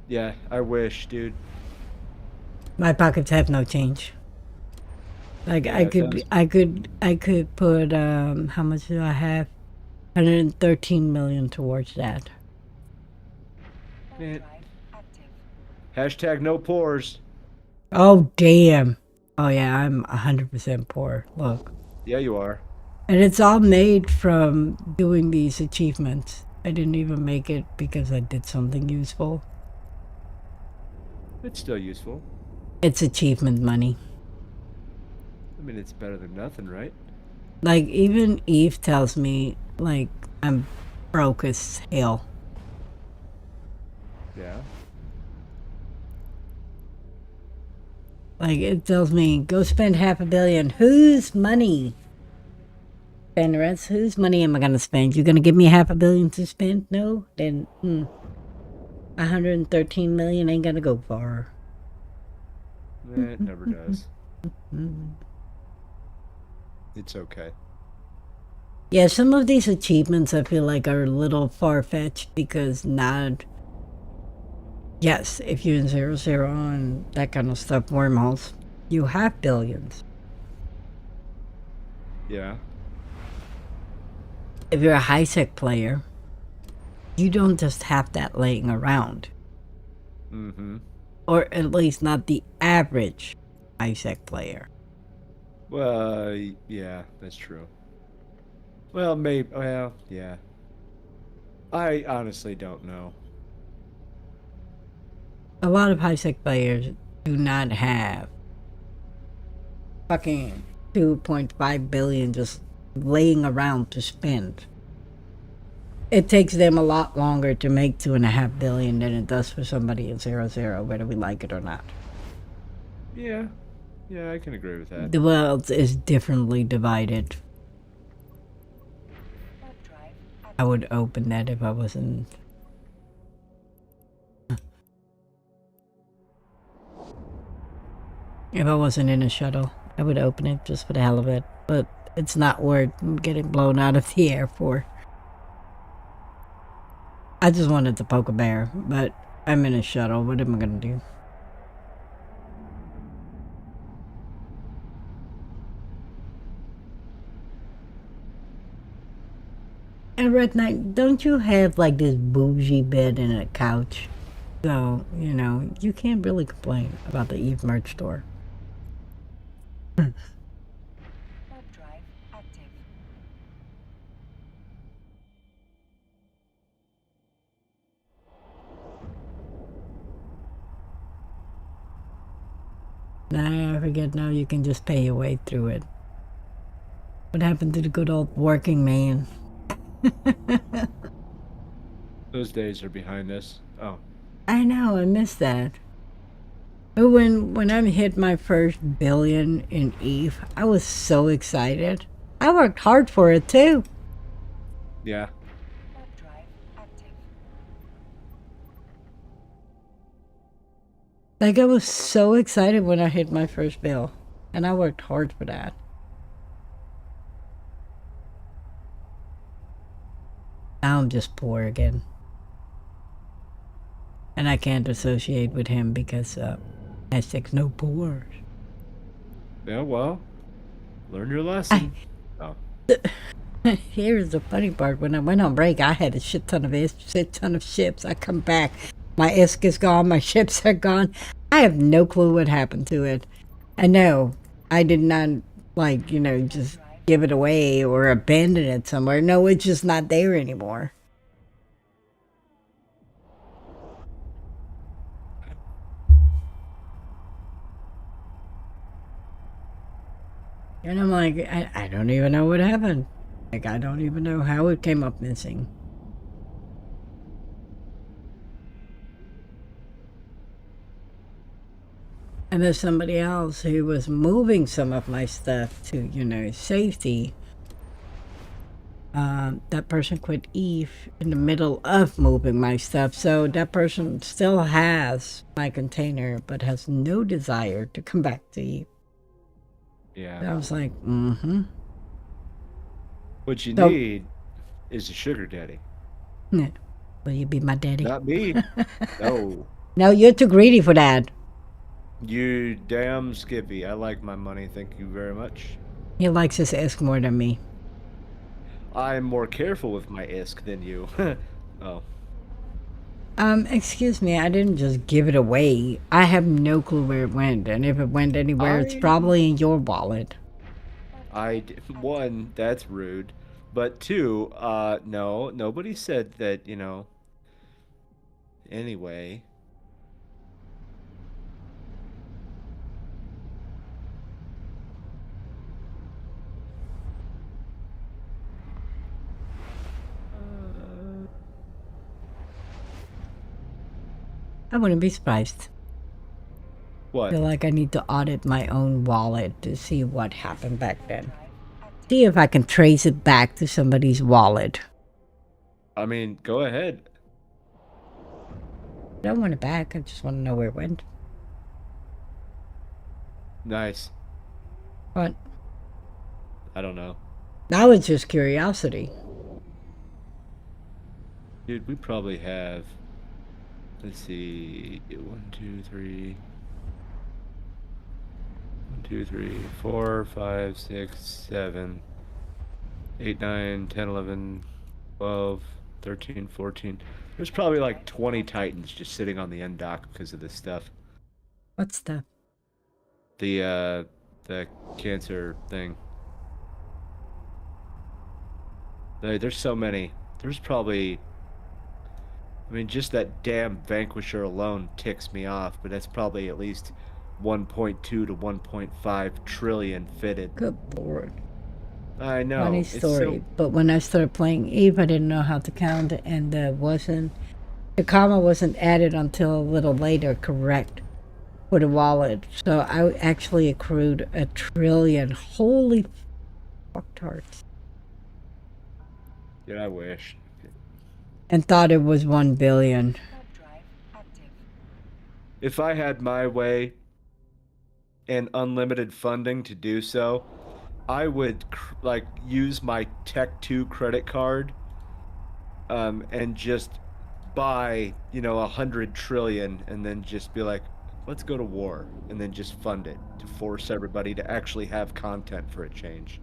Yeah, I wish, dude.
My pockets have no change. Like
Yeah,
I
it sounds-
I could put how much do I have? 113 million towards that.
Warp
Man.
drive active.
Hashtag no pores.
Oh damn. Oh yeah, I'm 100% poor. Look.
Yeah, you are.
And it's all made from doing these achievements. I didn't even make it because I did something useful.
It's still useful.
It's achievement money.
I mean, it's better than nothing, right?
Like, even Eve tells me, like, I'm broke as hell.
Yeah.
Like, it tells me, go spend $500 million. Whose money? Fenris, whose money am I gonna spend? You gonna give me $500 million to spend? No? Then, 113 million ain't gonna go far.
It never does. It's okay.
Yeah, some of these achievements I feel like are a little far-fetched because not... Yes, if you're in 0-0 and that kind of stuff, wormholes, you have billions.
Yeah.
If you're a high-tech player, you don't just have that laying around.
Mm-hmm.
Or at least not the average high-tech player.
Well, yeah, that's true. Well, maybe. Well, yeah. I honestly don't know.
A lot of high-tech players do not have fucking 2.5 billion just laying around to spend. It takes them a lot longer to make 2.5 billion than it does for somebody in 0-0, whether we like it or not.
Yeah. Yeah, I can agree with that.
The world is differently divided.
Warp drive active.
I would open that if I wasn't... If I wasn't in a shuttle, I would open it just for the hell of it. But it's not worth getting blown out of the air for. I just wanted to poke a bear, but I'm in a shuttle. What am I gonna do? And Red Knight, don't you have like this bougie bed and a couch? So, you know, you can't really complain about the Eve merch store.
Warp drive active.
Nah, I forget now you can just pay your way through it. What happened to the good old working man?
Those days are behind us. Oh.
I know, I missed that. But when I hit my first billion in Eve, I was so excited. I worked hard for it too.
Yeah.
Warp drive active.
Like, I was so excited when I hit my first bill. And I worked hard for that. Now I'm just poor again. And I can't associate with him because, hashtag no poor.
Yeah, well, learn your lesson. Oh.
Here's the funny part. When I went on break, I had a shit ton of ships. I come back, my ISK is gone, my ships are gone. I have no clue what happened to it. And no, I did not, like, just give it away or abandon it somewhere. No, it's just not there anymore. And I'm like, I don't even know what happened. Like, I don't even know how it came up missing. And there's somebody else who was moving some of my stuff to, safety. That person quit Eve in the middle of moving my stuff. So that person still has my container, but has no desire to come back to Eve.
Yeah.
And I was like, mm-hmm.
What you
So-
need is a sugar daddy.
Yeah. Will you be my daddy?
Not me. No.
No, you're too greedy for that.
You damn Skippy. I like my money. Thank you very much.
He likes his ISK more than me.
I'm more careful with my ISK than you. Oh.
Excuse me, I didn't just give it away. I have no clue where it went, and if it went anywhere, it's
I-
probably in your wallet.
One, that's rude. But two, no, nobody said that, Anyway.
I wouldn't be surprised. I
What?
feel like I need to audit my own wallet to see what happened back then. See if I can trace it back to somebody's wallet.
I mean, go ahead.
I don't want it back, I just want to know where it went.
Nice.
But
I don't know.
now it's just curiosity.
Dude, we probably have. Let's see. 1, 2, 3. 1, 2, 3, 4, 5, 6, 7, 8, 9, 10, 11, 12, 13, 14. There's probably like 20 Titans just sitting on the end dock because of this stuff.
What's the...
The cancer thing. There's so many. There's probably. I mean, just that damn Vanquisher alone ticks me off, but that's probably at least 1.2 to 1.5 trillion fitted.
Good lord.
I know.
Funny
it's
story.
so-
But when I started playing Eve, I didn't know how to count, and the comma wasn't added until a little later, correct, for the wallet. So I actually accrued 1 trillion. Holy fuck-tarts.
Yeah, I wish.
And thought it was 1 billion.
Warp drive active.
If I had my way and unlimited funding to do so, I would use my Tech 2 credit card and just buy 100 trillion and then just be like, let's go to war, and then just fund it to force everybody to actually have content for a change.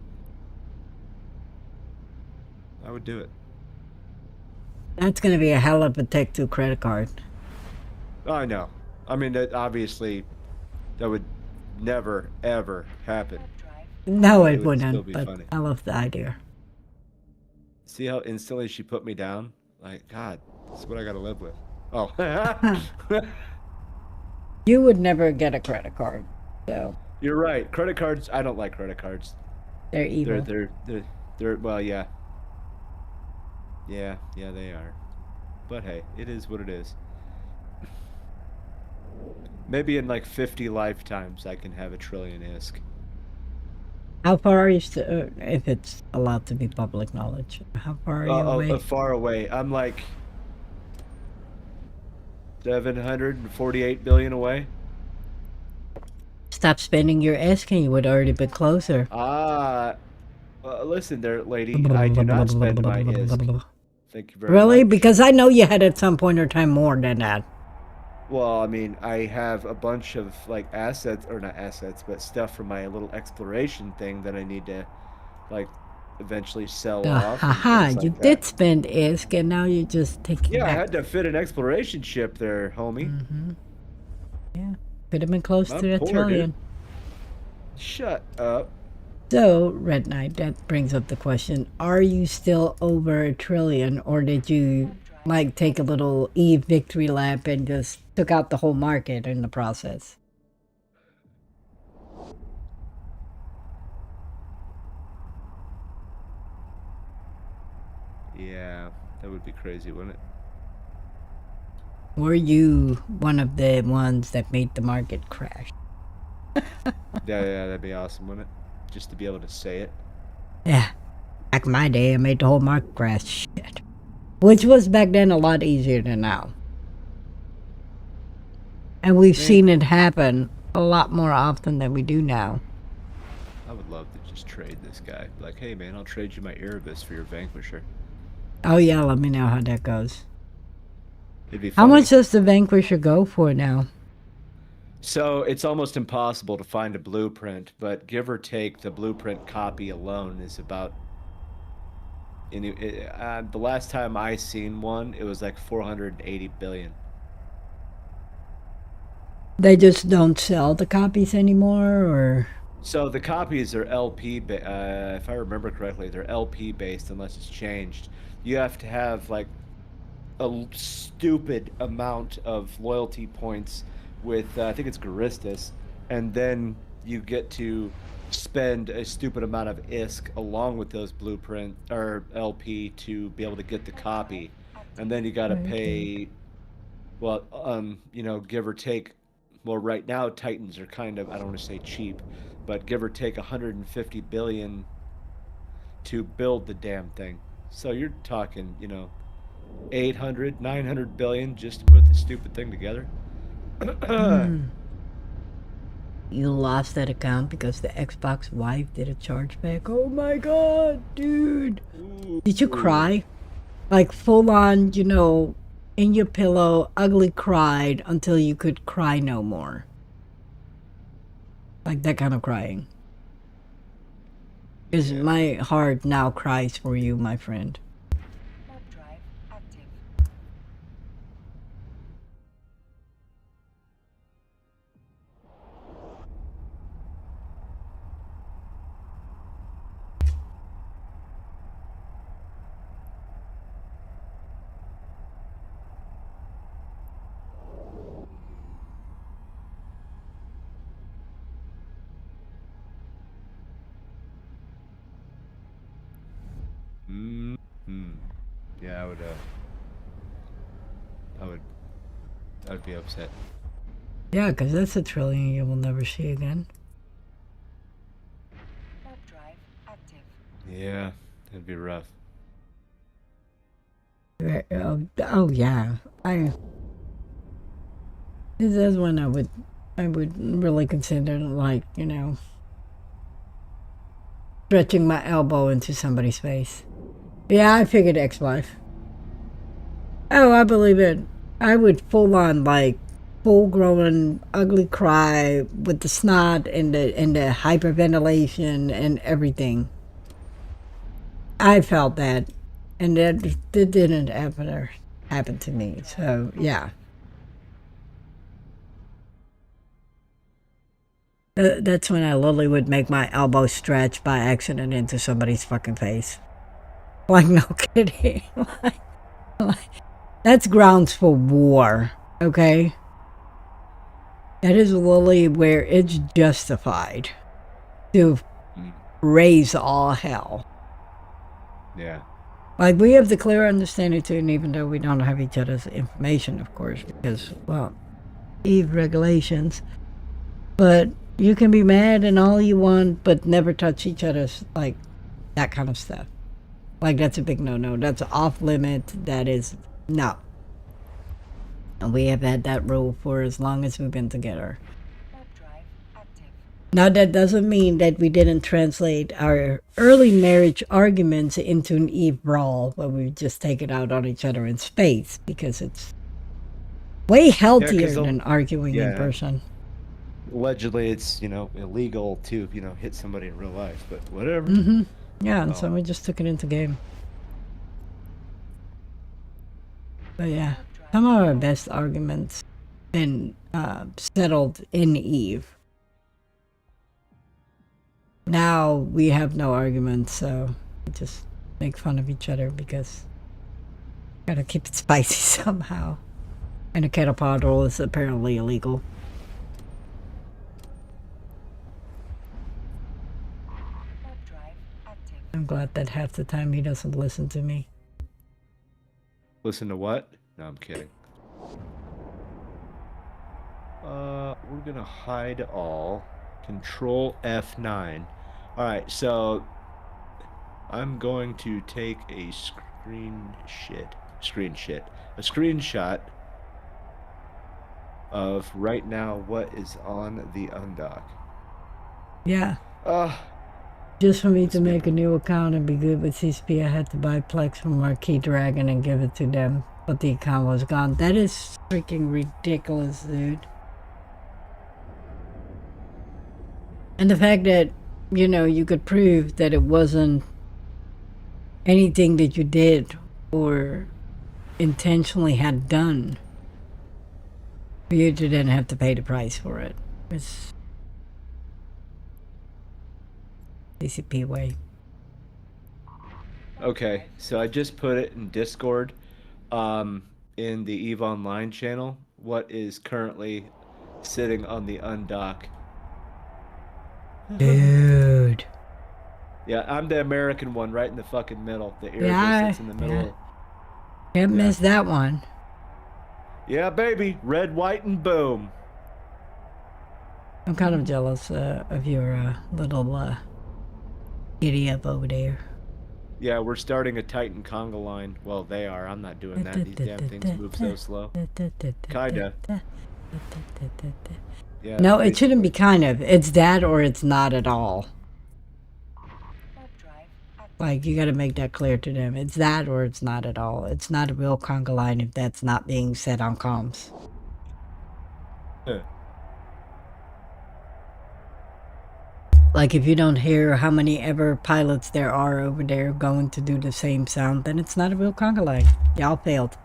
I would do it.
That's going to be a hell of a Tech 2 credit card.
I know. I mean, that obviously that would never ever happen.
Warp drive.
No,
It
it
would still
wouldn't,
be
but
funny.
I love the idea.
See how instantly she put me down? Like, God, that's what I gotta live with. Oh.
You would never get a credit card, so
You're right. Credit cards, I don't like credit cards.
they're evil.
They're well, yeah. Yeah, they are. But hey, it is what it is. Maybe in like 50 lifetimes I can have 1 trillion ISK.
How far are you, if it's allowed to be public knowledge, how far are you away?
Far away. I'm like 748 billion away.
Stop spending your ISK and you would already be closer.
Listen there, lady. I do not spend my ISK. Thank you very
Really?
much.
Because I know you had at some point in time more than that.
Well, I mean, I have a bunch of like assets, or not assets, but stuff from my little exploration thing that I need to like eventually sell off and
Haha,
things
you
like
did
that.
spend ISK, and now you're just taking
Yeah, I
back.
had to fit an exploration ship there, homie.
Yeah, could have been close
I'm
to a
poor,
trillion.
dude. Shut up.
So, Red Knight, that brings up the question: are you still over a trillion, or did you like take a little Eve victory lap and just took out the whole market in the process?
Yeah, that would be crazy, wouldn't it?
Were you one of the ones that made the market crash?
Yeah, that'd be awesome, wouldn't it? Just to be able to say it.
Yeah, back in my day, I made the whole market crash. Shit. Which was back then a lot easier than now. And we've seen it happen a lot more often than we do now.
I would love to just trade this guy. Like, hey man, I'll trade you my Erebus for your Vanquisher.
Oh yeah, let me know how that goes.
It'd be
How
funny.
much does the Vanquisher go for now?
So it's almost impossible to find a blueprint, but give or take, the blueprint copy alone is about. The last time I seen one, it was like 480 billion.
They just don't sell the copies anymore, or?
So the copies are if I remember correctly, they're LP based unless it's changed. You have to have like stupid amount of loyalty points with I think it's Garistas, and then you get to spend a stupid amount of ISK along with those blueprint or LP to be able to get the copy, and then you got to pay. Well, give or take. Well, right now Titans are kind of I don't want to say cheap, but give or take 150 billion to build the damn thing. So you're talking, 800, 900 billion just to put the stupid thing together.
You lost that account because the Xbox wife did a chargeback. Oh my god, dude. Did you cry? Like full on, in your pillow, ugly cried until you could cry no more. Like that kind of crying. Because my heart now cries for you, my friend.
Warp drive active.
Mm-hmm. Yeah, I would be upset.
Yeah, because that's a trillion you will never see again.
Warp drive active.
Yeah, it'd be rough.
Oh yeah, this is one I would really consider, like, stretching my elbow into somebody's face. Yeah, I figured ex-wife. Oh, I believe it. I would full on, like, full-grown ugly cry with the snot and the hyperventilation and everything. I felt that, and that didn't happen to me. So yeah. That's when I literally would make my elbow stretch by accident into somebody's fucking face. Like, no kidding. That's grounds for war, okay? That is literally where it's justified to raise all hell.
Yeah.
Like, we have the clear understanding too, and even though we don't have each other's information, of course, because, well, Eve regulations, but you can be mad and all you want, but never touch each other's, like, that kind of stuff. Like, that's a big no-no. That's off limit. That is, no. And we have had that rule for as long as we've been together.
Warp drive active.
Now, that doesn't mean that we didn't translate our early marriage arguments into an Eve brawl where we just take it out on each other in space, because it's way healthier than arguing in person.
Allegedly, it's illegal to hit somebody in real life, but whatever.
Yeah, and
Oh.
so we just took it into game. But yeah, some of our best arguments been settled in Eve. Now we have no arguments, so we just make fun of each other because gotta keep it spicy somehow. And a kettle pod roll is apparently illegal.
Warp drive active.
I'm glad that half the time he doesn't listen to me.
Listen to what? No, I'm kidding. We're gonna hide all. Control F9. All right, so I'm going to take a screenshot of right now what is on the undock.
Yeah,
Uh,
just for me
Let's
to
get-
make a new account and be good with CSP, I had to buy Plex from Marquee Dragon and give it to them. But the account was gone. That is freaking ridiculous, dude. And the fact that, you know, you could prove that it wasn't anything that you did or intentionally had done for you to then have to pay the price for it. It's CCP way.
okay, so I just put it in Discord, in the EVE Online channel. What is currently sitting on the undock?
Dude.
Yeah, I'm the American one, right in the fucking middle. The Erebus
Yeah,
that's in the middle.
yeah. Can't miss that one.
Yeah, baby, red, white, and boom.
I'm kind of jealous of your little giddy up over there.
Yeah, we're starting a Titan conga line. Well, they are. I'm not doing that. These damn things move so slow. Kinda. Yeah.
No, it
basically.
shouldn't be kind of. It's that or it's not at all.
Warp drive active.
Like, you gotta make that clear to them. It's that or it's not at all. It's not a real conga line if that's not being said on comms.
Huh.
Like, if you don't hear how many ever pilots there are over there going to do the same sound, then it's not a real conga line. Y'all failed.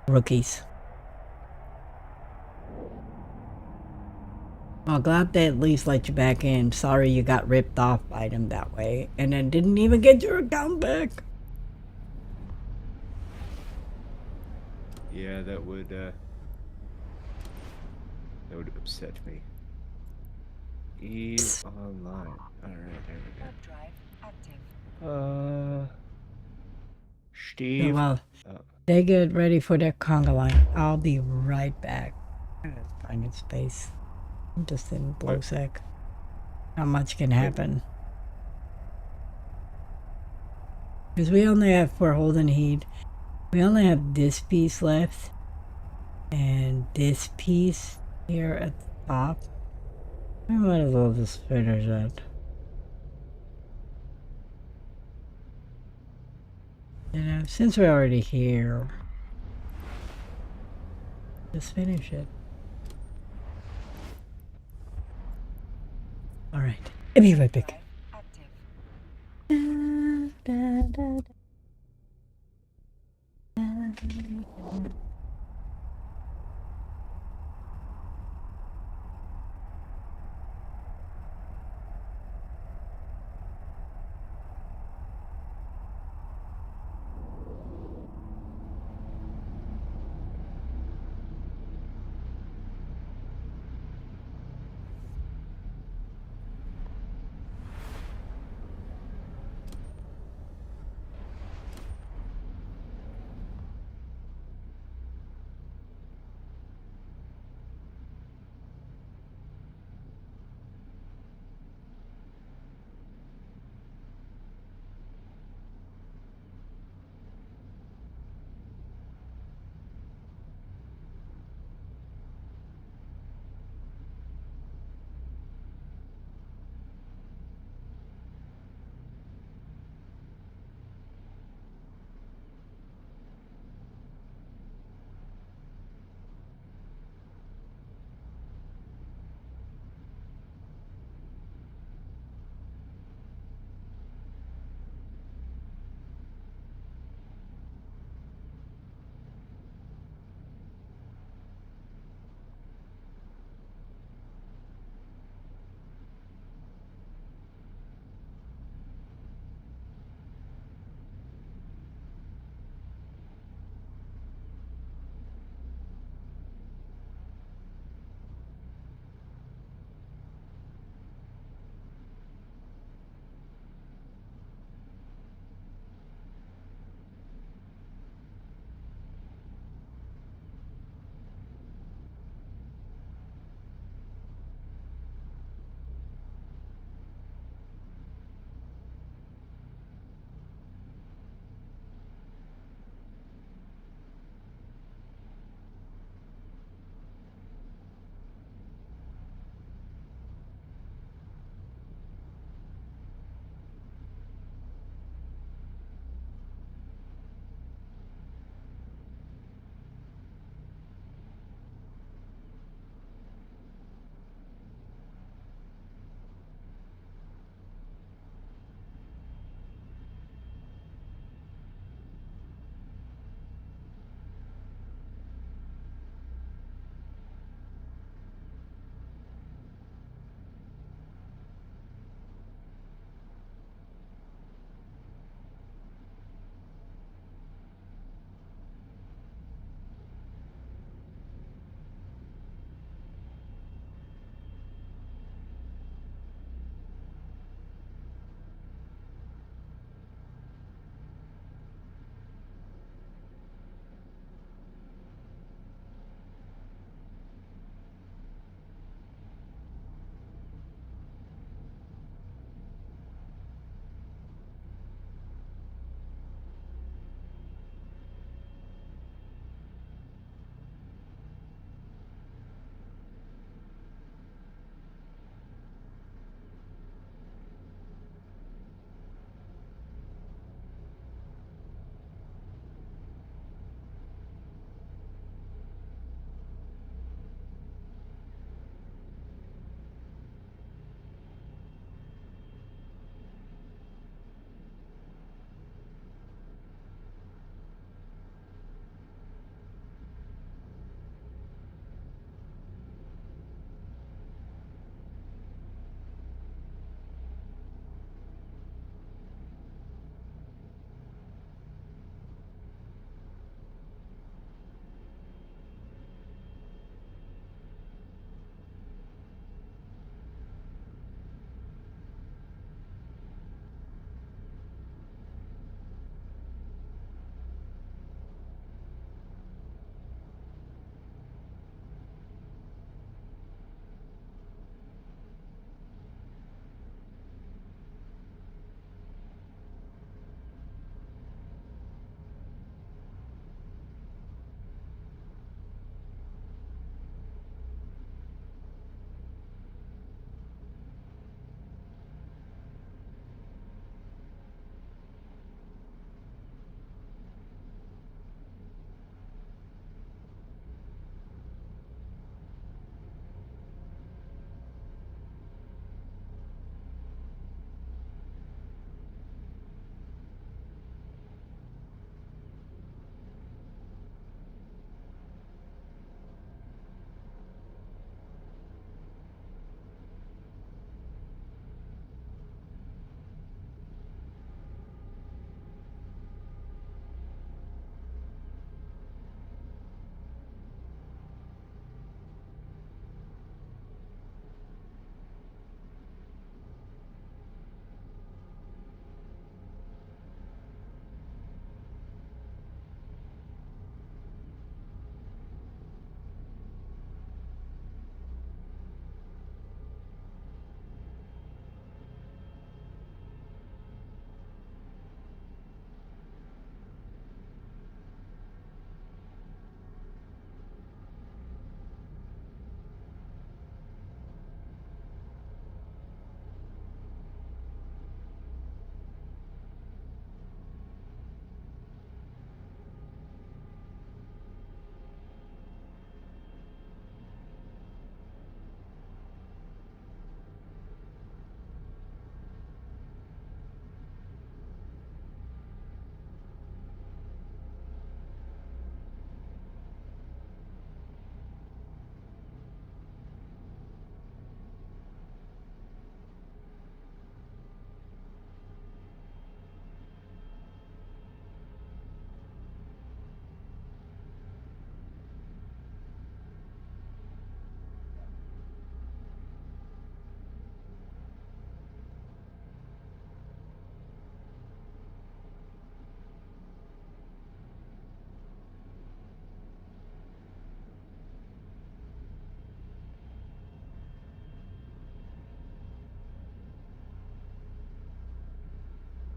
Rookies. Well, glad they at least let you back in. Sorry you got ripped off by them that way. And then didn't even get your account back.
Yeah, that would upset me. EVE Online. All right, there we
Warp drive active.
go.
Yeah,
Steve.
well,
Oh.
they get ready for their conga line. I'll be right back. Finding space. I'm just in blow sack. Not much can happen. Because we only have, for holding heat, we only have this piece left. And this piece here at the top. I might as well just finish that. You know, since we're already here, just finish it. Alright, I'll be right back.
Drive active.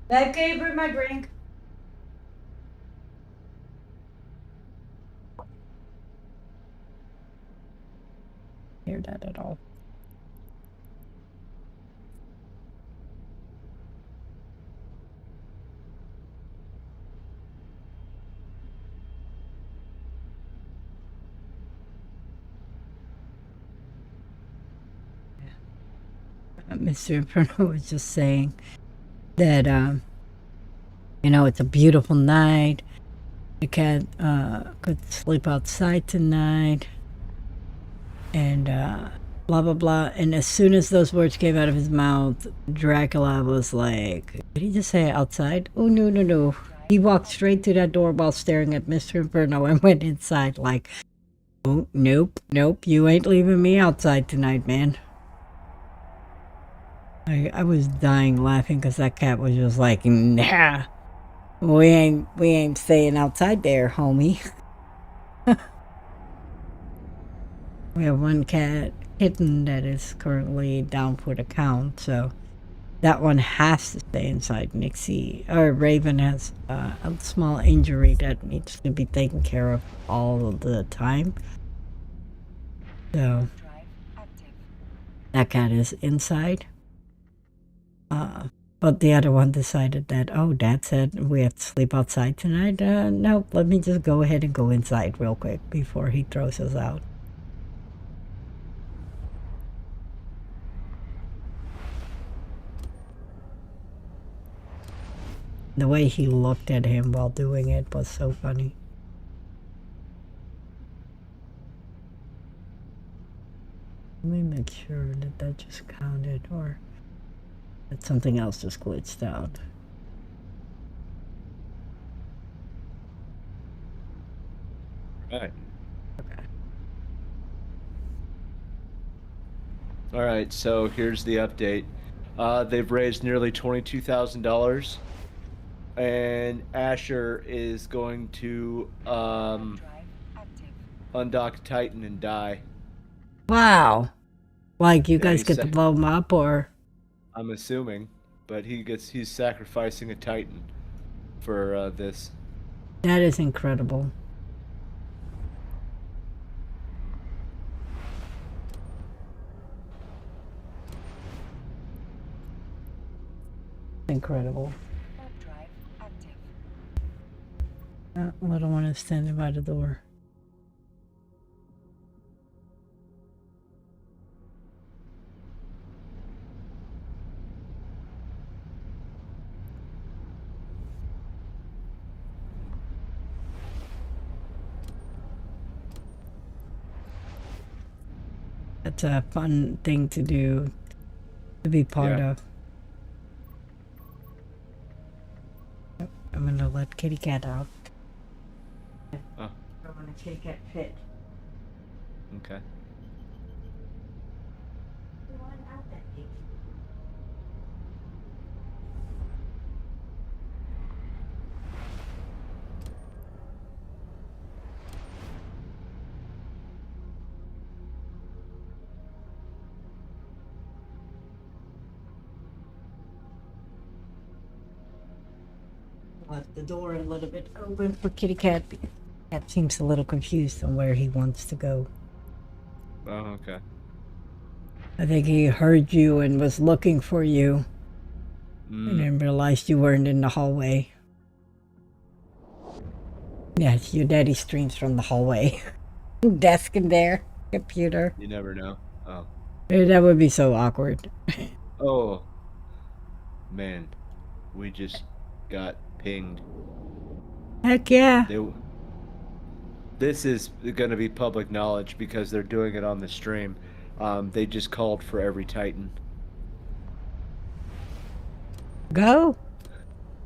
Babe, can you bring my drink? Hear that at all? Mr. Inferno was just saying that, you know, it's a beautiful night. The cat could sleep outside tonight. And blah, blah, blah. And as soon as those words came out of his mouth, Dracula was like, did he just say outside? Oh, no, no, no. He walked straight to that door while staring at Mr. Inferno and went inside like, oh, nope, nope, you ain't leaving me outside tonight, man. I was dying laughing because that cat was just like, nah, we ain't staying outside there, homie. We have one kitten that is currently down for the count, so that one has to stay inside. Nixie or Raven has a small injury that needs to be taken care of all of the time. So that cat is inside. But the other one decided that, oh, Dad said we have to sleep outside tonight. No, let me just go ahead and go inside real quick before he throws us out. The way he looked at him while doing it was so funny. Let me make sure that that just counted, or that something else just glitched out.
Right.
Okay.
All right, so here's the update. They've raised nearly $22,000, and Asher is going to undock Titan and die.
Wow. Like, you
Yeah,
guys
he's
get to blow him up, or?
I'm assuming, but he's sacrificing a Titan for this.
That is incredible. Incredible. Little one is standing by the door. That's a fun thing to do, to be part of. I'm gonna let Kitty Cat out.
Oh.
I want to Kitty Cat fit.
Okay.
Left the door a little bit open for Kitty Cat. Cat seems a little confused on where he wants to go.
Oh, okay.
I think he heard you and was looking for you, and then realized you weren't in the hallway. Yes, your daddy streams from the hallway. Desk in there, computer.
You never know. Oh.
That would be so awkward.
Oh. Man, we just got pinged.
Heck yeah.
This is going to be public knowledge because they're doing it on the stream. They just called for every Titan.
Go.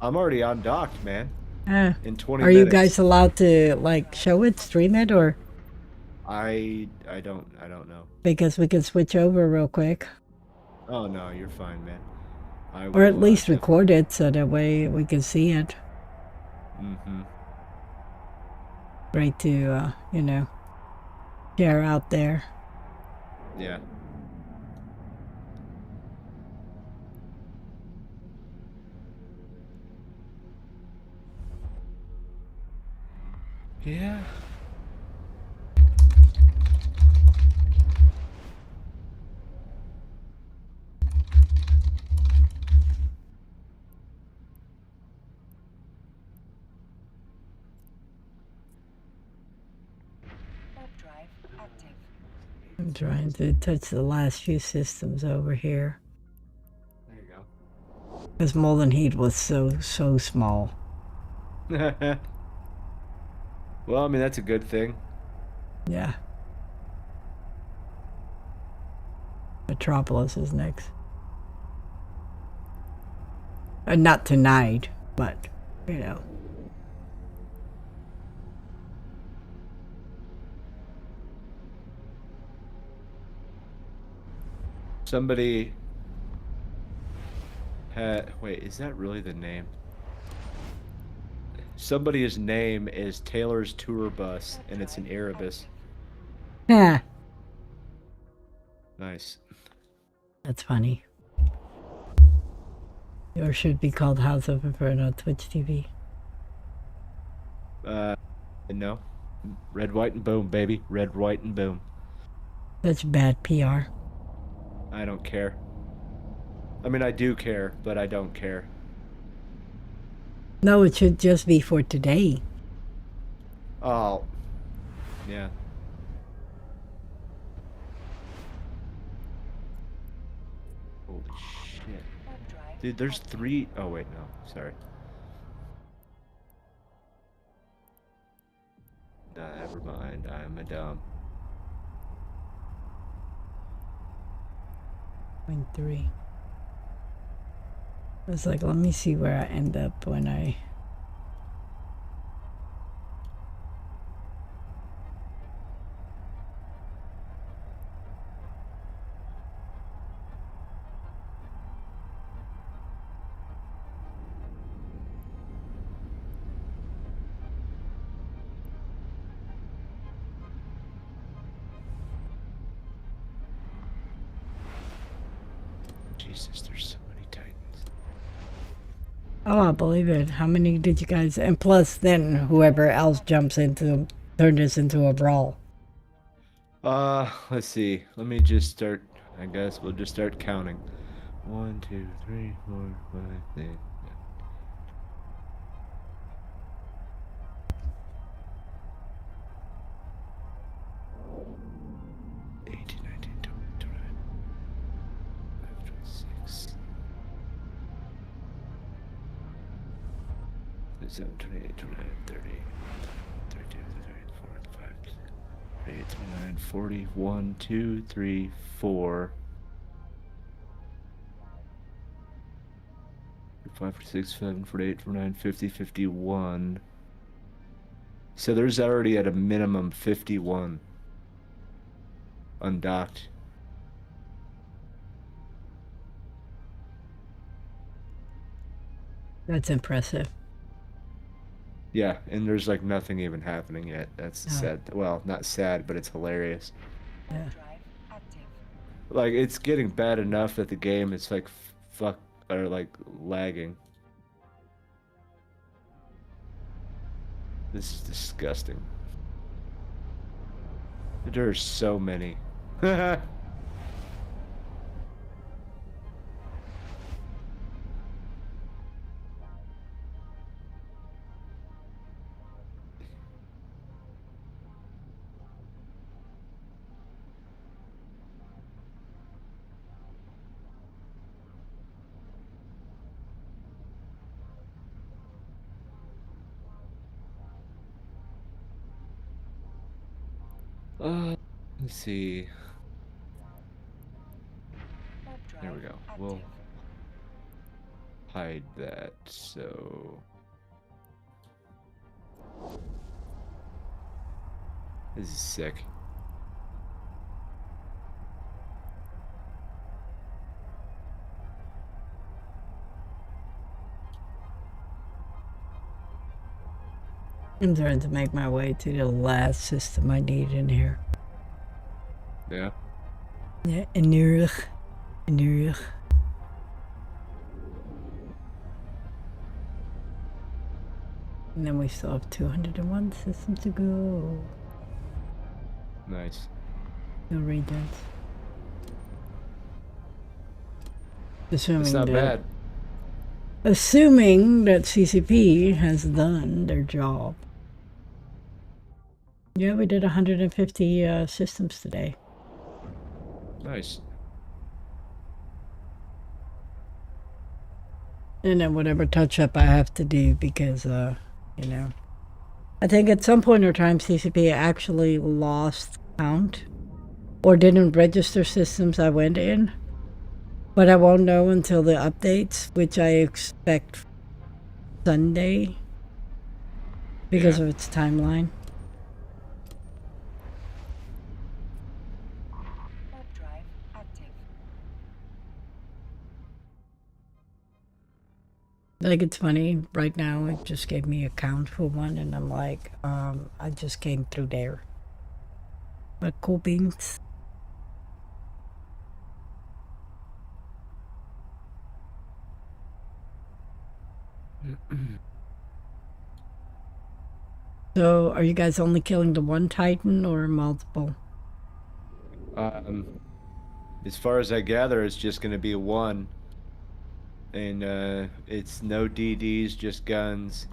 I'm already undocked, man. In 20
Are
minutes.
you guys allowed to like show it, stream it, or?
I don't know.
Because we can switch over real quick.
Oh no, you're fine, man.
Or at least record it so that way we can see it.
Mm-hmm.
Great to, you know, share out there.
Yeah. Yeah.
Warp drive active.
I'm trying to touch the last few systems over here.
There you
Because Molten Heat was so small.
go. Well, I mean, that's a good thing.
Yeah. Metropolis is next. Not tonight, but, you know.
Somebody had. Wait, is that really the name? Somebody's name is Taylor's Tour Bus, and it's in Erebus.
Yeah.
Nice.
That's funny. Yours should be called House of Inferno Twitch TV.
No. Red, white, and boom, baby. Red, white, and boom.
Such bad PR.
I don't care. I mean, I do care, but I don't care.
No, it should just be for today.
Oh. Yeah. Holy shit.
Warp drive.
Dude, there's
active.
3. Oh, wait, no. Sorry. Never mind. I'm a dumb.
0.3. I was like, let me see where I end up when I...
Jesus, there's so many Titans.
Oh, I believe it. How many did you guys... And plus, then whoever else jumps into... Turn this into a brawl.
Let's see. Let me just start. I guess we'll just start counting. 1, 2, 3, 4, 5, 6. 18, 19, 20, 21, 26, 27, 28, 29, 30, 32, 34, 35, 38, 39, 40, 1, 2, 3, 4, 5, 6, 7, 48, 49, 50, 51. So there's already at a minimum 51 undocked.
That's impressive.
Yeah, and there's like nothing even happening yet. That's
No.
sad. Well, not sad, but it's hilarious.
Yeah.
Warp drive active.
Like it's getting bad enough that the game is like fuck or like lagging. This is disgusting. There are so many. Let's see.
Warp drive
There we go.
active.
We'll hide that. So this is sick.
I'm trying to make my way to the last system I need in here.
Yeah.
Yeah, Enurich. Enurich. And then we still have 201 systems to go.
Nice.
No regions. Assuming
It's not bad.
Assuming that CCP has done their job. Yeah, we did 150 systems today.
Nice.
And then whatever touch up I have to do because, you know, I think at some point in time CCP actually lost count or didn't register systems I went in. But I won't know until the updates, which I expect Sunday because of its timeline.
Warp drive active.
Like, it's funny, right now it just gave me a count for one and I'm like, I just came through there. But cool beans. So, are you guys only killing the one Titan or multiple?
As far as I gather, it's just going to be a 1. And it's no DDs, just guns.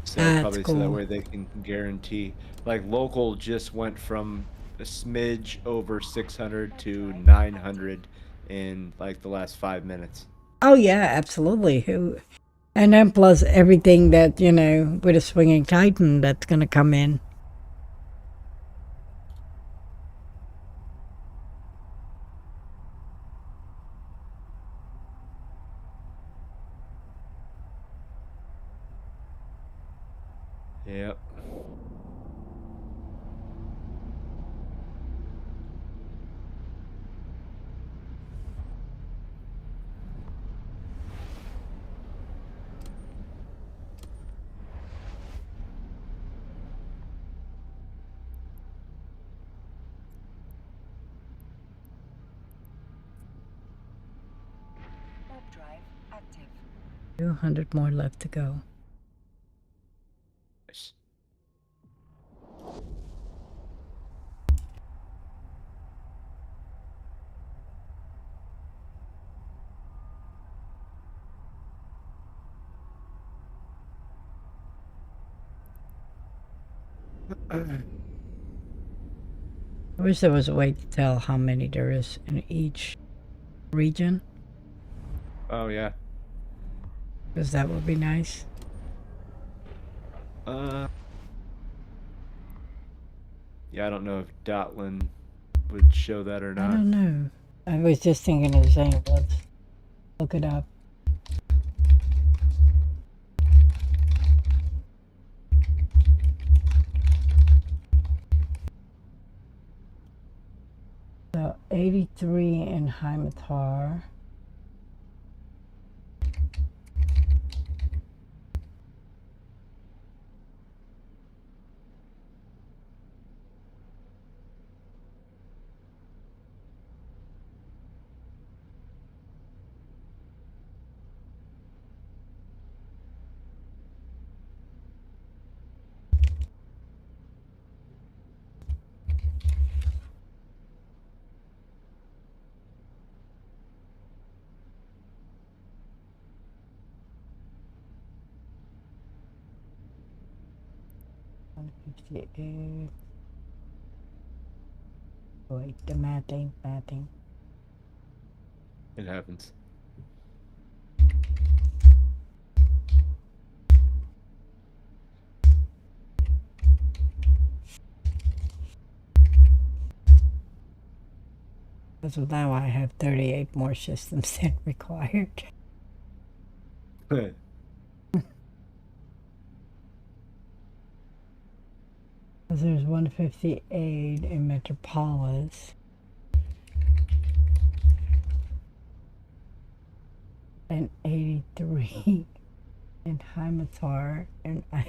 So
That's
probably so that
cool.
way they can guarantee. Like local just went from a smidge over 600 to 900 in like the last 5 minutes.
Oh yeah, absolutely. And then plus everything that, you know, with a swinging Titan that's gonna come in.
Yep.
Warp drive active.
200 more left to go.
Nice.
I wish there was a way to tell how many there is in each region,
Oh yeah.
because that would be nice.
Yeah, I don't know if Dotlin would show that or
I
not.
don't know. I was just thinking of the same. Let's look it up. So 83 in Heimatar. $158. Wait, the math ain't mathing.
It happens.
So now I have 38 more systems than required. Because there's 158 in Metropolis. And 83 in Heimatar. And I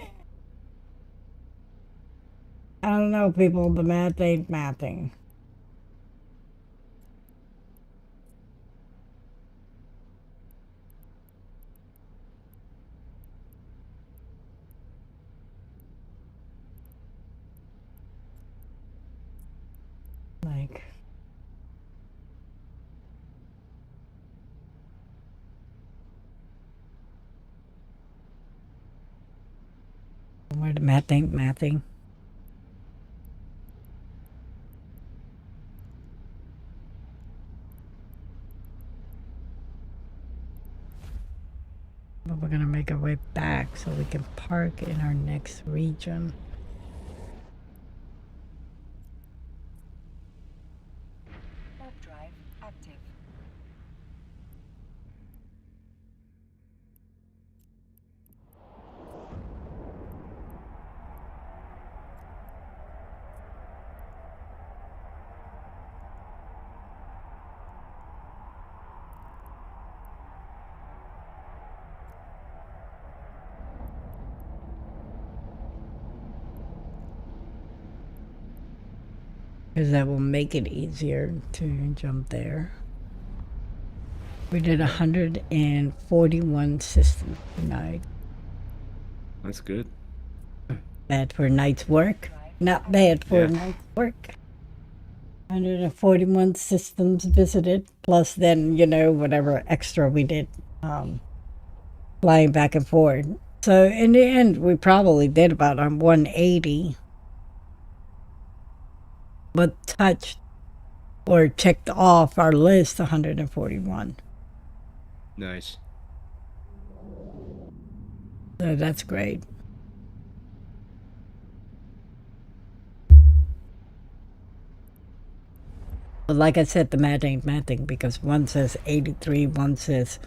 don't know, people, the math ain't mathing. Like, where the mathing. But we're gonna make our way back so we can park in our next region.
Warp drive active.
Because that will make it easier to jump there. We did 141 systems tonight.
That's good.
Bad for a night's work. Not bad for a night's work. 141 systems visited, plus then, you know, whatever extra we did, flying back and forth. So in the end, we probably did about 180. But touched or checked off our list 141.
Nice.
So that's great. But like I said, the math ain't mathing, because one says 83, one says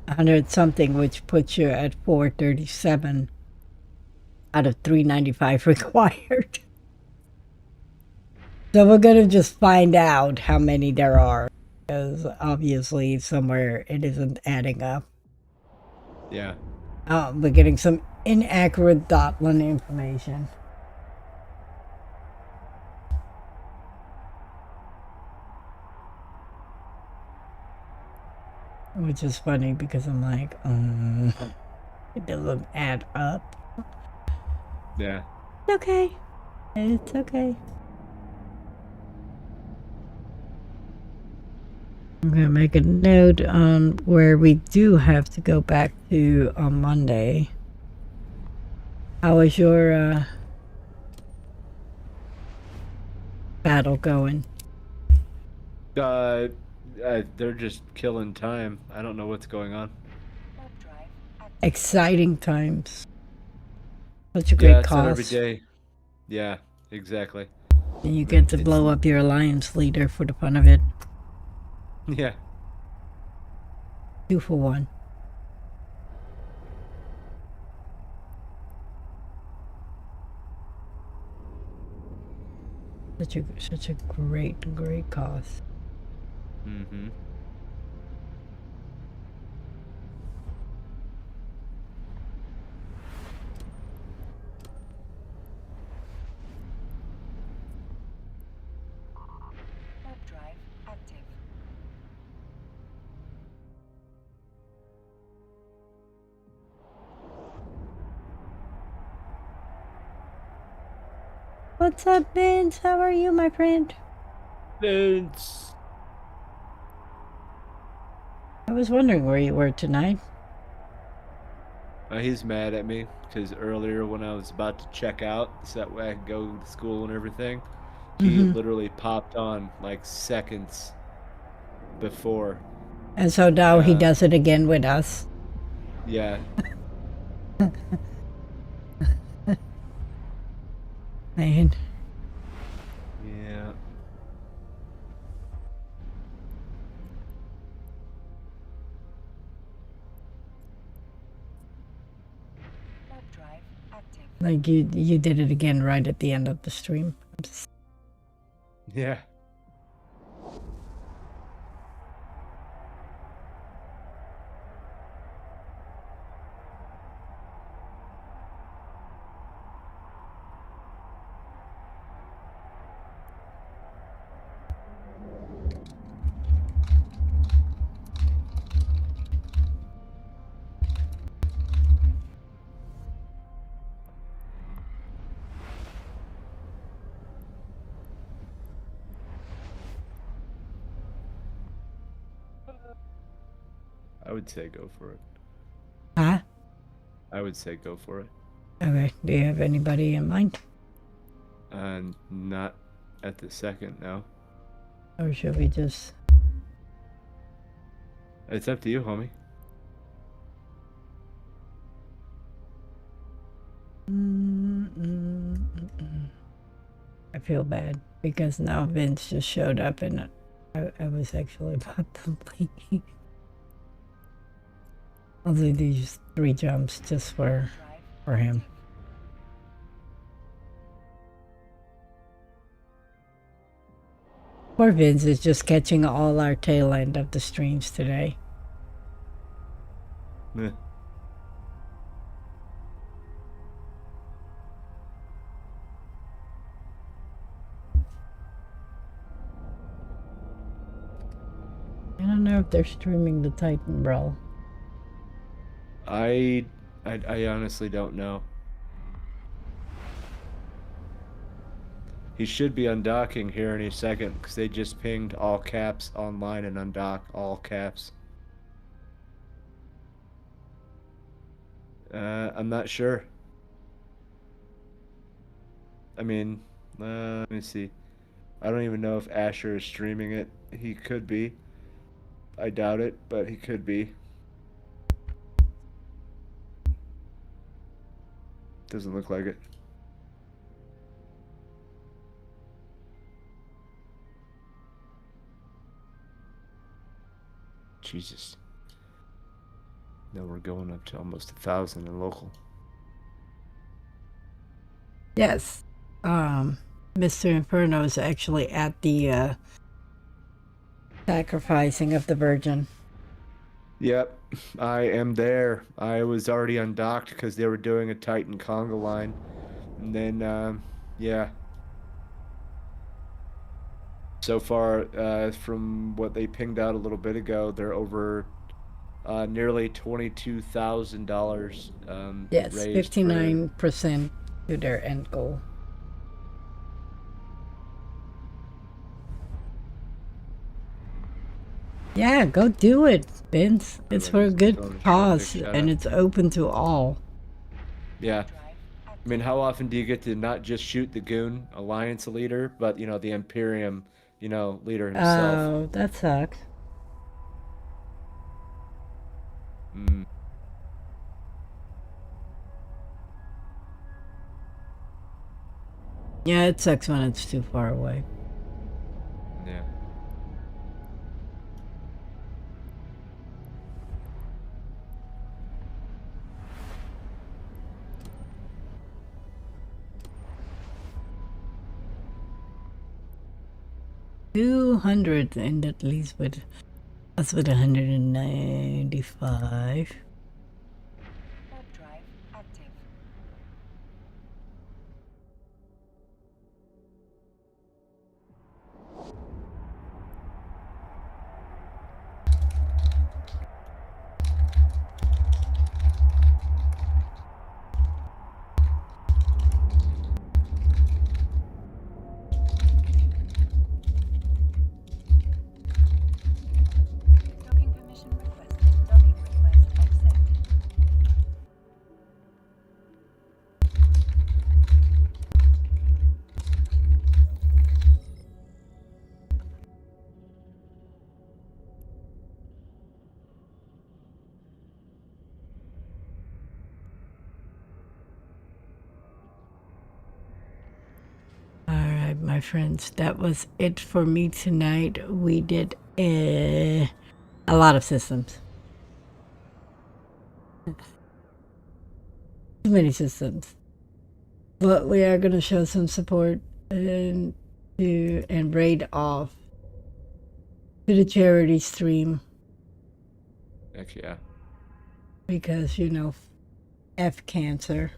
100 something, which puts you at 437 out of 395 required. So we're going to just find out how many there are, because obviously somewhere it isn't adding up.
Yeah.
We're getting some inaccurate Dotland information. Which is funny because I'm like, it doesn't add up.
Yeah.
It's okay. It's okay. I'm going to make a note on where we do have to go back to on Monday. How is your battle going?
They're just killing time. I don't know what's going on.
Warp drive active.
Exciting times. Such a
Yeah,
great
it's not every
cause.
day. Yeah, exactly.
And you get to blow up your alliance leader for the fun of it.
Yeah.
2 for 1. Such a great cause.
Mm-hmm.
Warp drive active.
What's up, Vince? How are you, my friend?
Vince.
I was wondering where you were tonight.
He's mad at me because earlier when I was about to check out, so that way I could go to school and everything, he literally popped on like seconds before.
And so now he does it again with us.
Yeah.
Man.
Yeah.
Warp drive active.
Like you did it again right at the end of the stream.
Yeah. I would say go for it.
Huh?
I would say go for it.
Okay. Do you have anybody in mind?
Not at the second, no.
Or should we just...
It's up to you, homie.
I feel bad because now Vince just showed up and I was actually about to leave. I'll do these 3 jumps just for him. Poor Vince is just catching all our tail end of the streams today.
Meh.
I don't know if they're streaming the Titan Brawl.
I honestly don't know. He should be undocking here any second because they just pinged all caps online and undock all caps. I'm not sure. I mean, let me see. I don't even know if Asher is streaming it. He could be. I doubt it, but he could be. Doesn't look like it. Jesus. Now we're going up to almost 1,000 in local.
Yes. Mr. Inferno is actually at the sacrificing of the Virgin.
Yep, I am there. I was already undocked because they were doing a Titan conga line. And then, yeah. So far, from what they pinged out a little bit ago, they're over nearly $22,000
Yes,
raised
59% to their end goal. Yeah, go do it, Vince. It's for a good cause, and it's open to all.
Yeah. I mean, how often do you get to not just shoot the Goon Alliance leader, but, you know, the Imperium, you know, leader himself?
Oh, that sucks. Yeah, it sucks when it's too far away.
Yeah.
$200, and at least with us with 195.
Warp drive active. Docking permission requested. Docking request accept.
All right, my friends, that was it for me tonight. We did a lot of systems. Too many systems. But we are going to show some support and raid off to the charity stream
Heck yeah.
because, you know, F cancer.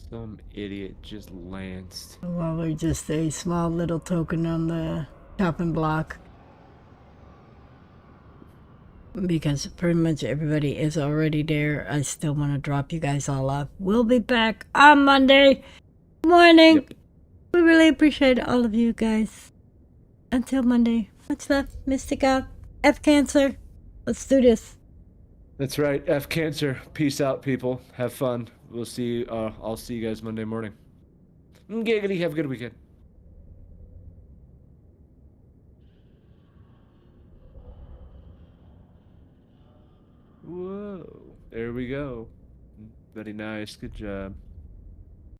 Some idiot just lanced.
Well, we're just a small little token on the chopping block. Because pretty much everybody is already there. I still want to drop you guys all off. We'll be back on Monday morning.
Yep.
We really appreciate all of you guys. Until Monday. Much love. Mystic out. F Cancer. Let's do this.
That's right. F Cancer. Peace out, people. Have fun. We'll see. I'll see you guys Monday morning. Giggity. Have a good weekend. Whoa. There we go. Very nice. Good job.